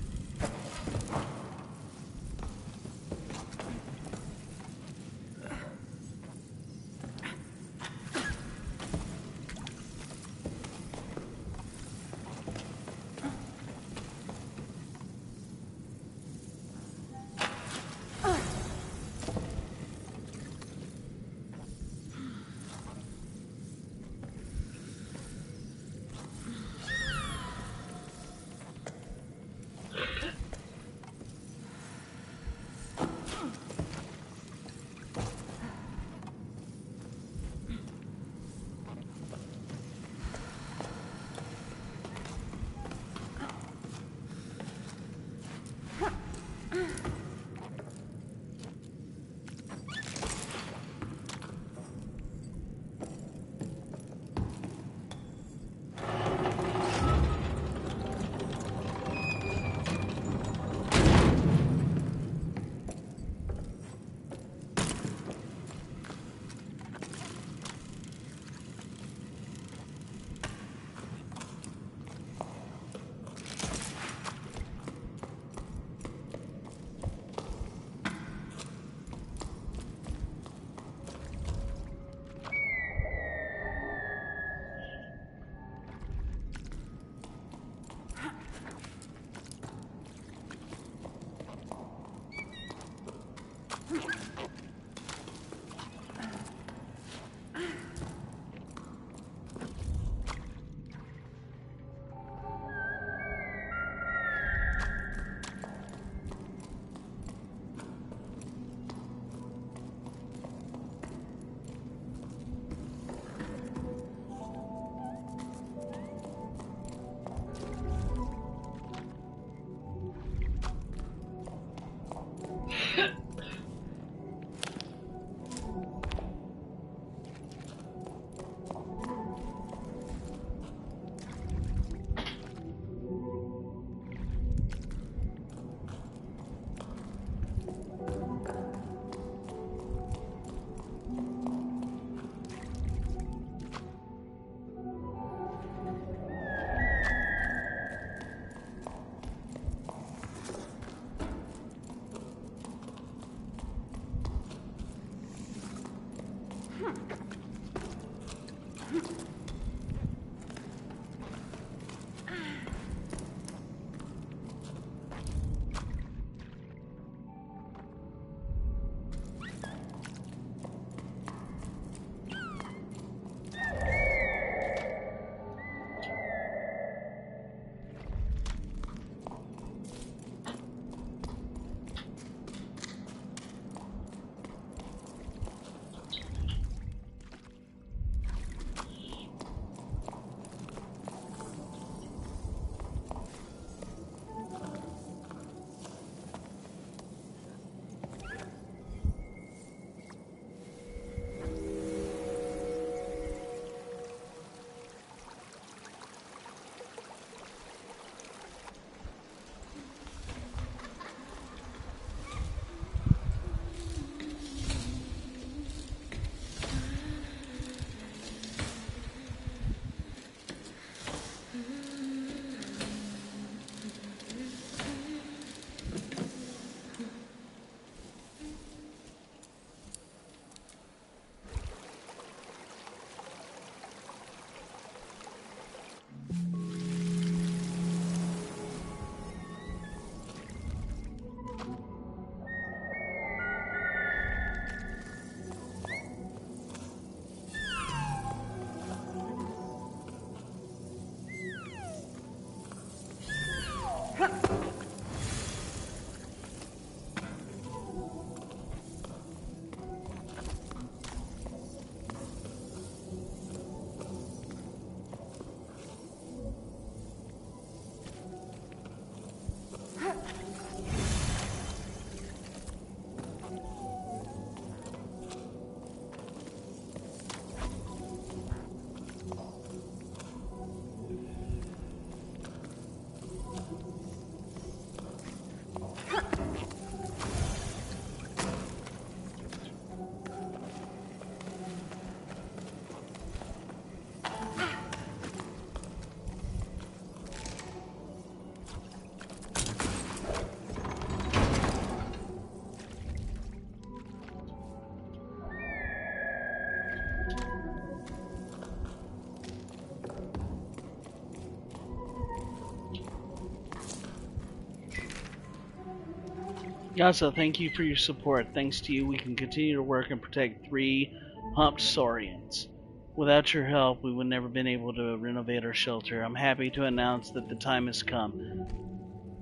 Yasa, thank you for your support. Thanks to you, we can continue to work and protect 3 humped saurians. Without your help, we would never been able to renovate our shelter. I'm happy to announce that the time has come.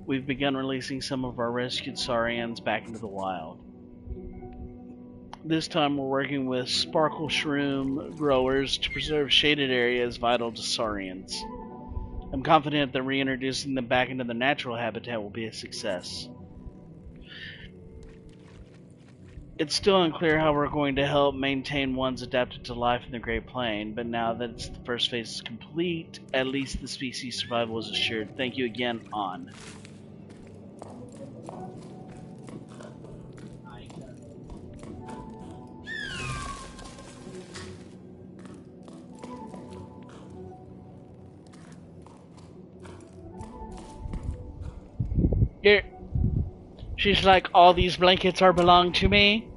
We've begun releasing some of our rescued saurians back into the wild. This time we're working with sparkle shroom growers to preserve shaded areas vital to saurians. I'm confident that reintroducing them back into their natural habitat will be a success. It's still unclear how we're going to help maintain ones adapted to life in the Great Plain, but now that the first phase is complete, at least the species' survival is assured. Thank you again, On. Here. She's like, all these blankets are belong to me.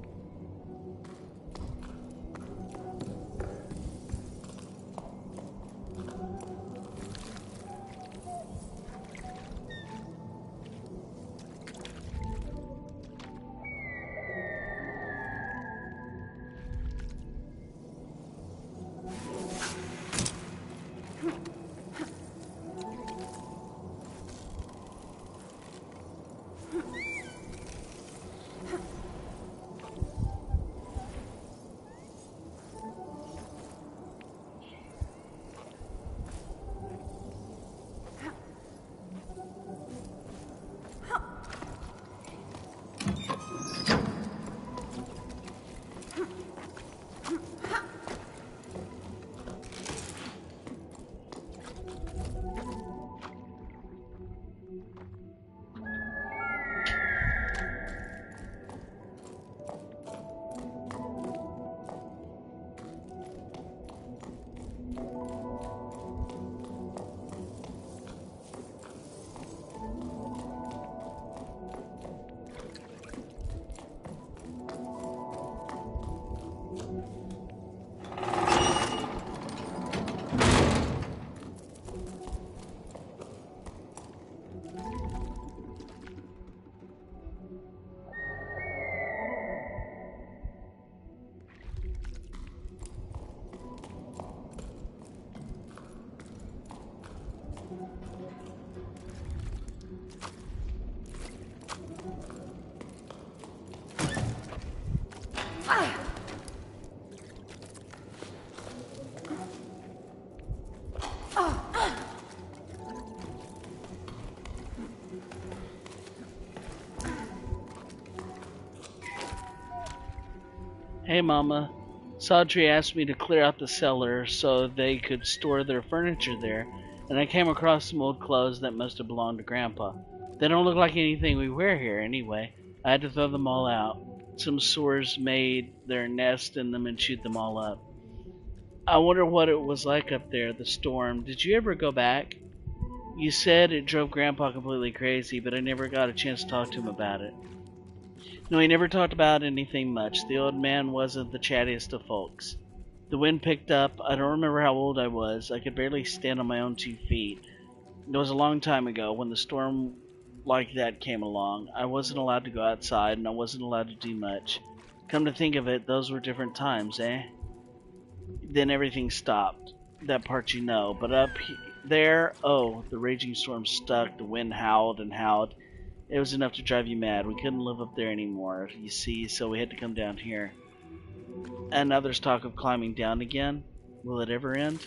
Hey Mama, Sadri asked me to clear out the cellar so they could store their furniture there, and I came across some old clothes that must have belonged to Grandpa. They don't look like anything we wear here anyway. I had to throw them all out. Some sores made their nest in them and chewed them all up. I wonder what it was like up there, the storm. Did you ever go back? You said it drove Grandpa completely crazy, but I never got a chance to talk to him about it. No, he never talked about anything much. The old man wasn't the chattiest of folks. The wind picked up. I don't remember how old I was. I could barely stand on my own 2 feet. It was a long time ago when the storm like that came along. I wasn't allowed to go outside and I wasn't allowed to do much. Come to think of it, those were different times, eh? Then everything stopped. That part you know. But up there, oh, the raging storm stuck. The wind howled and howled. It was enough to drive you mad. We couldn't live up there anymore, you see, so we had to come down here. And others talk of climbing down again. Will it ever end?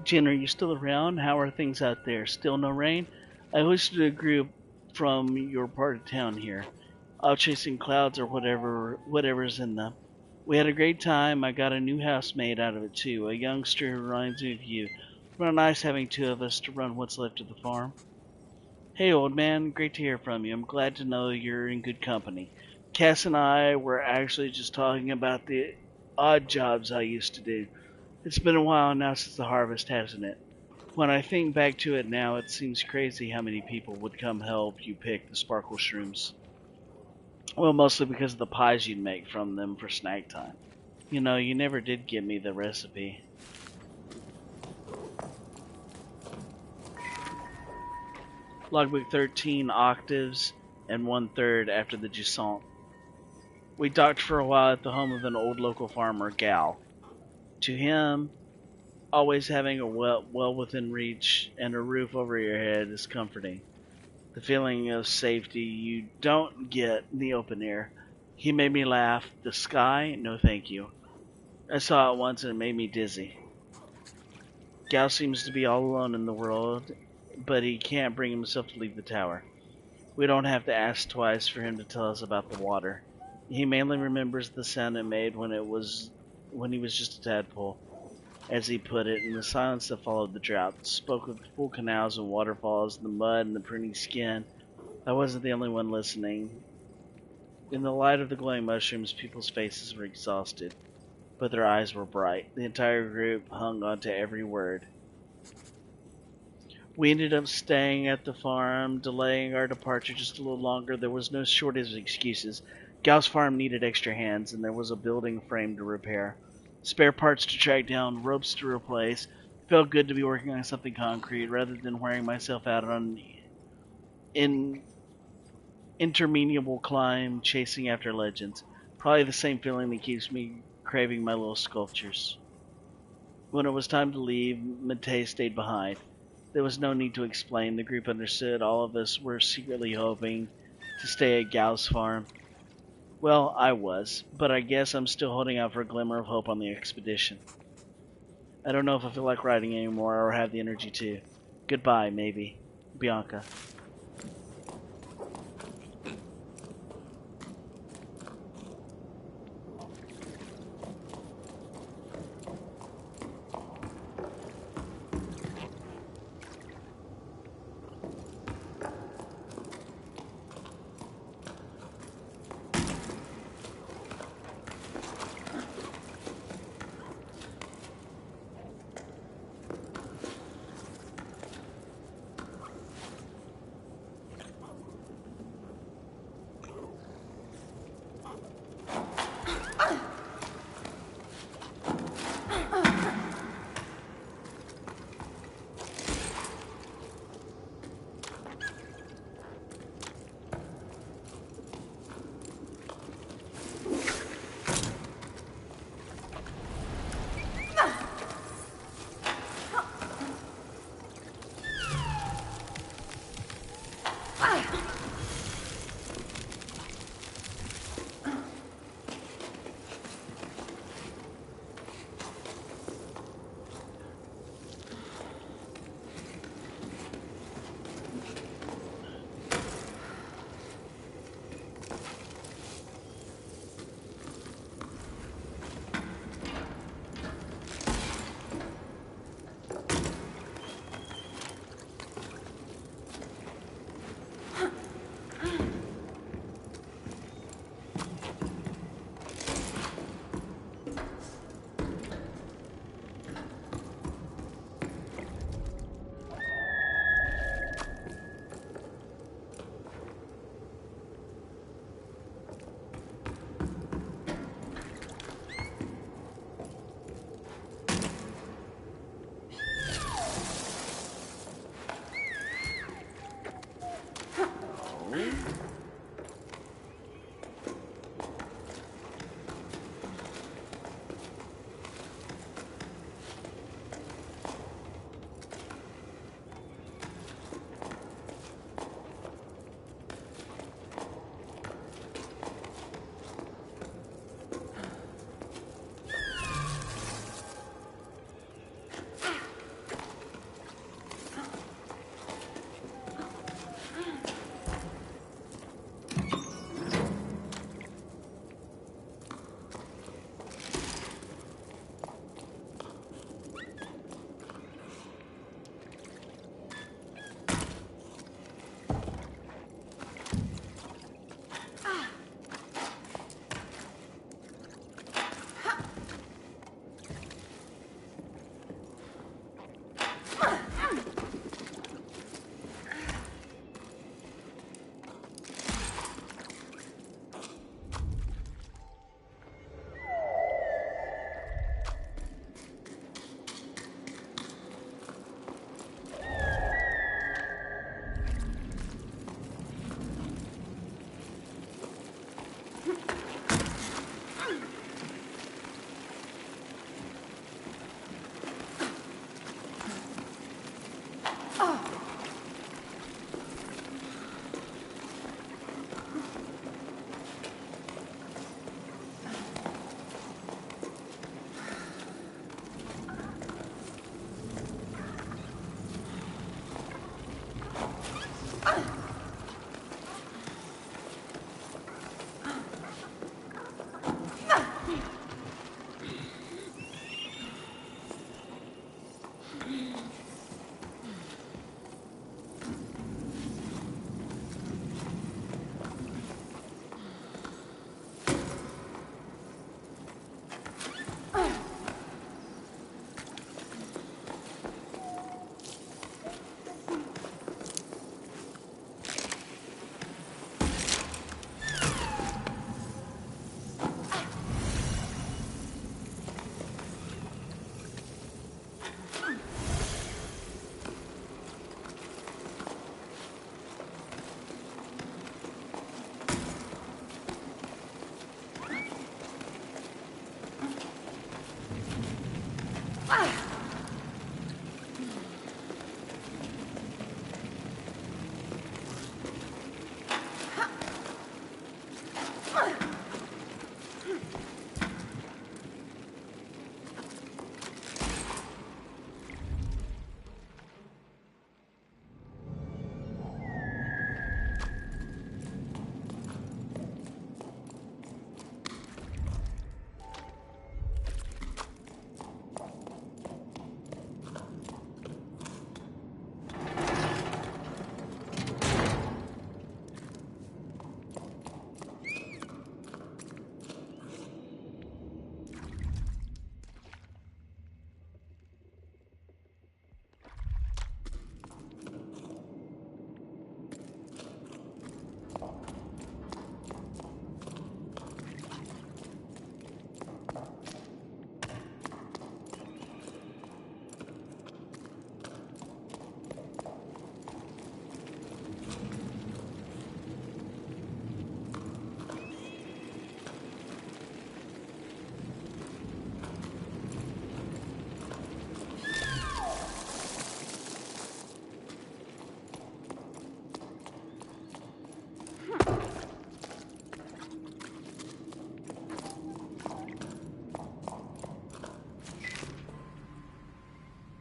Jen, are you still around? How are things out there? Still no rain? I hosted a group from your part of town here. Out chasing clouds or whatever's in them. We had a great time. I got a new housemate out of it too. A youngster who reminds me of you. Real nice having two of us to run what's left of the farm. Hey old man, great to hear from you. I'm glad to know you're in good company. Cass and I were actually just talking about the odd jobs I used to do. It's been a while now since the harvest, hasn't it? When I think back to it now, it seems crazy how many people would come help you pick the sparkle shrooms. Well, mostly because of the pies you'd make from them for snack time. You know, you never did give me the recipe. Logbook 13 octaves and 1/3 after the Jusant. We docked for a while at the home of an old local farmer, Gal. To him, always having a well within reach and a roof over your head is comforting. The feeling of safety you don't get in the open air. He made me laugh. The sky? No thank you. I saw it once and it made me dizzy. Gal seems to be all alone in the world, but he can't bring himself to leave the tower. We don't have to ask twice for him to tell us about the water. He mainly remembers the sound it made when he was just a tadpole, as he put it, in the silence that followed the drought. Spoke of full canals and waterfalls, the mud and the pruning skin. I wasn't the only one listening. In the light of the glowing mushrooms, people's faces were exhausted, but their eyes were bright. The entire group hung on to every word. We ended up staying at the farm, delaying our departure just a little longer. There was no shortage of excuses. Gal's farm needed extra hands, and there was a building frame to repair, spare parts to track down, ropes to replace. It felt good to be working on something concrete rather than wearing myself out on an interminable climb chasing after legends. Probably the same feeling that keeps me craving my little sculptures. When it was time to leave, Matei stayed behind. There was no need to explain. The group understood. All of us were secretly hoping to stay at Gal's farm. Well, I was, but I guess I'm still holding out for a glimmer of hope on the expedition. I don't know if I feel like riding anymore or have the energy to. Goodbye, maybe. Bianca.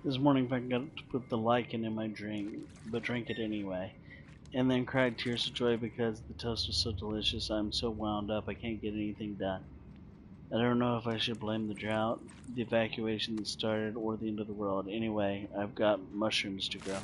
This morning I got to put the lichen in my drink, but drank it anyway. And then cried tears of joy because the toast was so delicious. I'm so wound up I can't get anything done. I don't know if I should blame the drought, the evacuation that started, or the end of the world. Anyway, I've got mushrooms to grow.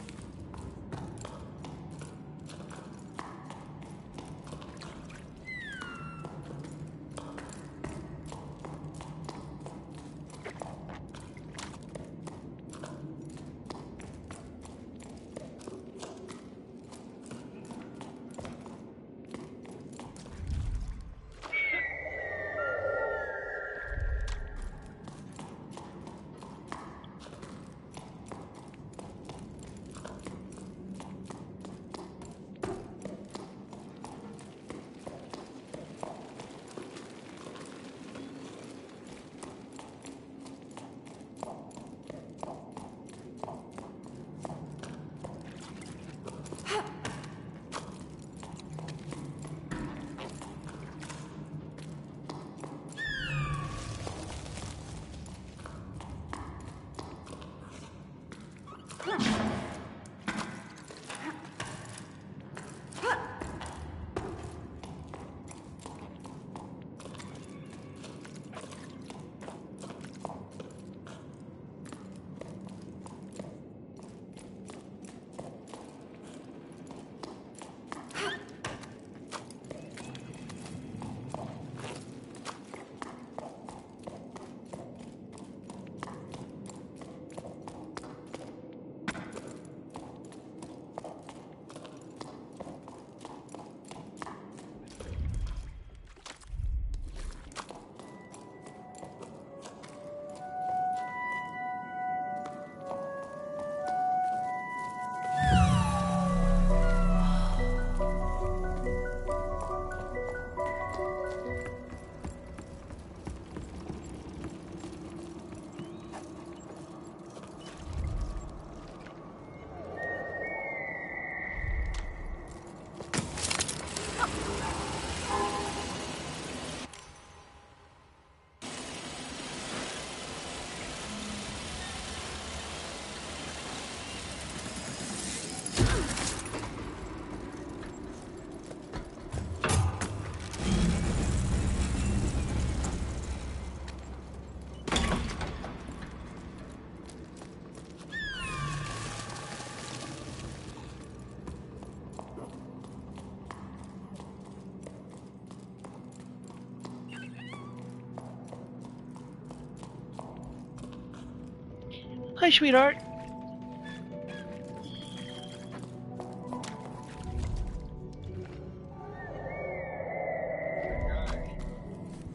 Hi, sweetheart.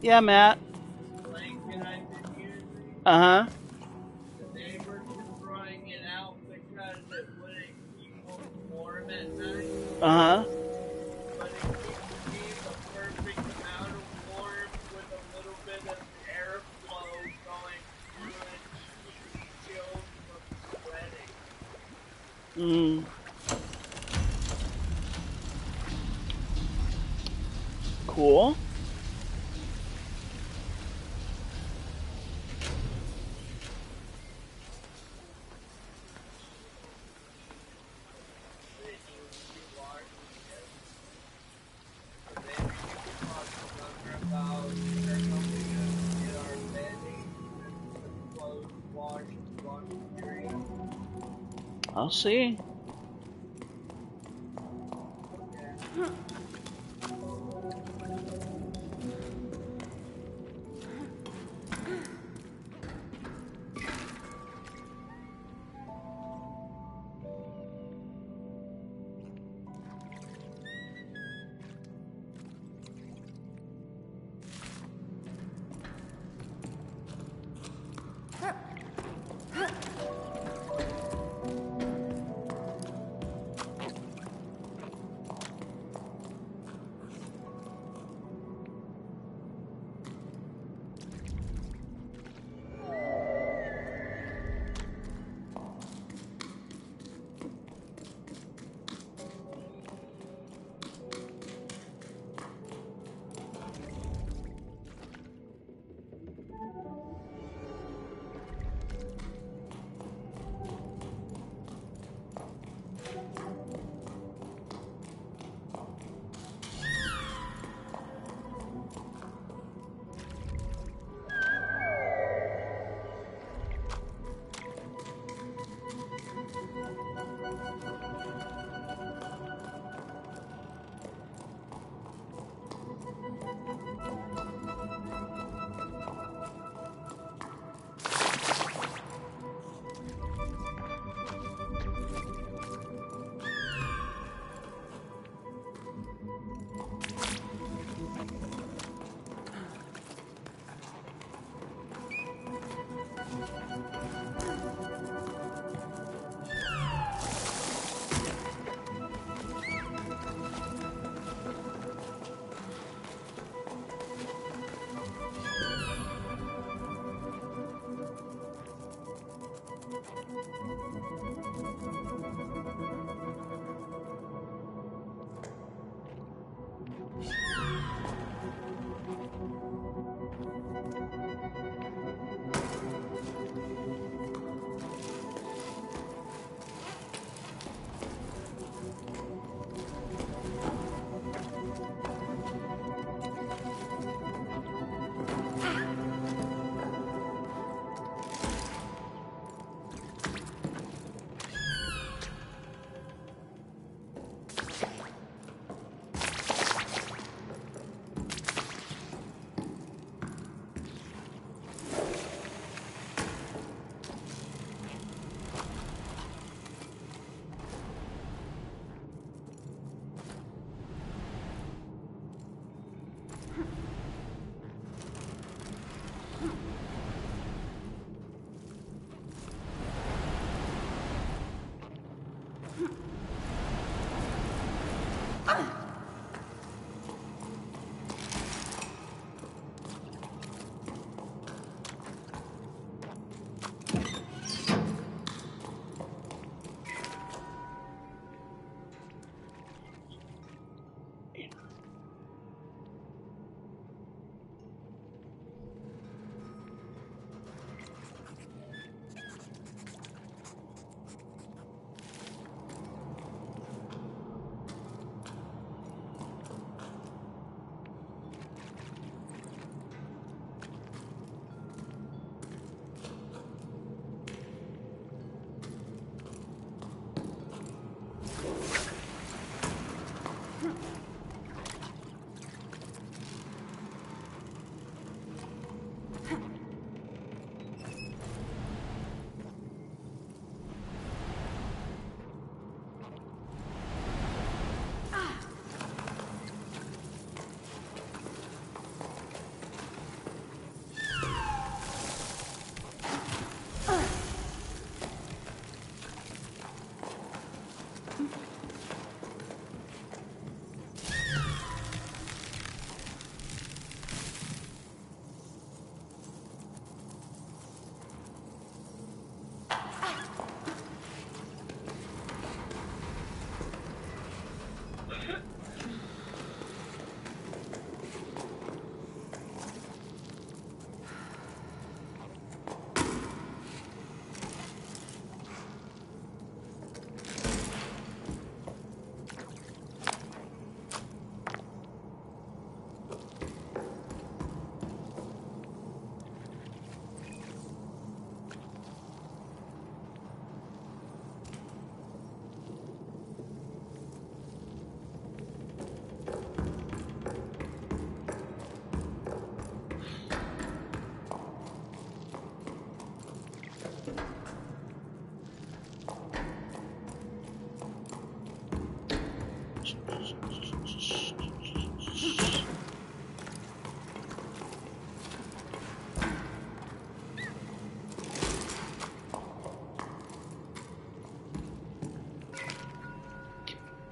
Yeah, Matt. Blanket I've been using, Uh-huh. the neighbors were throwing it out because it wouldn't keep them warm at night, Uh-huh. but it keeps me the perfect amount of warm with a little bit of airflow going through it, keeping me chilled from sweating. Mm. Cool. But it needs to be washed again. So maybe you can talk to Summer about her helping us get our bedding and the clothes washed period. I'll see. Yeah.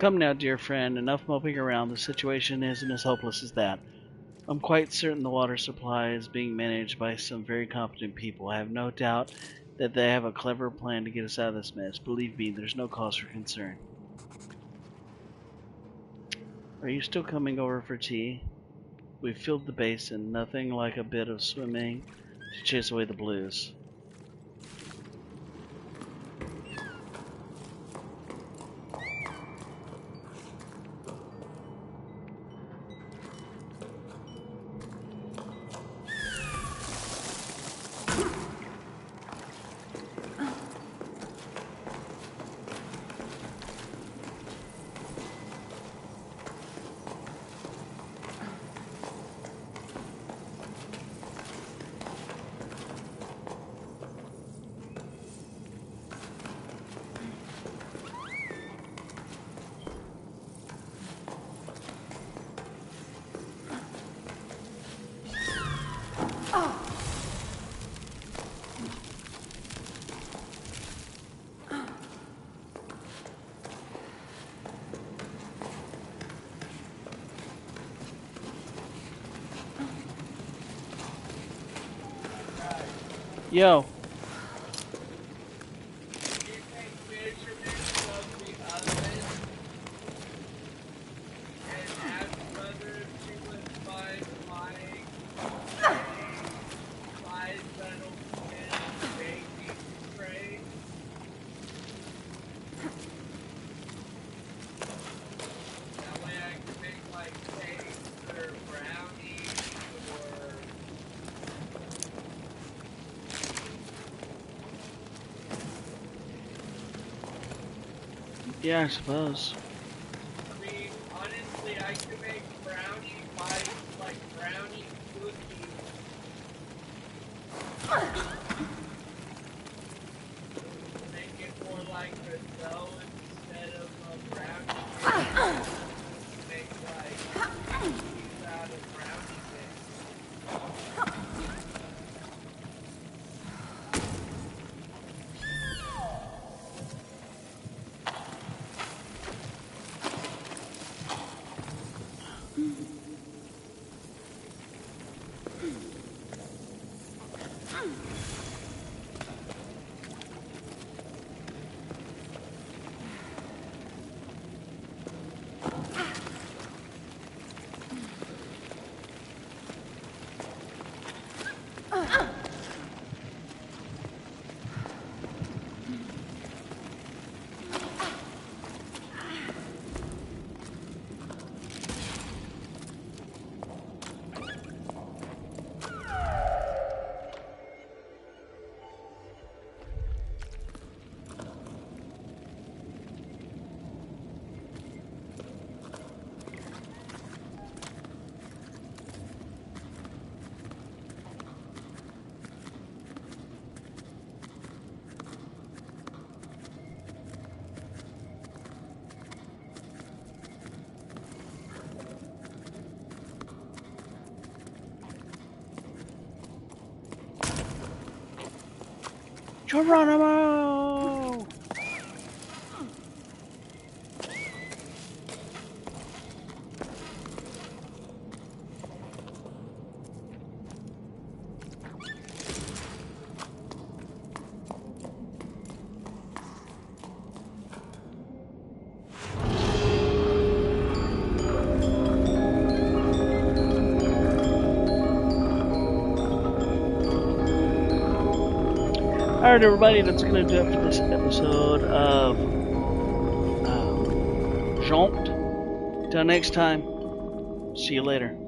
Come now, dear friend, enough moping around. The situation isn't as hopeless as that. I'm quite certain the water supply is being managed by some very competent people. I have no doubt that they have a clever plan to get us out of this mess. Believe me, there's no cause for concern. Are you still coming over for tea? We've filled the basin. Nothing like a bit of swimming to chase away the blues. Yo. You take measurements of the oven and ask whether she would find my size that'll fit a baking tray. That way I can make like cakes or brownies or Yeah, I suppose. I mean, honestly, I could make brownie bites, like brownie cookies. Make it more like a dough instead of a brownie cake. Make like cookies out of brownie mix. Geronimo! Alright, everybody, that's going to do it for this episode of Jaunt. Till next time, see you later.